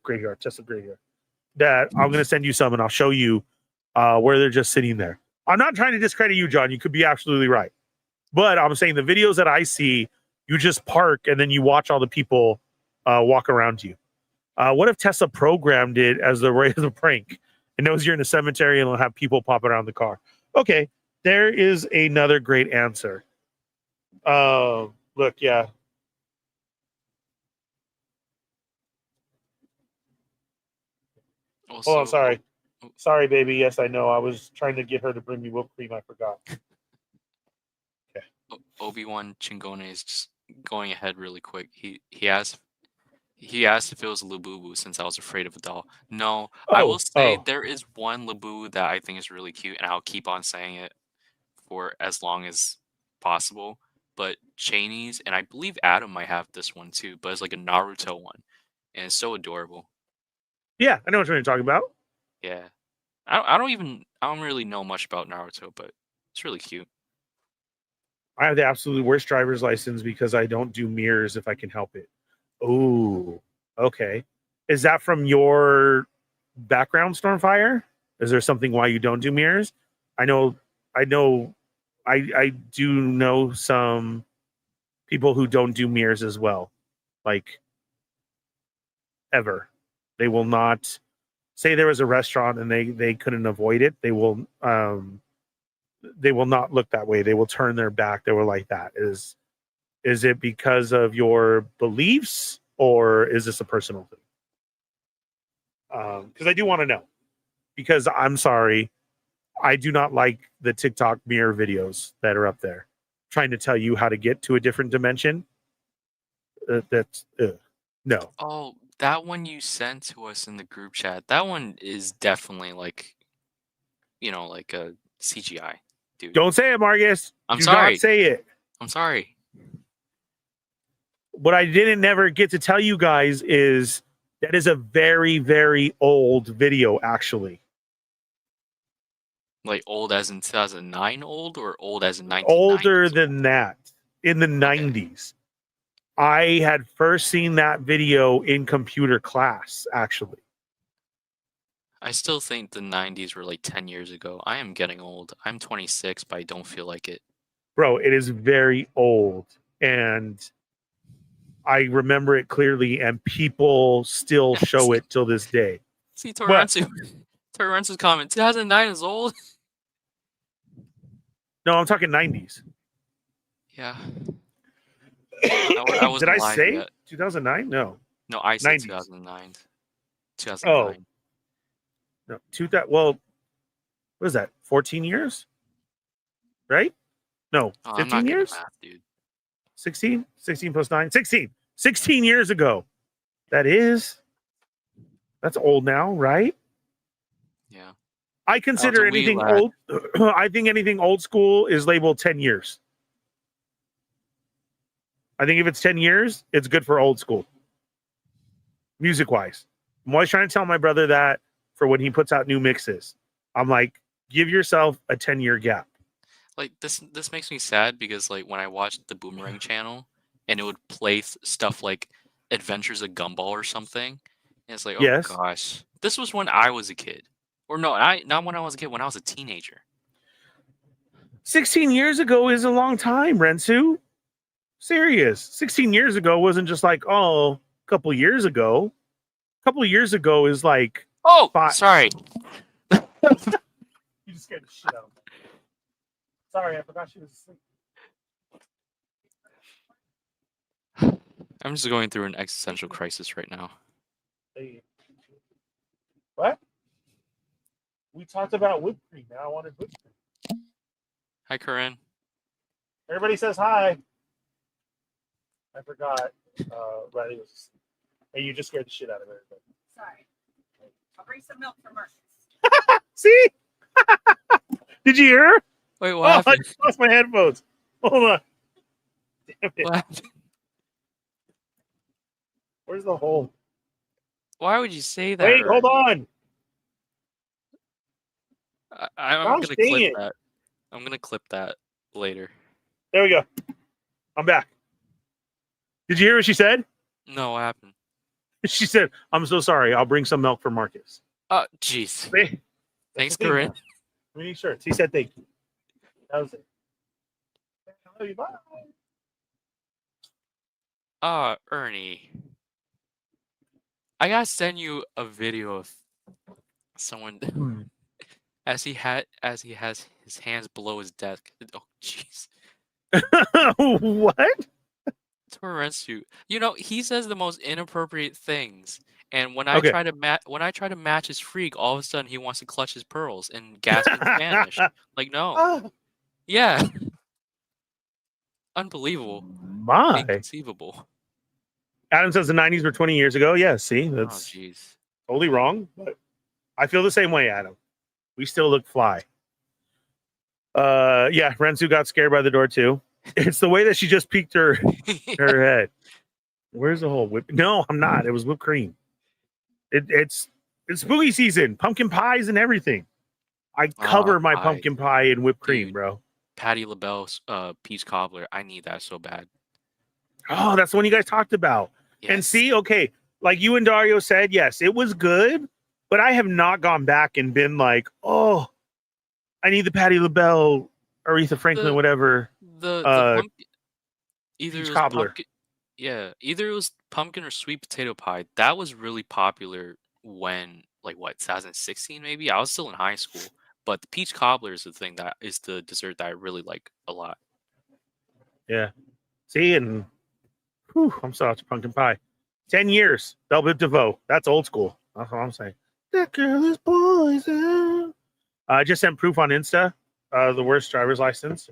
graveyard. That I'm going to send you some and I'll show you where they're just sitting there. I'm not trying to discredit you, John. You could be absolutely right. But I'm saying the videos that I see, you just park and then you watch all the people walk around you. What if Tesla programmed it as a prank and knows you're in a cemetery and it'll have people pop around the car? Okay, there is another great answer. Look, yeah. Also, oh, sorry. Sorry, baby. Yes, I know. I was trying to get her to bring me whipped cream. I forgot. Okay. Obi-Wan Chingone is just going ahead really quick. He asked if it was Labubu since I was afraid of a doll. No, I will say there is one Labubu that I think is really cute, and I'll keep on saying it for as long as possible. But Cheney's, and I believe Adam might have this one too, but it's like a Naruto one, and it's so adorable. Yeah, I know what you're talking about. Yeah, I don't really know much about Naruto, but it's really cute. I have the absolute worst driver's license because I don't do mirrors if I can help it. Oh, okay. Is that from your background, Stormfire? Is there something why you don't do mirrors? I do know some people who don't do mirrors as well. Like, ever. They will not say there was a restaurant and they couldn't avoid it. They will not look that way. They will turn their back. They were like that. Is it because of your beliefs or is this a personal thing? Because I do want to know. Because I'm sorry, I do not like the TikTok mirror videos that are up there trying to tell you how to get to a different dimension. No. Oh, that one you sent to us in the group chat. That one is definitely like, like a CGI, dude. Don't say it, Marcus. I'm do sorry. not say it. I'm sorry. What I didn't never get to tell you guys is that is a very, very old video, actually. Like old as in 2009 old or old as in 1990s? Older than that, in the 90s. I had first seen that video in computer class, actually. I still think the 90s were like 10 years ago. I am getting old. I'm 26, but I don't feel like it. Bro, it is very old. And I remember it clearly, and people still show it till this day. See, Torrent's comment, 2009 is old? No, I'm talking 90s. Yeah. Did I say 2009? No. No, I said 90s. 2009. 2009. Oh. No, well, what is that? 14 years? Right? No, 15 years? Math, dude. 16? 16 plus 9? 16. 16 years ago. That's old now, right? Yeah. I consider anything old. I think anything old school is labeled 10 years. I think if it's 10 years, it's good for old school. Music wise. I'm always trying to tell my brother that for when he puts out new mixes. I'm like, give yourself a 10-year gap. Like this makes me sad because like when I watched the Boomerang channel and it would play stuff like Adventures of Gumball or something, and it's like, oh gosh. This was when I was a kid. Or no, not when I was a kid, when I was a teenager. 16 years ago is a long time, Rensu. Serious. 16 years ago wasn't just like, oh, a couple years ago. A couple years ago is like... Oh, sorry. You just scared the shit out of me. Sorry, I forgot she was asleep. I'm just going through an existential crisis right now. Hey. What? We talked about whipped cream. Now I wanted whipped cream. Hi, Corinne. Everybody says hi. I forgot. Riley was asleep. Hey, you just scared the shit out of everybody. Sorry. I'll bring some milk for Marcus. See? Did you hear her? Wait, what happened? I just lost my headphones. Hold on. Damn it. What happened? Where's the hole? Why would you say that? Wait, hold on. I'm going to clip that. I'm going to clip that later. There we go. I'm back. Did you hear what she said? No, what happened? She said, I'm so sorry. I'll bring some milk for Marcus. Oh, jeez. Thanks, I Corinne. mean, sure. He said thank you. That was it. I love you. Bye. Ernie. I gotta send you a video of someone as he has his hands below his desk. Oh, jeez. What? Torrentsu. He says the most inappropriate things, and when I try to match his freak, all of a sudden he wants to clutch his pearls and gasp in Spanish. Like, no. Yeah. Unbelievable. My. Inconceivable. Adam says the 90s were 20 years ago. Yeah, see, that's totally wrong. But I feel the same way, Adam. We still look fly. Yeah, Rensu got scared by the door too. It's the way that she just peeked her head. Where's the whole whip? No, I'm not. It was whipped cream. It's spooky season, pumpkin pies and everything. I cover my pumpkin pie in whipped cream, bro. Patti LaBelle's peach cobbler. I need that so bad. Oh, that's the one you guys talked about. Yes. And see, okay, like you and Dario said, yes, it was good, But I have not gone back and been like, oh, I need the Patti LaBelle, Aretha Franklin, whatever. The pumpkin, either Peach it was cobbler. pumpkin, yeah, either it was pumpkin or sweet potato pie. That was really popular when, like, what, 2016 maybe? I was still in high school. But the peach cobbler is the thing that is the dessert that I really like a lot. Yeah. See, and whew, I'm so out to pumpkin pie. 10 years. Belle Biv DeVoe. That's old school. That's what I'm saying. That girl is poison. I just sent proof on Insta. The worst driver's license.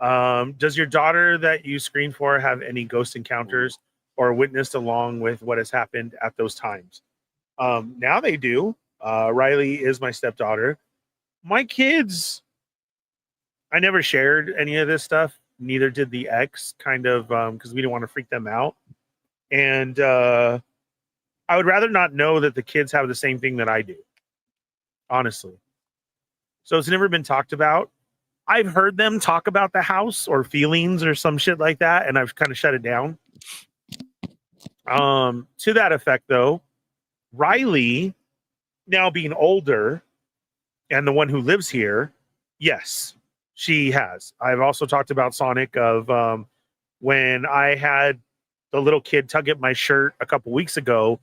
Does your daughter that you screened for have any ghost encounters or witnessed along with what has happened at those times? Now they do. Riley is my stepdaughter. My kids, I never shared any of this stuff. Neither did the ex, kind of, because we didn't want to freak them out. And I would rather not know that the kids have the same thing that I do, honestly. So it's never been talked about. I've heard them talk about the house or feelings or some shit like that, and I've kind of shut it down. To that effect, though, Riley, now being older and the one who lives here, yes, she has. I've also talked about Sonic of when I had the little kid tug at my shirt a couple weeks ago.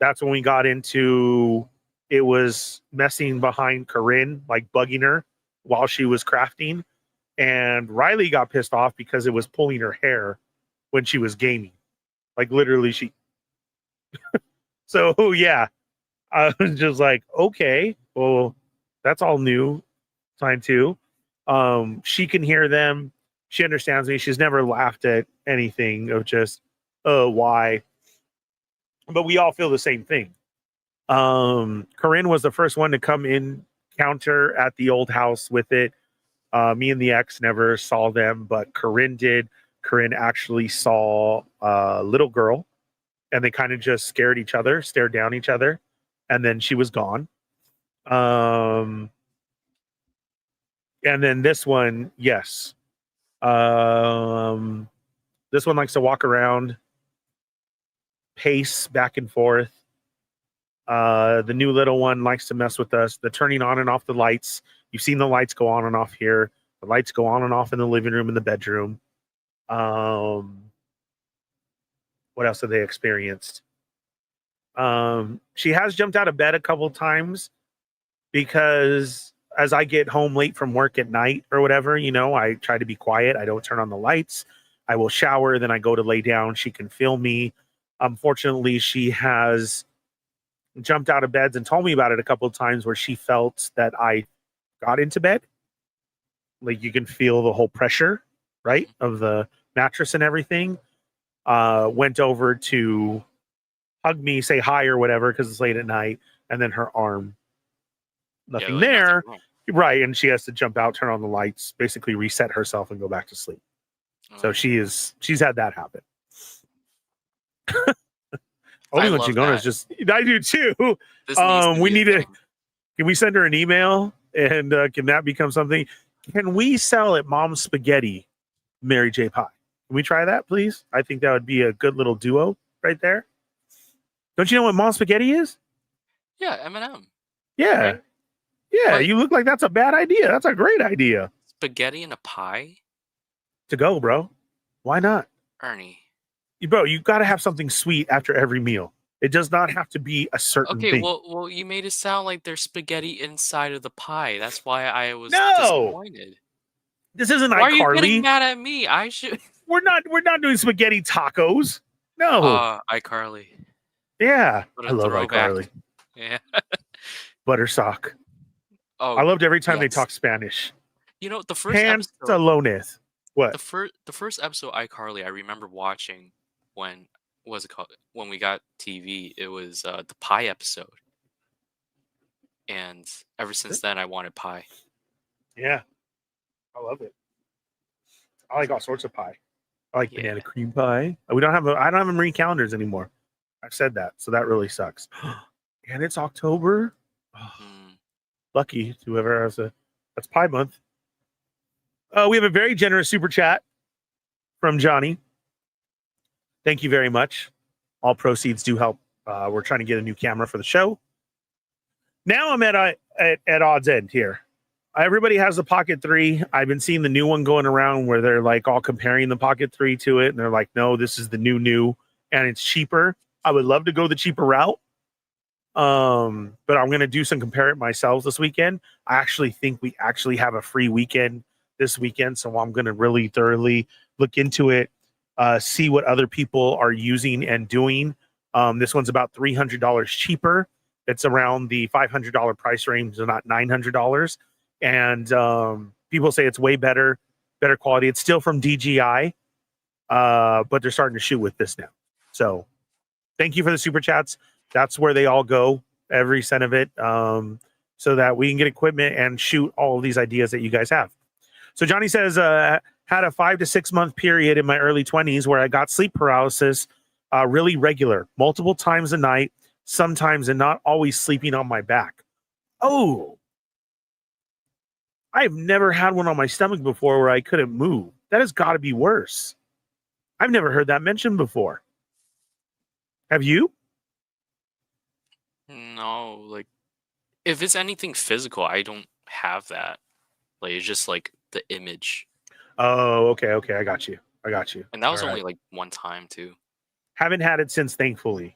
That's when we got into it was messing behind Corinne, like bugging her while she was crafting. And Riley got pissed off because it was pulling her hair when she was gaming. Like literally she. So yeah, I was just like, okay, well, that's all new. Time too. She can hear them. She understands me. She's never laughed at anything of just, why? But we all feel the same thing. Corinne was the first one to come in counter at the old house with it. Me and the ex never saw them, but Corinne did. Corinne actually saw a little girl, and they kind of just scared each other, stared down each other, and then she was gone. And then this one, yes. This one likes to walk around, pace back and forth. The new little one likes to mess with us. The turning on and off the lights. You've seen the lights go on and off here. The lights go on and off in the living room and the bedroom. What else have they experienced? She has jumped out of bed a couple times because as I get home late from work at night or whatever, you know, I try to be quiet. I don't turn on the lights. I will shower, then I go to lay down. She can feel me. Unfortunately, she has jumped out of beds and told me about it a couple of times where she felt that I got into bed. Like you can feel the whole pressure, right, of the mattress and everything. Went over to hug me, say hi or whatever, because it's late at night, and then her arm, nothing there. Nothing right, and she has to jump out, turn on the lights, basically reset herself and go back to sleep. So she's had that happen. Only when Chingona is just, I do too. We need to, can we send her an email and can that become something? Can we sell at Mom's Spaghetti Mary J. Pie? Can we try that, please? I think that would be a good little duo right there. Don't you know what Mom's Spaghetti is? Yeah, M&M. Yeah. Right? Yeah, But you look like that's a bad idea. That's a great idea. spaghetti and a pie? To go, bro. Why not? Ernie. Bro, you got to have something sweet after every meal. It does not have to be a certain Okay, thing. well, you made it sound like there's spaghetti inside of the pie. That's why I was No! disappointed. This isn't Why are you iCarly. getting mad at me? I should. We're not doing spaghetti tacos. No. iCarly. Yeah. What a I love throwback. iCarly. Yeah. Buttersock. Oh, I loved every time they yes. talk Spanish. You know, the first episode, Pantalones. What? the first episode iCarly I remember watching when what was it called? When we got TV, it was the pie episode. And ever since then I wanted pie. Yeah. I love it. I like all sorts of pie. I like banana cream pie. I don't have a Marie calendars anymore. I've said that, so that really sucks. And it's October. Oh, lucky to whoever has that's Pie Month. We have a very generous super chat from Johnny. Thank you very much. All proceeds do help. We're trying to get a new camera for the show. Now I'm at odds end here. Everybody has the Pocket 3. I've been seeing the new one going around where they're like all comparing the Pocket 3 to it, and they're like, no, this is the new, and it's cheaper. I would love to go the cheaper route. But I'm gonna do some compare it myself this weekend. I actually think we actually have a free weekend this weekend, so I'm gonna really thoroughly look into it, see what other people are using and doing. This one's about $300 cheaper. It's around the $500 price range, so not $900. And people say it's way better quality. It's still from DJI, but they're starting to shoot with this now. So thank you for the super chats. That's where they all go, every cent of it, so that we can get equipment and shoot all of these ideas that you guys have. So Johnny says, had a 5 to 6 month period in my early 20s where I got sleep paralysis really regular, multiple times a night, sometimes, and not always sleeping on my back. Oh, I've never had one on my stomach before where I couldn't move. That has got to be worse. I've never heard that mentioned before. Have you? No, like if it's anything physical, I don't have that. Like it's just like the image. Oh, okay. I got you. And that was All only right. like one time too. Haven't had it since, thankfully.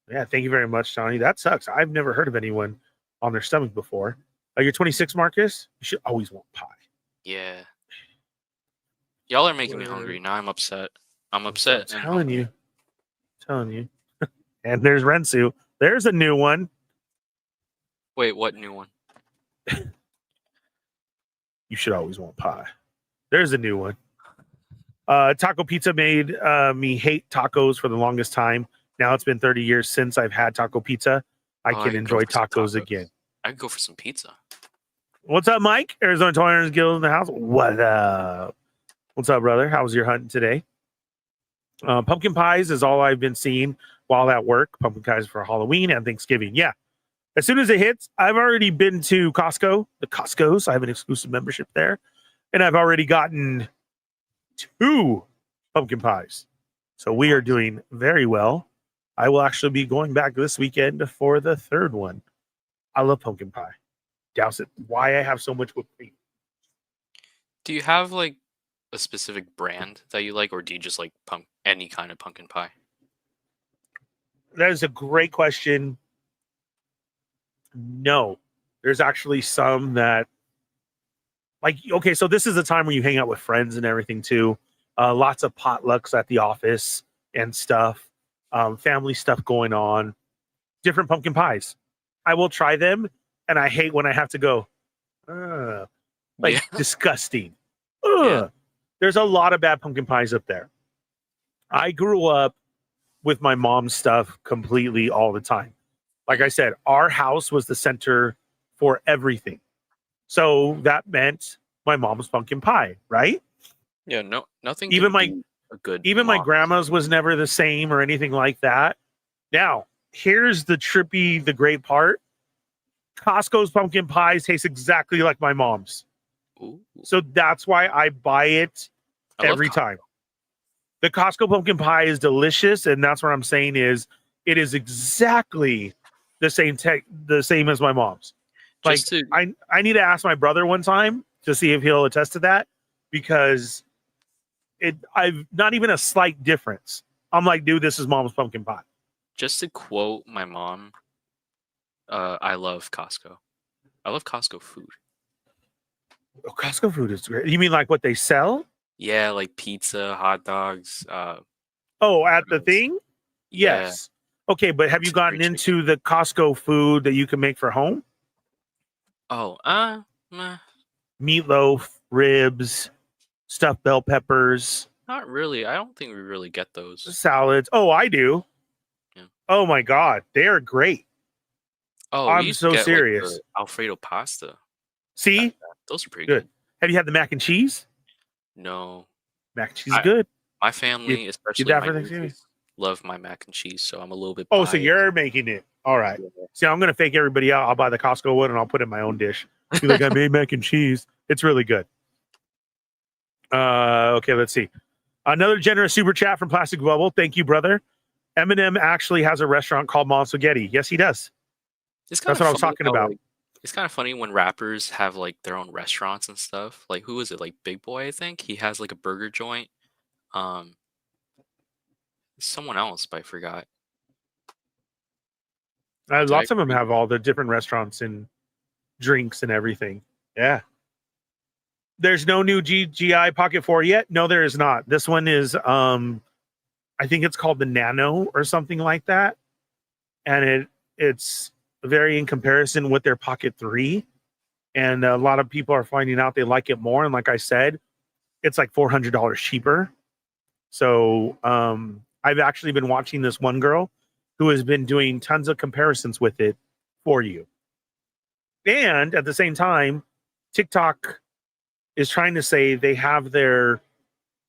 Yeah, thank you very much, Johnny. That sucks. I've never heard of anyone on their stomach before. You're 26, Marcus? You should always want pie. Yeah. Y'all are making me hungry. Now I'm upset. I'm upset. I'm telling you. And there's Rensu. There's a new one. Wait, what new one? You should always want pie. There's a new one. Taco pizza made me hate tacos for the longest time. Now it's been 30 years since I've had taco pizza. I can enjoy tacos again. I could go for some pizza. What's up, Mike? Arizona Tolerance Guild in the house. What up? What's up, brother? How was your hunt today? Pumpkin pies is all I've been seeing while at work. Pumpkin pies for Halloween and Thanksgiving. Yeah. As soon as it hits, I've already been to Costco, the Costco's. I have an exclusive membership there. And I've already gotten 2 pumpkin pies. So we are doing very well. I will actually be going back this weekend for the 3rd one. I love pumpkin pie. Douse it. Why I have so much whipped cream. Do you have like a specific brand that you like, or do you just like any kind of pumpkin pie? That is a great question. No, there's actually some that like, okay, so this is the time where you hang out with friends and everything too. Lots of potlucks at the office and stuff. Family stuff going on. Different pumpkin pies. I will try them, and I hate when I have to go, disgusting. Yeah. There's a lot of bad pumpkin pies up there. I grew up with my mom's stuff completely all the time. Like I said, our house was the center for everything. So that meant my mom's pumpkin pie, right? Yeah, no, nothing. Even my grandma's was never the same or anything like that. Now, here's the great part. Costco's pumpkin pies taste exactly like my mom's. Ooh. So that's why I buy it every time. The Costco pumpkin pie is delicious, and that's what I'm saying is it is exactly the same as my mom's. Like I need to ask my brother one time to see if he'll attest to that, because I've not even a slight difference. I'm like, dude, this is mom's pumpkin pie. Just to quote my mom, I love Costco. I love Costco food. Oh, Costco food is great. You mean like what they sell? Yeah, like pizza, hot dogs. At the thing? Yes. Yeah. Okay, but have you gotten into the Costco food that you can make for home? Oh, meatloaf, ribs, stuffed bell peppers. Not really. I don't think we really get those. Salads. Oh, I do. Yeah. Oh my God, they are great. Oh, I'm so serious. Like Alfredo pasta. See, those are pretty good. Have you had the mac and cheese? No. Mac and cheese is good. My family, especially my nieces, love my mac and cheese, so I'm a little bit biased. Oh, so you're making it. All right. Yeah. See, I'm gonna fake everybody out. I'll buy the Costco one and I'll put it in my own dish. Be like, I made mac and cheese. It's really good. Okay, let's see. Another generous super chat from Plastic Bubble. Thank you, brother. Eminem actually has a restaurant called Mom Spaghetti. Yes, he does. It's kind That's of what I was funny talking how, about. like, it's kind of funny when rappers have like their own restaurants and stuff. Like, who is it? Like Big Boy, I think he has like a burger joint. Um, someone else, but I forgot. Did I Lots of them read- have all the different restaurants and drinks and everything. Yeah. There's no new GI Pocket 4 yet. No, there is not. This one is, I think it's called the Nano or something like that, and it's very in comparison with their Pocket 3. And a lot of people are finding out they like it more. And like I said, it's like $400 cheaper. So I've actually been watching this one girl who has been doing tons of comparisons with it for you. And at the same time, TikTok is trying to say they have their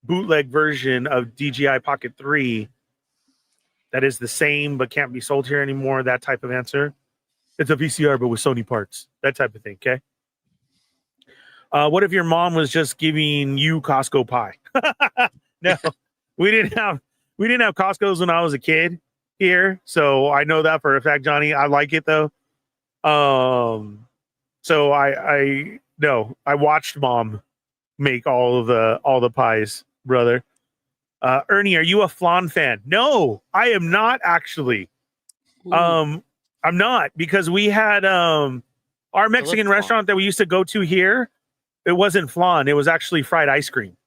bootleg version of DJI Pocket 3 that is the same but can't be sold here anymore. That type of answer. It's a VCR but with Sony parts. That type of thing. Okay. What if your mom was just giving you Costco pie? No, we didn't have Costco's when I was a kid here, so I know that for a fact, Johnny. I like it though. So I watched mom make all the pies, brother. Ernie, are you a flan fan? No, I am not actually. Ooh, I'm not, because we had our Mexican flan. restaurant that we used to go to here. It wasn't flan. It was actually fried ice cream.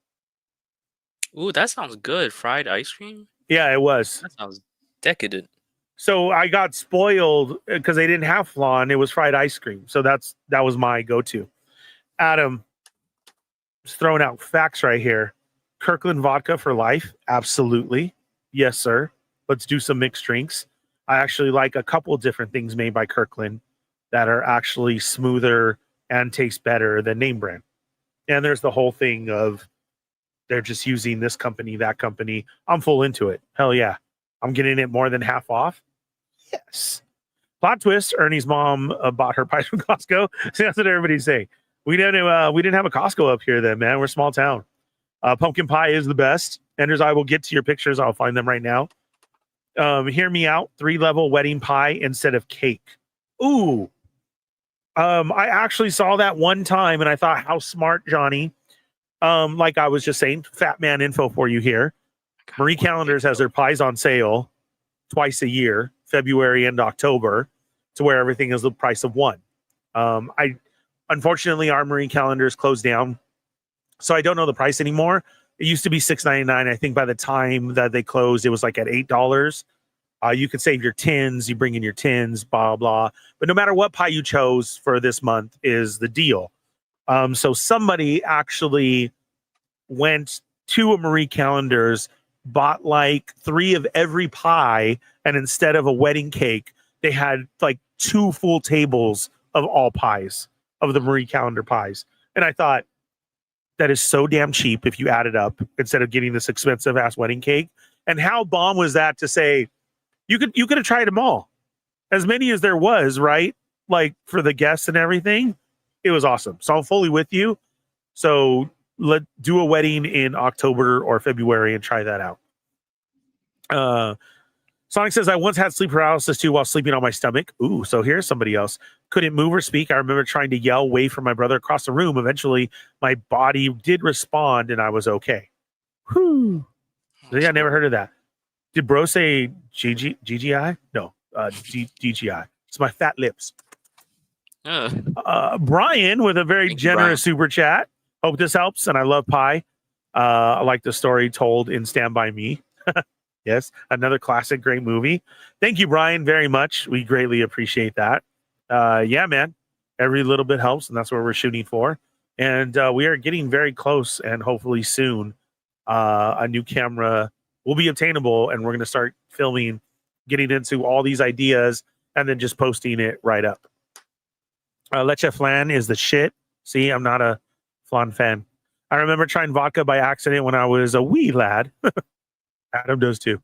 ooh, that sounds good. Fried ice cream. Yeah, it was. That sounds decadent. So I got spoiled because they didn't have flan. It was fried ice cream. So that was my go-to. Adam is throwing out facts right here. Kirkland vodka for life. Absolutely. Yes, sir. Let's do some mixed drinks. I actually like a couple different things made by Kirkland that are actually smoother and taste better than name brand. And there's the whole thing of they're just using this company, that company. I'm full into it. Hell yeah. I'm getting it more than half off. Yes. Plot twist, Ernie's mom bought her pies from Costco. That's what everybody's saying. We didn't have a Costco up here then, man. We're a small town. Pumpkin pie is the best. Enders, I will get to your pictures. I'll find them right now. Hear me out. 3-level wedding pie instead of cake. Ooh. I actually saw that one time and I thought, how smart, Johnny. Like I was just saying, fat man info for you here. Marie Callender's has their pies on sale twice a year, February and October, to where everything is the price of one. Unfortunately, our Marie Callender's closed down, so I don't know the price anymore. It used to be $6.99. I think by the time that they closed, it was like at $8. You could save your tins. You bring in your tins, blah, blah. But no matter what pie you chose for this month is the deal. So somebody actually went to a Marie Callender's, bought like 3 of every pie, and instead of a wedding cake, they had like 2 full tables of all pies, of the Marie Callender pies. And I thought, that is so damn cheap if you add it up instead of getting this expensive ass wedding cake. And how bomb was that to say, you could have tried them all, as many as there was, right? Like for the guests and everything. It was awesome. So I'm fully with you. So let's do a wedding in October or February and try that out. Sonic says, I once had sleep paralysis too while sleeping on my stomach. Ooh, so here's somebody else. Couldn't move or speak. I remember trying to yell, wave for my brother across the room. Eventually, my body did respond and I was okay. Whew. Yeah, I never heard of that. Did bro say GGI? No, DGI. It's my fat lips. Brian with a very generous super chat. Hope this helps, and I love pie. I like the story told in Stand By Me. Yes, another classic, great movie. Thank you, Brian, very much. We greatly appreciate that. Yeah, man, every little bit helps, and that's what we're shooting for. And we are getting very close, and hopefully soon a new camera will be obtainable, and we're going to start filming, getting into all these ideas, and then just posting it right up. Leche Flan is the shit. See, I'm not a flan fan. I remember trying vodka by accident when I was a wee lad. Adam does too.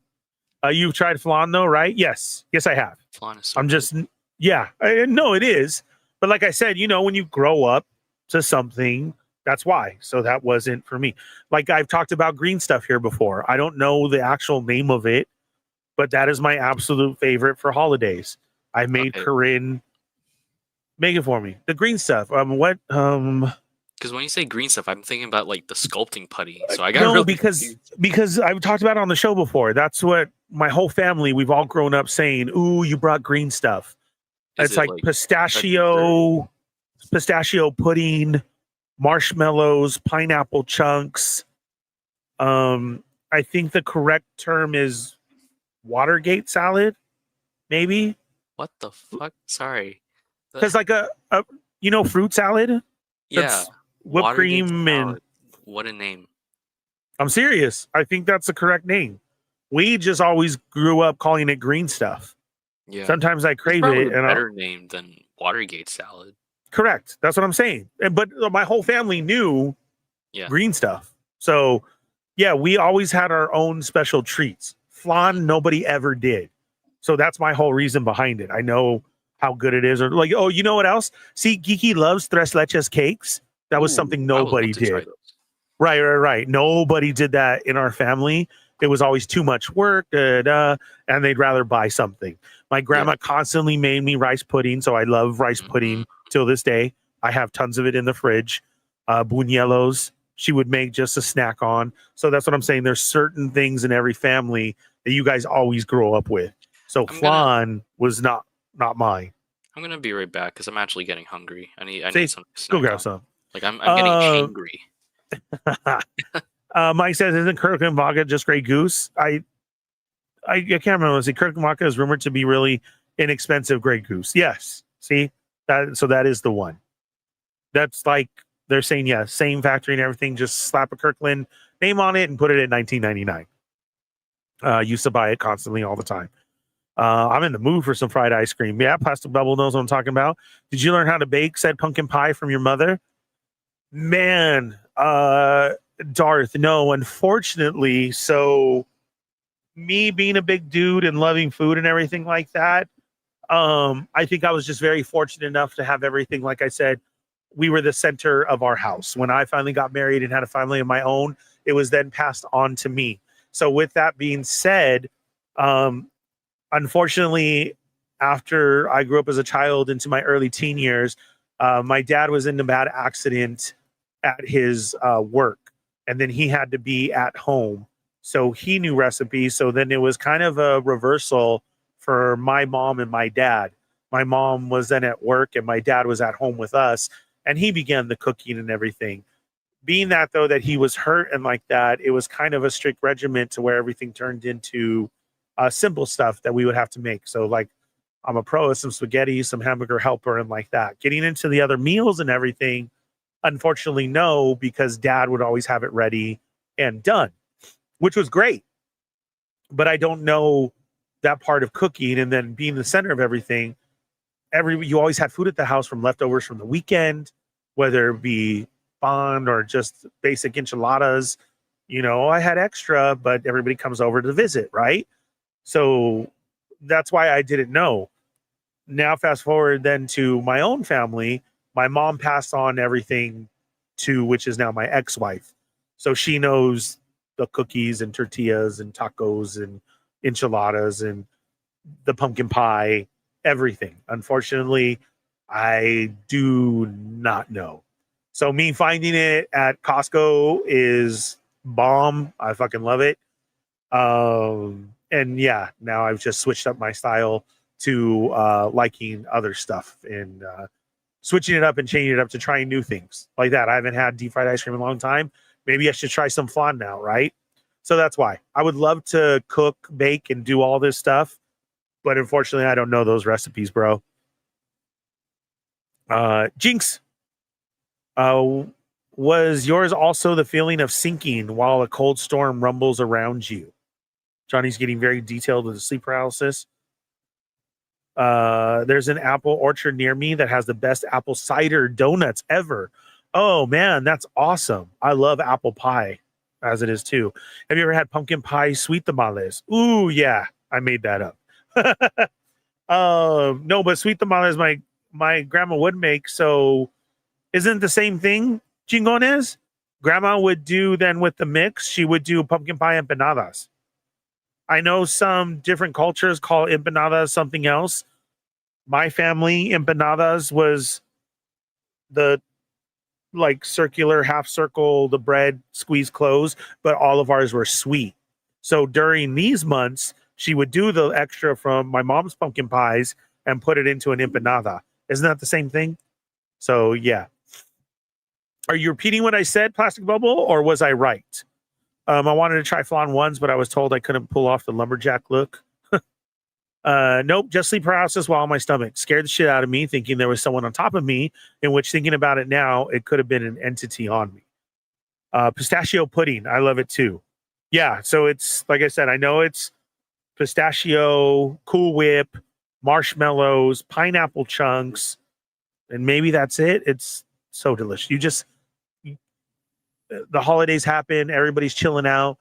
You've tried flan though, right? Yes, I have. Flan is so I'm good. just, yeah, I know it is. But like I said, when you grow up to something, that's why. So that wasn't for me. Like I've talked about green stuff here before. I don't know the actual name of it, but that is my absolute favorite for holidays. I made Corinne Make it for me. The green stuff. What? Because when you say green stuff, I'm thinking about like the sculpting putty. So I got No, really because I've talked about it on the show before. That's what my whole family, we've all grown up saying, "Ooh, you brought green stuff." It's like pistachio pudding, marshmallows, pineapple chunks. I think the correct term is Watergate salad, maybe. What the fuck? Sorry. Because like a fruit salad. Yeah. That's whipped Watergate cream salad. and. What a name. I'm serious. I think that's the correct name. We just always grew up calling it green stuff. Yeah. Sometimes I crave Probably it. a better name than Watergate salad. Correct. That's what I'm saying. But my whole family knew green stuff. So, yeah, we always had our own special treats. Flan, nobody ever did. So that's my whole reason behind it. I know how good it is. Or like, oh, you know what else? See, Geeky loves Tres Leches cakes. That was something nobody did. Right. Nobody did that in our family. It was always too much work, and they'd rather buy something. My grandma constantly made me rice pudding, so I love rice pudding till this day. I have tons of it in the fridge. Buñuelos, she would make just a snack on. So that's what I'm saying. There's certain things in every family that you guys always grow up with. So flan was not mine. I'm gonna be right back because I'm actually getting hungry. I need some. Go grab some. Like I'm getting hangry. Mike says, "Isn't Kirkland vodka just Grey Goose?" I can't remember. See, Kirkland vodka is rumored to be really inexpensive Grey Goose. Yes. See that? So that is the one. That's like they're saying, same factory and everything. Just slap a Kirkland name on it and put it at $19.99. Used to buy it constantly all the time. I'm in the mood for some fried ice cream. Yeah, Plastic Bubble knows what I'm talking about. Did you learn how to bake said pumpkin pie from your mother? Man, Darth, no, unfortunately. So me being a big dude and loving food and everything like that, I think I was just very fortunate enough to have everything. Like I said, we were the center of our house. When I finally got married and had a family of my own, it was then passed on to me. So with that being said, unfortunately, after I grew up as a child into my early teen years, my dad was in a bad accident at his work, and then he had to be at home. So he knew recipes. So then it was kind of a reversal for my mom and my dad. My mom was then at work and my dad was at home with us, and he began the cooking and everything. Being that, though, that he was hurt and like that, it was kind of a strict regiment to where everything turned into simple stuff that we would have to make. So like I'm a pro of some spaghetti, some hamburger helper, and like that. Getting into the other meals and everything, unfortunately, no, because dad would always have it ready and done, which was great. But I don't know that part of cooking and then being the center of everything. You always had food at the house from leftovers from the weekend, whether it be bond or just basic enchiladas. I had extra, but everybody comes over to visit, right? So that's why I didn't know. Now, fast forward then to my own family. My mom passed on everything to, which is now my ex-wife. So she knows the cookies and tortillas and tacos and enchiladas and the pumpkin pie, everything. Unfortunately, I do not know. So me finding it at Costco is bomb. I fucking love it. And yeah, now I've just switched up my style to liking other stuff and switching it up and changing it up to trying new things like that. I haven't had deep fried ice cream in a long time. Maybe I should try some flan now, right? So that's why I would love to cook, bake, and do all this stuff. But unfortunately, I don't know those recipes, bro. Jinx, was yours also the feeling of sinking while a cold storm rumbles around you? Johnny's getting very detailed with the sleep paralysis. There's an apple orchard near me that has the best apple cider donuts ever. Oh man, that's awesome. I love apple pie as it is too. Have you ever had pumpkin pie sweet tamales? Ooh, yeah, I made that up. No, but sweet tamales my grandma would make. So isn't it the same thing, Chingones? Grandma would do then with the mix, she would do pumpkin pie empanadas. I know some different cultures call empanadas something else. My family empanadas was the like circular half circle, the bread squeezed closed, but all of ours were sweet. So during these months, she would do the extra from my mom's pumpkin pies and put it into an empanada. Isn't that the same thing? So yeah. Are you repeating what I said, Plastic Bubble, or was I right? I wanted to try flan ones, but I was told I couldn't pull off the lumberjack look. Nope, just sleep paralysis while on my stomach. Scared the shit out of me, thinking there was someone on top of me, in which, thinking about it now, it could have been an entity on me. Pistachio pudding, I love it too. Yeah, so it's, like I said, I know it's pistachio, Cool Whip, marshmallows, pineapple chunks, and maybe that's it. It's so delicious. The holidays happen, everybody's chilling out.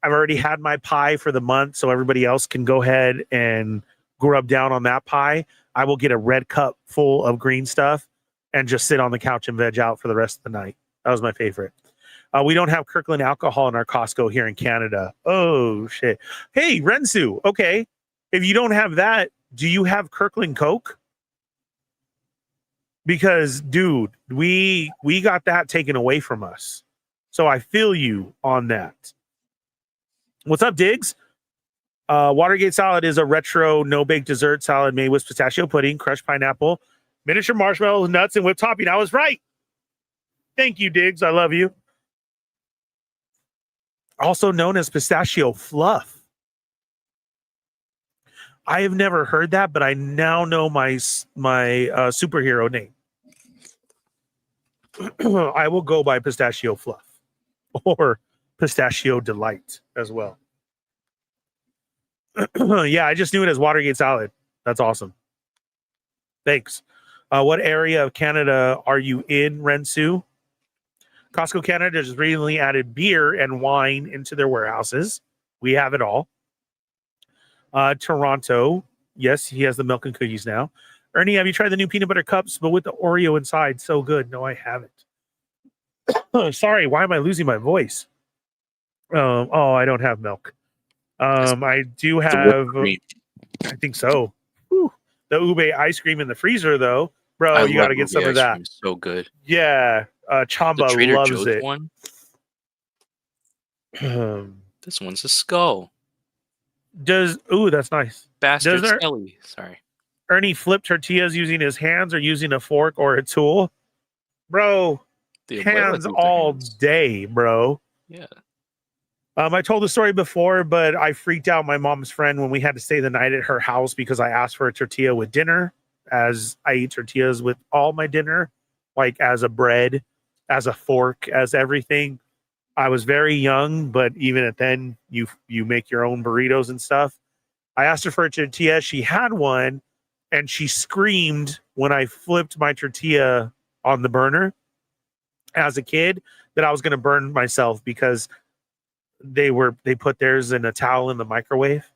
I've already had my pie for the month, so everybody else can go ahead and grub down on that pie. I will get a red cup full of green stuff and just sit on the couch and veg out for the rest of the night. That was my favorite. We don't have Kirkland alcohol in our Costco here in Canada. Oh, shit. Hey, Rensu, okay. If you don't have that, do you have Kirkland Coke? Because, dude, we got that taken away from us. So I feel you on that. What's up, Diggs? Watergate salad is a retro no-bake dessert salad made with pistachio pudding, crushed pineapple, miniature marshmallows, nuts, and whipped topping. I was right. Thank you, Diggs. I love you. Also known as pistachio fluff. I have never heard that, but I now know my superhero name. I will go by pistachio fluff or pistachio delight as well. Yeah, I just knew it as Watergate salad. That's awesome. Thanks. What area of Canada are you in, Rensu? Costco Canada just recently added beer and wine into their warehouses. We have it all. Toronto, yes, he has the milk and cookies now. Ernie, have you tried the new peanut butter cups, but with the Oreo inside? So good. No, I haven't. Sorry, why am I losing my voice? Oh, I don't have milk. I do have, I think so. Whew. The ube ice cream in the freezer, though. Bro, you got to get some of that. So good. Yeah. Chamba loves Joe's it. One? This one's a skull. That's nice. Bastard Skelly. Sorry. Ernie flip tortillas using his hands or using a fork or a tool? Bro, hands all day, bro. Yeah. I told the story before, but I freaked out my mom's friend when we had to stay the night at her house because I asked for a tortilla with dinner, as I eat tortillas with all my dinner, like as a bread, as a fork, as everything. I was very young, but even at then, you make your own burritos and stuff. I asked her for a tortilla. She had one, and she screamed when I flipped my tortilla on the burner as a kid that I was going to burn myself because they put theirs in a towel in the microwave.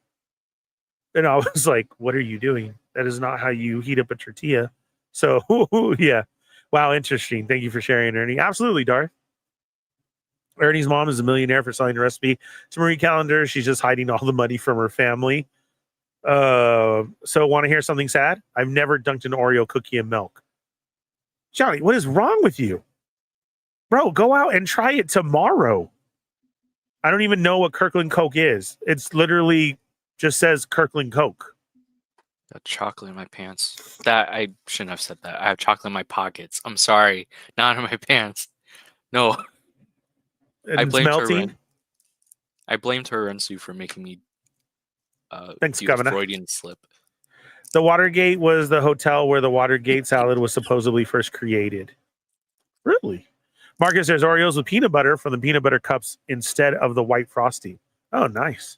And I was like, what are you doing? That is not how you heat up a tortilla. So yeah. Wow, interesting. Thank you for sharing, Ernie. Absolutely, Darth. Ernie's mom is a millionaire for selling the recipe to Marie Callender. She's just hiding all the money from her family. So want to hear something sad? I've never dunked an Oreo cookie in milk. Johnny, what is wrong with you? Bro, go out and try it tomorrow. I don't even know what Kirkland Coke is. It's literally just says Kirkland Coke. Got chocolate in my pants. That I shouldn't have said that. I have chocolate in my pockets. I'm sorry. Not in my pants. No. I blamed her. I blamed her and Sue for making me Thanks, do Governor. the Freudian slip. The Watergate was the hotel where the Watergate salad was supposedly first created. Really? Marcus, there's Oreos with peanut butter from the peanut butter cups instead of the white frosting. Oh, nice.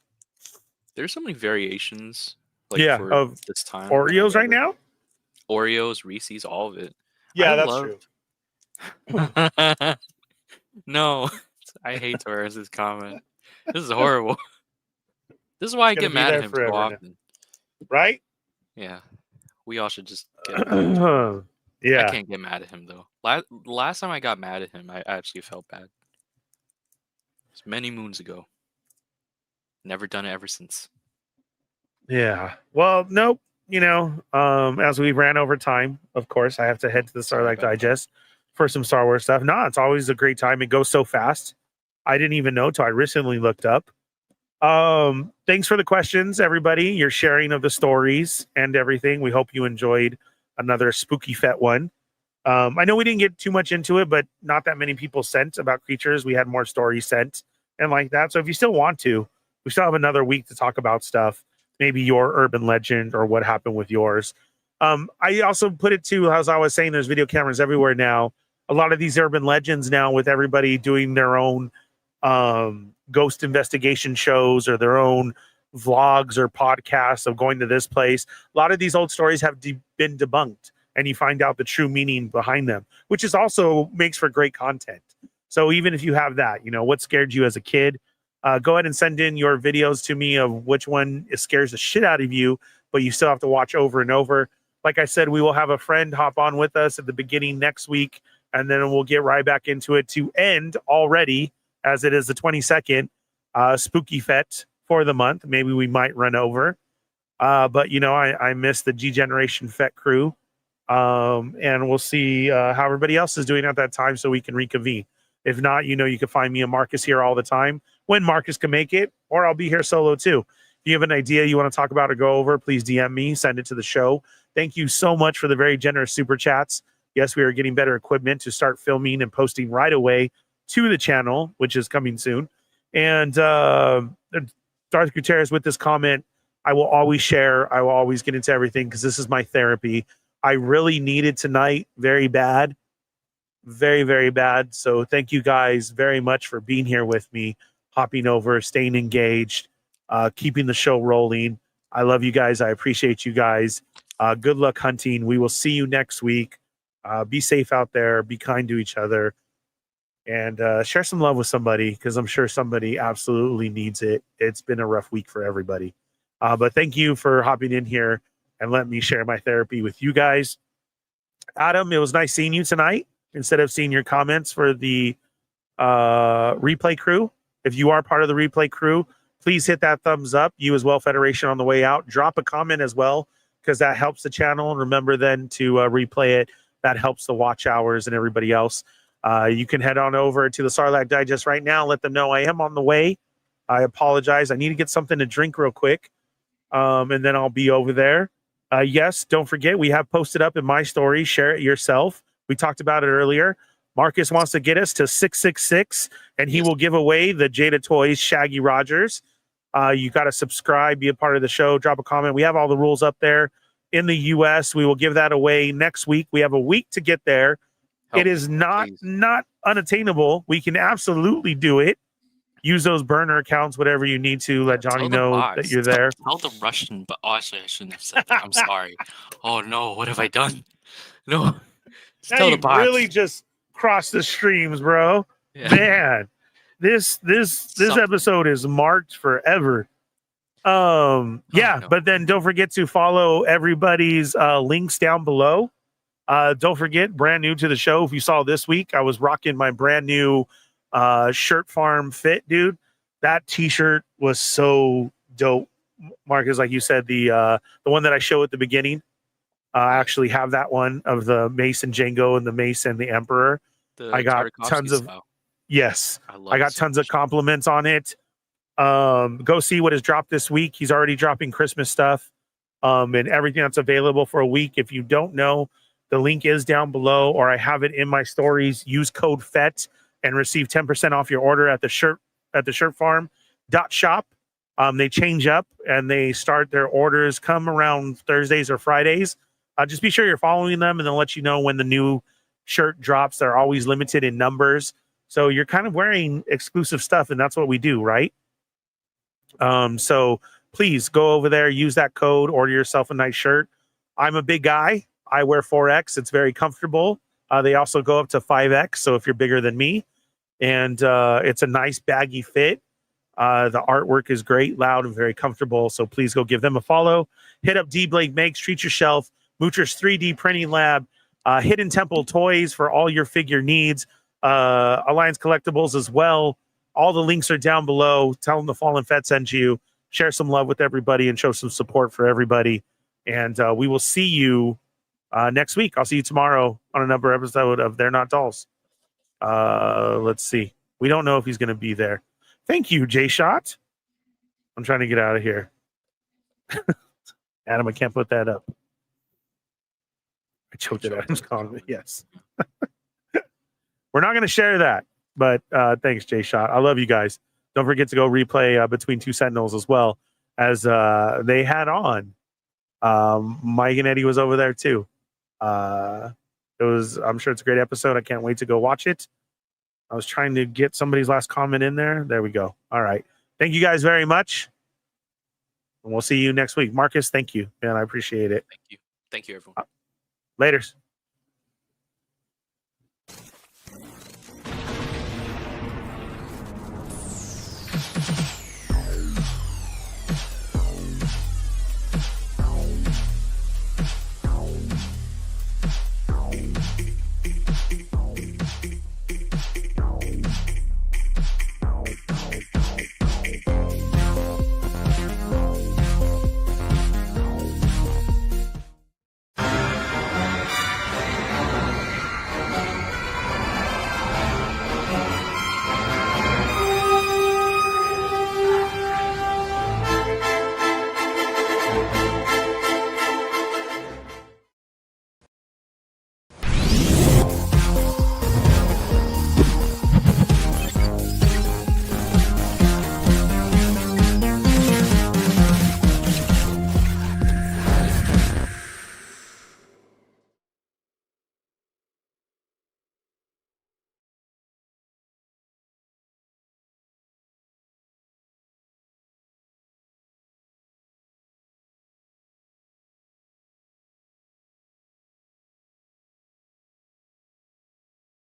There's so many variations. Like, yeah, for of this time. Oreos right now? Oreos, Reese's, all of it. Yeah, that's true. No, I hate Torres's comment. This is horrible. This is why I get mad at him so often. Now. Right? Yeah. We all should just get mad at him. Yeah. I can't get mad at him, though. Last time I got mad at him, I actually felt bad. It's many moons ago. Never done it ever since. Yeah. Well, nope. as we ran over time, of course, I have to head to the Starlight about that. Digest for some Star Wars stuff. No, it's always a great time. It goes so fast. I didn't even know till I recently looked up. Thanks for the questions, everybody. Your sharing of the stories and everything. We hope you enjoyed another spooky fet one. I know we didn't get too much into it, but not that many people sent about creatures. We had more stories sent and like that. So if you still want to, we still have another week to talk about stuff. Maybe your urban legend or what happened with yours. I also put it to, as I was saying, there's video cameras everywhere now. A lot of these urban legends now, with everybody doing their own ghost investigation shows or their own vlogs or podcasts of going to this place. A lot of these old stories have been debunked, and you find out the true meaning behind them, which is also makes for great content. So even if you have that, what scared you as a kid, go ahead and send in your videos to me of which one scares the shit out of you, but you still have to watch over and over. Like I said, we will have a friend hop on with us at the beginning next week, and then we'll get right back into it to end already, as it is the 22nd, spooky fet for the month. Maybe we might run over. But, I miss the G Generation Fet crew. And we'll see how everybody else is doing at that time so we can reconvene. If not, you can find me and Marcus here all the time when Marcus can make it, or I'll be here solo too. If you have an idea you want to talk about or go over, please DM me, send it to the show. Thank you so much for the very generous super chats. Yes, we are getting better equipment to start filming and posting right away to the channel, which is coming soon. And Darth Gutierrez with this comment, I will always share. I will always get into everything because this is my therapy. I really need it tonight very bad. Very, very bad. So thank you guys very much for being here with me, hopping over, staying engaged, keeping the show rolling. I love you guys. I appreciate you guys. Good luck hunting. We will see you next week. Be safe out there. Be kind to each other. And share some love with somebody, because I'm sure somebody absolutely needs it. It's been a rough week for everybody. But thank you for hopping in here and let me share my therapy with you guys. Adam, it was nice seeing you tonight instead of seeing your comments for the replay crew. If you are part of the replay crew, please hit that thumbs up. You as well, Federation, on the way out. Drop a comment as well, because that helps the channel. And remember then to replay it. That helps the watch hours and everybody else. You can head on over to the Sarlacc Digest right now. Let them know I am on the way. I apologize. I need to get something to drink real quick. And then I'll be over there. Yes, don't forget, we have posted up in my story. Share it yourself. We talked about it earlier. Marcus wants to get us to 666, and he will give away the Jada Toys Shaggy Rogers. You got to subscribe, be a part of the show, drop a comment. We have all the rules up there. In the U.S., we will give that away next week. We have a week to get there. It is not unattainable. We can absolutely do it. Use those burner accounts, whatever you need to. Let Johnny know that you're there. Tell the Russian, but actually, I shouldn't have said that. I'm sorry. Oh no, what have I done? No. Now you really just crossed the streams, bro. Yeah. Man, this episode is marked forever. But then don't forget to follow everybody's links down below. Don't forget, brand new to the show, if you saw this week, I was rocking my brand new Shirt Farm fit, dude. That t-shirt was so dope. Marcus, like you said, the one that I show at the beginning, I actually have that one of the Mace and Django and the Mace and the Emperor. I got tons of I got tons of compliments on it. Go see what has dropped this week. He's already dropping Christmas stuff and everything that's available for a week. If you don't know, the link is down below, or I have it in my stories. Use code FET and receive 10% off your order at the shirtfarm.shop. They change up and they start their orders come around Thursdays or Fridays. Just be sure you're following them, and they'll let you know when the new shirt drops. They're always limited in numbers. So you're kind of wearing exclusive stuff, and that's what we do, right? So please go over there, use that code, order yourself a nice shirt. I'm a big guy. I wear 4X. It's very comfortable. They also go up to 5X. So if you're bigger than me, and it's a nice baggy fit. The artwork is great, loud, and very comfortable. So please go give them a follow. Hit up D-Blade Makes, Treat Yourself, Moocher's 3D Printing Lab, Hidden Temple Toys for all your figure needs, Alliance Collectibles as well. All the links are down below. Tell them the Fallen Fet sent you. Share some love with everybody and show some support for everybody. And we will see you next week. I'll see you tomorrow on another episode of They're Not Dolls. Let's see. We don't know if he's going to be there. Thank you, J-Shot. I'm trying to get out of here. Adam, I can't put that up. I choked it out. Adam's calling me. Yes. We're not going to share that, but thanks, J-Shot. I love you guys. Don't forget to go replay Between Two Sentinels as well, as they had on. Mike and Eddie was over there too. I'm sure it's a great episode. I can't wait to go watch it. I was trying to get somebody's last comment in there. There we go. All right. Thank you guys very much. And we'll see you next week. Marcus, thank you, man. I appreciate it. Thank you. Thank you, everyone. Laters.